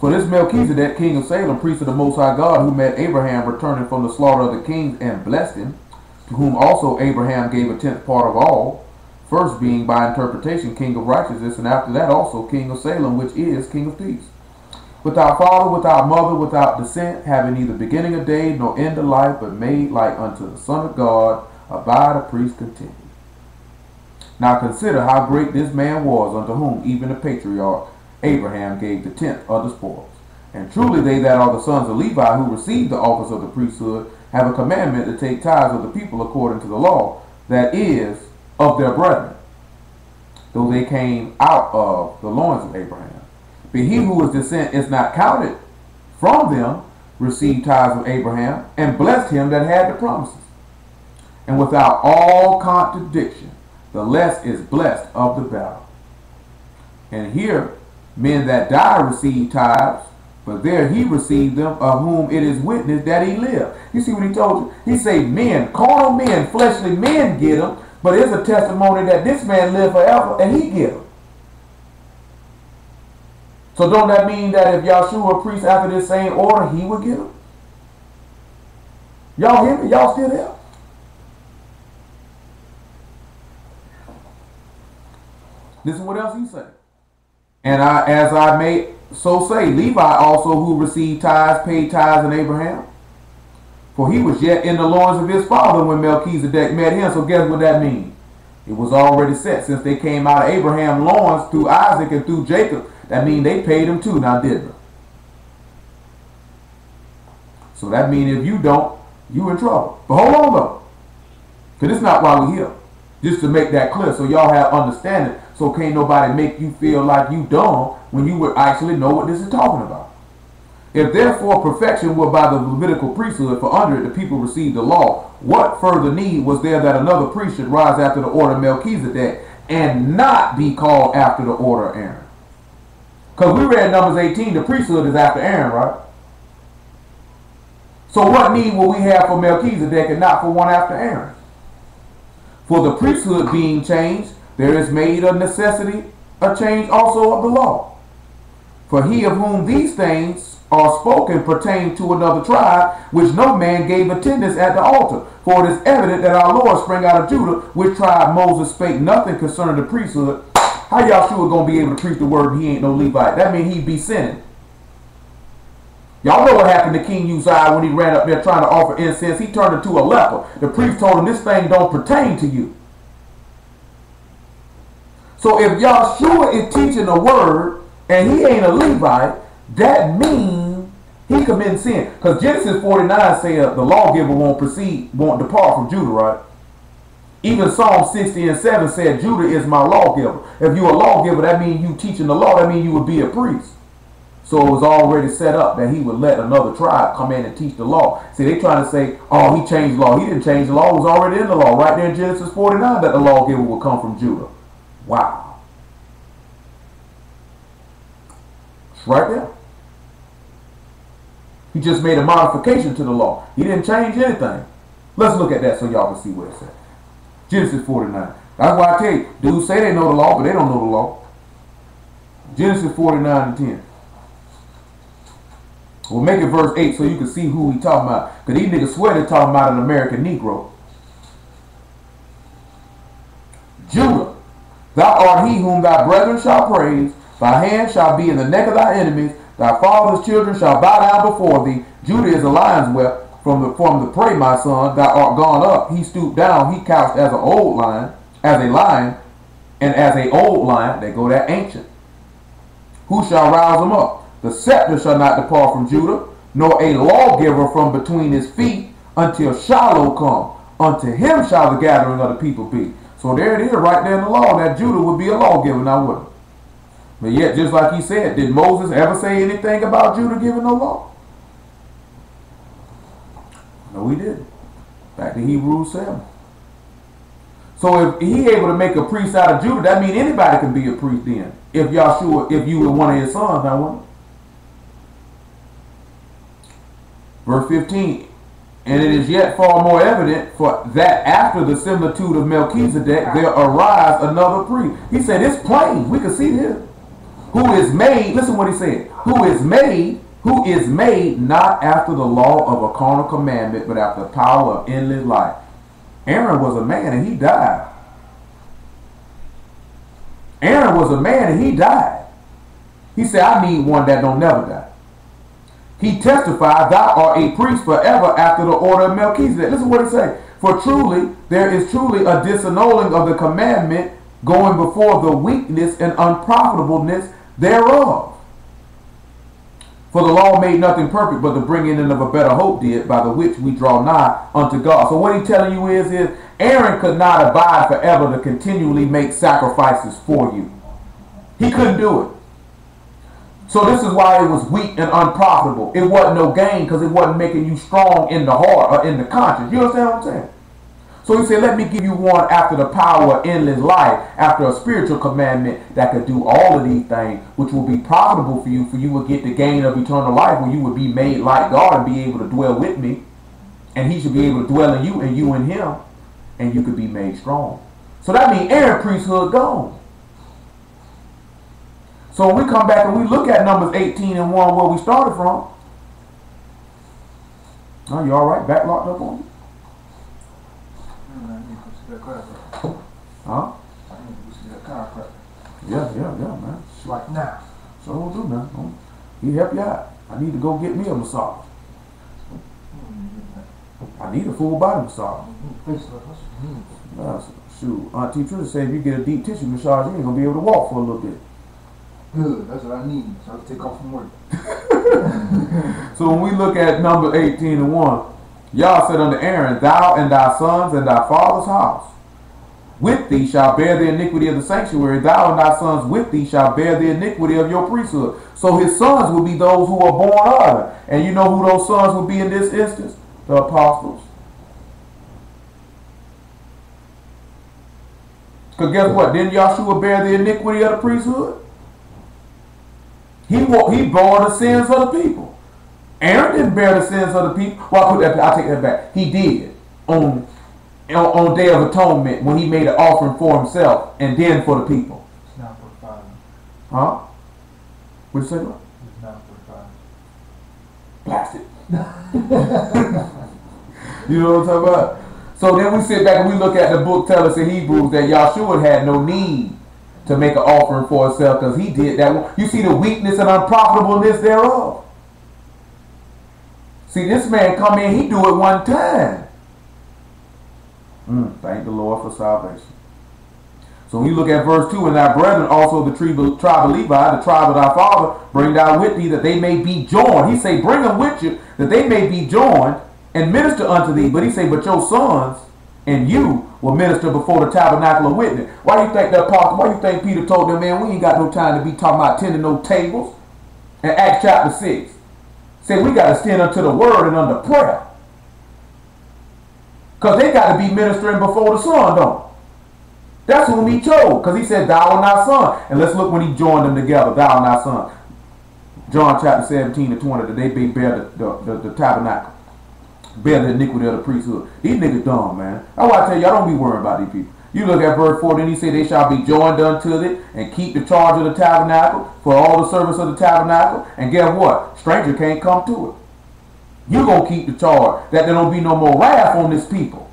For this Melchizedek, king of Salem, priest of the Most High God, who met Abraham returning from the slaughter of the kings and blessed him, to whom also Abraham gave a tenth part of all, first being by interpretation king of righteousness, and after that also king of Salem, which is king of peace. without father, without mother, without descent, having neither beginning of day nor end of life, but made like unto the Son of God, abide a priest continually. Now consider how great this man was, unto whom even the patriarch Abraham gave the tenth of the spoils. And truly they that are the sons of Levi, who receive the office of the priesthood, have a commandment to take tithes of the people according to the law, that is, of their brethren, though they came out of the loins of Abraham. But he whose descent is not counted from them received tithes of Abraham, and blessed him that had the promises. And without all contradiction, the less is blessed of the better. And here, men that die receive tithes, but there he received them, of whom it is witnessed that he lived. You see what he told you? He said men, carnal men, fleshly men get them, but it's a testimony that this man lived forever and he get them. So don't that mean that if Yahshua preached after this same order, he would get them? Y'all hear me? Y'all still there? Listen what else he said. And as I may so say, Levi also, who received tithes, paid tithes in Abraham. For he was yet in the loins of his father when Melchizedek met him. So guess what that means? It was already set since they came out of Abraham's loins through Isaac and through Jacob. That means they paid him too, now didn't they? So that means if you don't, you in trouble. But hold on though. Because it's not why we're here. Just to make that clear so y'all have understanding. So can't nobody make you feel like you dumb when you would actually know what this is talking about. If therefore perfection were by the Levitical priesthood, for under it the people received the law, what further need was there that another priest should rise after the order of Melchizedek and not be called after the order of Aaron? Because we read Numbers 18, the priesthood is after Aaron, right? So what need will we have for Melchizedek and not for one after Aaron? For the priesthood being changed, there is made a necessity a change also of the law. For he of whom these things are spoken pertain to another tribe, which no man gave attendance at the altar. For it is evident that our Lord sprang out of Judah, which tribe Moses spake nothing concerning the priesthood. How Yahshua gonna be able to preach the word and he ain't no Levite? That means he be sinning. Y'all know what happened to King Uzziah when he ran up there trying to offer incense. He turned into a leper. The priest told him, this thing don't pertain to you. So if Yahshua is teaching the word and he ain't a Levite, that means he commits sin. Because Genesis 49 says the lawgiver won't depart from Judah, right? Even Psalm 60 and 7 said, Judah is my lawgiver. If you're a lawgiver, that means you teaching the law. That means you would be a priest. So it was already set up that he would let another tribe come in and teach the law. See, they trying to say, oh, he changed the law. He didn't change the law. It was already in the law. Right there in Genesis 49 that the lawgiver would come from Judah. Wow. It's right there. He just made a modification to the law. He didn't change anything. Let's look at that so y'all can see what it says. Genesis 49. That's why I tell you, dudes say they know the law, but they don't know the law. Genesis 49 and 10. We'll make it verse 8 so you can see who he talking about. Because these niggas swear they're talking about an American Negro. Judah, thou art he whom thy brethren shall praise. Thy hand shall be in the neck of thy enemies. Thy father's children shall bow down before thee. Judah is a lion's whelp. From the prey, my son, thou art gone up. He stooped down. He couched as an old lion, as a lion, and as a old lion. They go that ancient. Who shall rouse him up? The scepter shall not depart from Judah, nor a lawgiver from between his feet, until Shiloh come. Unto him shall the gathering of the people be. So there it is, right there in the law, that Judah would be a lawgiver, now would it? But yet, just like he said, did Moses ever say anything about Judah giving no law? No, he didn't. Back to Hebrews 7. So if he able to make a priest out of Judah, that means anybody can be a priest then. If Yahshua, if you were one of his sons, now wouldn't it? Verse 15. And it is yet far more evident for that after the similitude of Melchizedek, there arise another priest. He said, it's plain. We can see this. Who is made, listen what he said. Who is made not after the law of a carnal commandment, but after the power of endless life. Aaron was a man and he died. Aaron was a man and he died. He said, I need one that don't never die. He testified, thou art a priest forever after the order of Melchizedek. Listen to what he says. For truly, there is truly a disannulling of the commandment going before the weakness and unprofitableness thereof. For the law made nothing perfect, but the bringing in of a better hope did, by the which we draw nigh unto God. So what he's telling you is Aaron could not abide forever to continually make sacrifices for you. He couldn't do it. So this is why it was weak and unprofitable. It wasn't no gain because it wasn't making you strong in the heart or in the conscience. You understand what I'm saying? So he said, let me give you one after the power of endless life, after a spiritual commandment that could do all of these things, which will be profitable for you would get the gain of eternal life, where you would be made like God and be able to dwell with me. And he should be able to dwell in you and you in him. And you could be made strong. So that means Aaron's priesthood gone. So when we come back and we look at Numbers 18 and 1 where we started from. Oh, you all right? Back locked up on you? Huh? Yeah, man. It's like now. So we'll do, man. He help you out. I need to go get me a massage. I need a full body massage. Shoot, Auntie Trisha said if you get a deep tissue massage, you ain't gonna be able to walk for a little bit. Good, that's what I need. So I can take off from work. So when we look at number 18 and 1, Yah said unto Aaron, thou and thy sons and thy father's house with thee shall bear the iniquity of the sanctuary. Thou and thy sons with thee shall bear the iniquity of your priesthood. So his sons will be those who are born of it. And you know who those sons will be in this instance? The apostles. Because guess what? Didn't Yahshua bear the iniquity of the priesthood? He bore the sins of the people. Aaron didn't bear the sins of the people. Well, I'll take that back. He did on Day of Atonement when he made an offering for himself and then for the people. It's not for the Father. Huh? What'd you say? It's not for the Blast Father. it. You know what I'm talking about? So then we sit back and we look at the book tell us in Hebrews that Yahshua had no need to make an offering for himself because he did that. You see the weakness and unprofitableness thereof. See, this man come in, he do it one time. Thank the Lord for salvation. So when you look at verse 2, and thy brethren also the tribe of Levi, the tribe of thy father, bring thou with thee that they may be joined. He say, bring them with you that they may be joined and minister unto thee. But he say, but your sons and you will minister before the tabernacle of witness. Why you think that apostle? Why you think Peter told them, man, we ain't got no time to be talking about tending no tables? In Acts chapter 6, say we got to stand unto the word and under prayer. Because they got to be ministering before the Son, don't they? That's whom he chose. Because he said, thou and thy son. And let's look when he joined them together, thou and thy son. John chapter 17 and 20, that they may bear the tabernacle. Bear the iniquity of the priesthood. These niggas dumb, man. That's why I tell you, I don't be worried about these people. You look at verse 4, then he said, they shall be joined unto it and keep the charge of the tabernacle for all the service of the tabernacle. And guess what? Stranger can't come to it. You're going to keep the charge that there don't be no more wrath on this people.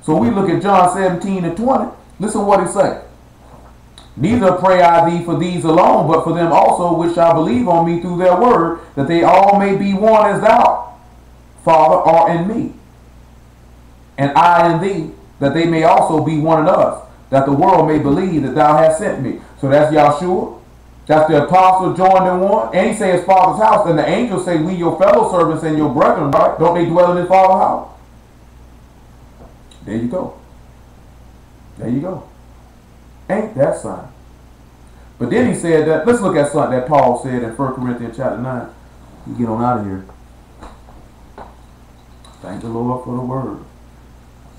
So we look at John 17 and 20. Listen what he say. Neither pray I thee for these alone, but for them also which shall believe on me through their word, that they all may be one as thou, Father, art in me, and I in thee, that they may also be one in us, that the world may believe that thou hast sent me. So that's Yahshua. That's the apostle joined in one. And he say his father's house. And the angels say, we your fellow servants and your brethren, right? Don't they dwell in his father's house? There you go. There you go. Ain't that something? But then he said that, let's look at something that Paul said in 1 Corinthians chapter 9. You get on out of here. Thank the Lord for the word.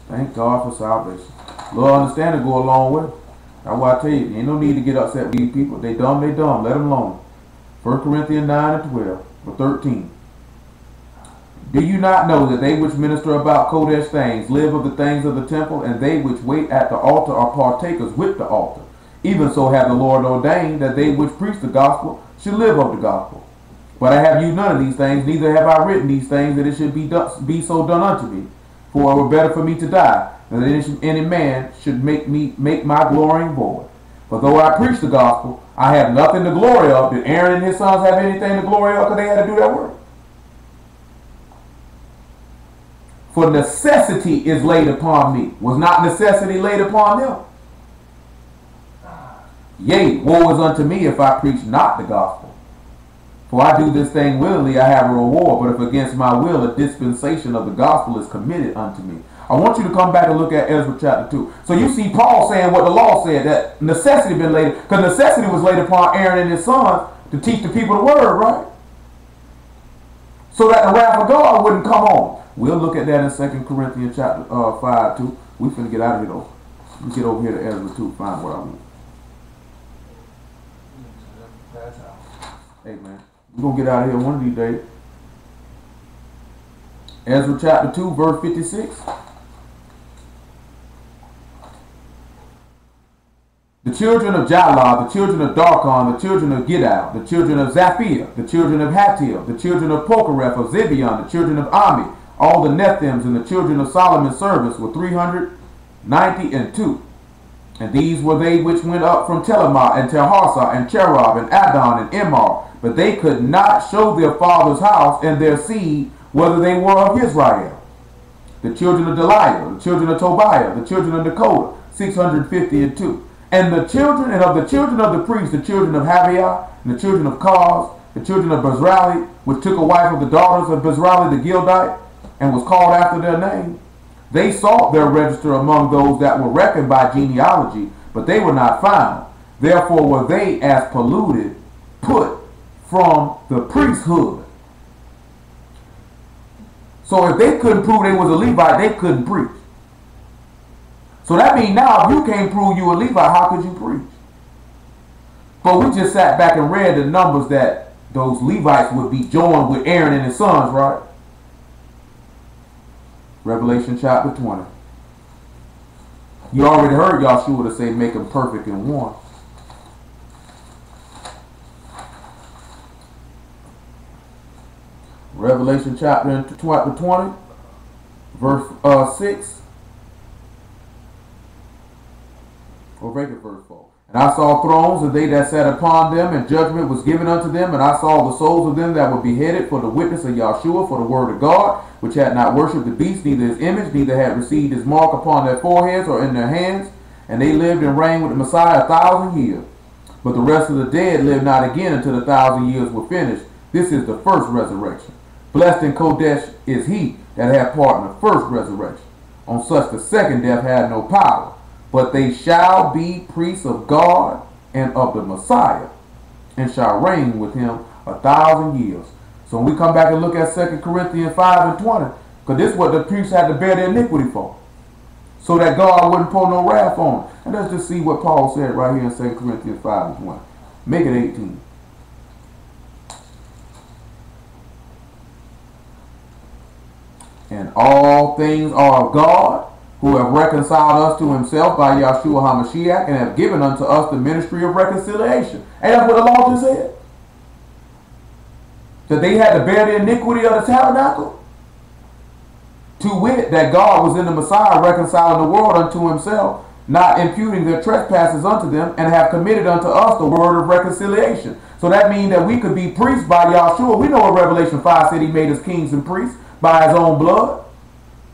Thank God for salvation. Lord, understand it go a long way. That's why I tell you, ain't no need to get upset with these people. They dumb, they dumb. Let them alone. 1 Corinthians 9 and 12 or 13. Do you not know that they which minister about Kodesh things live of the things of the temple, and they which wait at the altar are partakers with the altar? Even so have the Lord ordained that they which preach the gospel should live of the gospel. But I have you none of these things, neither have I written these things that it should be so done unto me. For it were better for me to die, than that any man should make my glorying void. For though I preach the gospel, I have nothing to glory of. Did Aaron and his sons have anything to glory of because they had to do that work? For necessity is laid upon me. Was not necessity laid upon them? Yea, woe is unto me if I preach not the gospel. For I do this thing willingly, I have a reward. But if against my will a dispensation of the gospel is committed unto me. I want you to come back and look at Ezra chapter 2. So you see Paul saying what the law said, that necessity been laid, because necessity was laid upon Aaron and his sons to teach the people the word, right? So that the wrath of God wouldn't come on. We'll look at that in 2 Corinthians chapter 5 too. We finna get out of here though. We get over here to Ezra 2, find what I want. Hey man, we're gonna get out of here one of these days. Ezra chapter 2, verse 56. The children of Jalah, the children of Darkon, the children of Giddal, the children of Zaphir, the children of Hattil, the children of Pokereth of Zibion, the children of Ami, all the Nethims and the children of Solomon's servants were 392. And these were they which went up from Telamah and Telharsah and Cherub and Adon and Imar, but they could not show their father's house and their seed whether they were of Israel. The children of Deliah, the children of Tobiah, the children of Dakota, 652. And the children of the priests, the children of Haviah, and the children of Kaz, the children of Bezrali, which took a wife of the daughters of Bezrali the Gildite, and was called after their name. They sought their register among those that were reckoned by genealogy, but they were not found. Therefore were they as polluted, put from the priesthood. So if they couldn't prove they was a Levite, they couldn't preach. So that means now if you can't prove you a Levite, how could you preach? But we just sat back and read the numbers that those Levites would be joined with Aaron and his sons, right? Revelation chapter 20. You already heard Yahshua to say make them perfect in one. Revelation chapter 20, verse 6. Or break it verse 4. And I saw thrones, and they that sat upon them, and judgment was given unto them. And I saw the souls of them that were beheaded for the witness of Yahshua, for the word of God, which had not worshipped the beast, neither his image, neither had received his mark upon their foreheads or in their hands. And they lived and reigned with the Messiah 1,000 years. But the rest of the dead lived not again until the 1,000 years were finished. This is the first resurrection. Blessed in Kodesh is he that hath part in the first resurrection. On such the second death had no power. But they shall be priests of God and of the Messiah, and shall reign with him 1,000 years. So when we come back and look at 2 Corinthians 5 and 20, because this is what the priests had to bear their iniquity for, so that God wouldn't pour no wrath on them. And let's just see what Paul said right here in 2 Corinthians 5 and 20. Make it 18. And all things are of God, who have reconciled us to himself by Yahshua HaMashiach, and have given unto us the ministry of reconciliation. And that's what the law just said. That they had to bear the iniquity of the tabernacle. To wit, that God was in the Messiah reconciling the world unto himself, not imputing their trespasses unto them, and have committed unto us the word of reconciliation. So that means that we could be priests by Yahshua. We know what Revelation 5 said, he made us kings and priests by his own blood.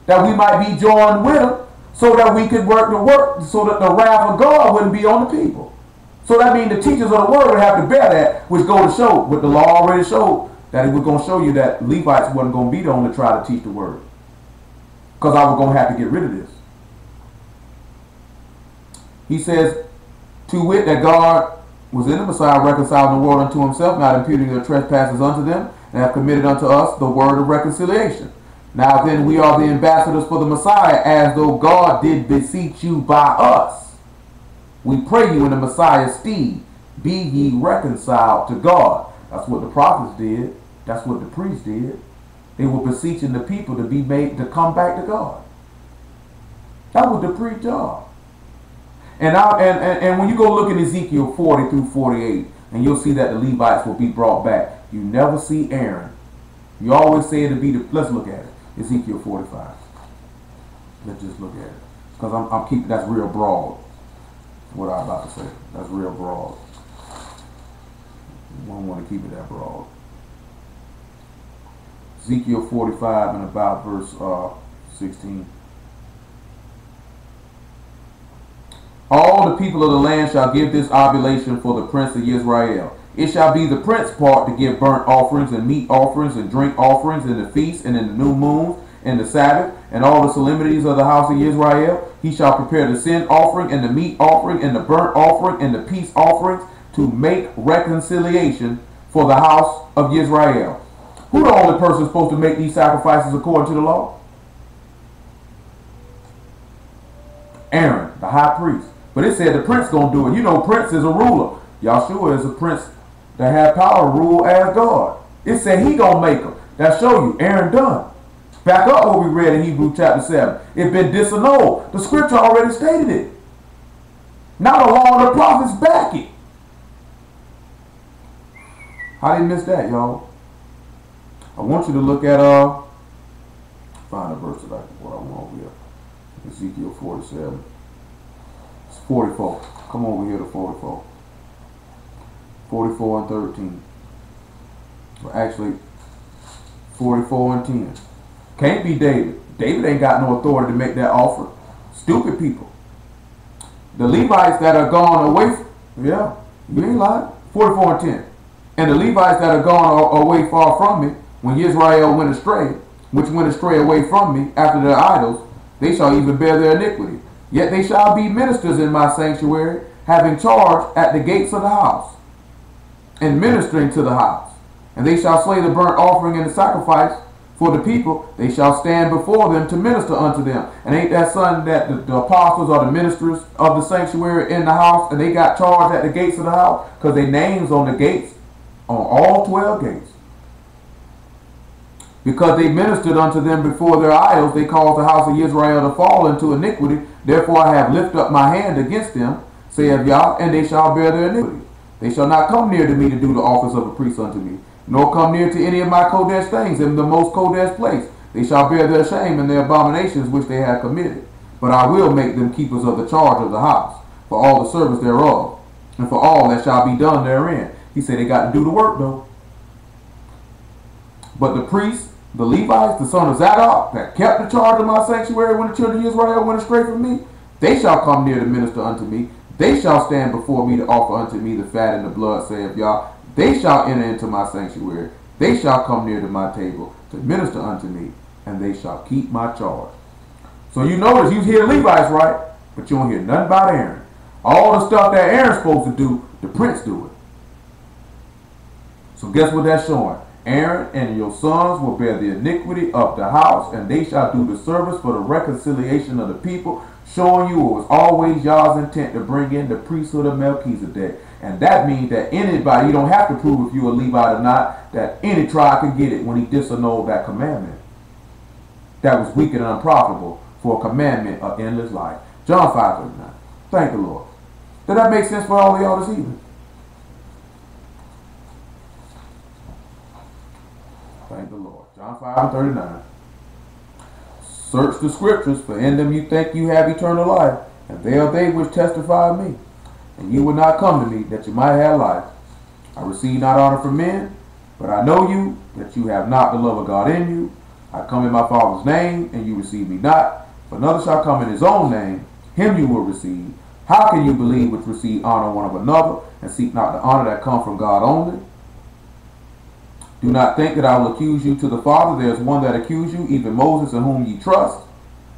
That we might be joined with him, so that we could work the work, so that the wrath of God wouldn't be on the people. So that means the teachers of the word would have to bear that, which go to show, what the law already showed, that it was going to show you that Levites wasn't going to be the one to try to teach the word. Because I was going to have to get rid of this. He says, to wit, that God was in the Messiah reconciling the world unto himself, not imputing their trespasses unto them, and have committed unto us the word of reconciliation. Now then we are the ambassadors for the Messiah, as though God did beseech you by us. We pray you in the Messiah's stead, be ye reconciled to God. That's what the prophets did. That's what the priests did. They were beseeching the people to be made to come back to God. That was the priest's job. And when you go look at Ezekiel 40 through 48, and you'll see that the Levites will be brought back. You never see Aaron. You always say it to be the, let's look at it. Ezekiel 45. Let's just look at it. Because I'm keeping, that's real broad. What I'm about to say. That's real broad. You don't want to keep it that broad. Ezekiel 45 and about verse 16. All the people of the land shall give this oblation for the prince of Israel. It shall be the prince's part to give burnt offerings and meat offerings and drink offerings in the feast and in the new moons and the Sabbath and all the solemnities of the house of Israel. He shall prepare the sin offering and the meat offering and the burnt offering and the peace offerings to make reconciliation for the house of Israel. Who the only person supposed to make these sacrifices according to the law? Aaron, the high priest. But it said the prince gonna do it. You know, prince is a ruler. Yahshua is a prince that had power to rule as God. It said he gonna make them. That show you Aaron done. Back up what we read in Hebrews chapter 7. It's been disannulled. The scripture already stated it. Now the law and the prophets back it. How did you miss that, y'all? I want you to look at find a verse that I want over here. Ezekiel 47. It's 44. Come over here to 44. 44 and 13. Well, actually, 44 and 10. Can't be David. David ain't got no authority to make that offer. Stupid people. The Levites that are gone away, yeah, you ain't lying. 44 and 10. And the Levites that are gone away far from me, when Israel went astray, which went astray away from me after their idols, they shall even bear their iniquity. Yet they shall be ministers in my sanctuary, having charge at the gates of the house, and ministering to the house. And they shall slay the burnt offering and the sacrifice for the people. They shall stand before them to minister unto them. And ain't that something that the apostles are the ministers of the sanctuary in the house, and they got charge at the gates of the house? Because their names on the gates, on all 12 gates. Because they ministered unto them before their idols, they caused the house of Israel to fall into iniquity. Therefore I have lifted up my hand against them, saith Yah, and they shall bear their iniquity. They shall not come near to me to do the office of a priest unto me, nor come near to any of my Kodesh things in the most Kodesh place. They shall bear their shame and their abominations which they have committed. But I will make them keepers of the charge of the house, for all the service thereof, and for all that shall be done therein. He said they got to do the work though. But the priests, the Levites, the son of Zadok, that kept the charge of my sanctuary when the children of Israel went astray from me, they shall come near to minister unto me. They shall stand before me to offer unto me the fat and the blood, saith Yah. They shall enter into my sanctuary. They shall come near to my table to minister unto me, and they shall keep my charge. So you notice, you hear Levites, right? But you don't hear nothing about Aaron. All the stuff that Aaron's supposed to do, the prince do it. So guess what that's showing? Aaron and your sons will bear the iniquity of the house, and they shall do the service for the reconciliation of the people, showing you it was always Yah's intent to bring in the priesthood of Melchizedek. And that means that anybody, you don't have to prove if you're a Levite or not, that any tribe can get it when he disannulled that commandment. That was wicked and unprofitable for a commandment of endless life. John 5:39. Thank the Lord. Did that make sense for all of y'all this evening? Thank the Lord. John 5:39. Search the scriptures, for in them you think you have eternal life, and they are they which testify of me. And you will not come to me that you might have life. I receive not honor from men, but I know you, that you have not the love of God in you. I come in my Father's name, and you receive me not. For another shall come in his own name, him you will receive. How can you believe which receive honor one of another, and seek not the honor that come from God only? Do not think that I will accuse you to the Father. There is one that accuse you, even Moses, in whom ye trust.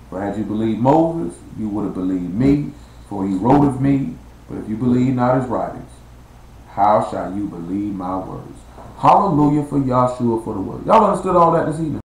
For had you believed Moses, you would have believed me, for he wrote of me. But if you believe not his writings, how shall you believe my words? Hallelujah for Yahshua for the word. Y'all understood all that this evening?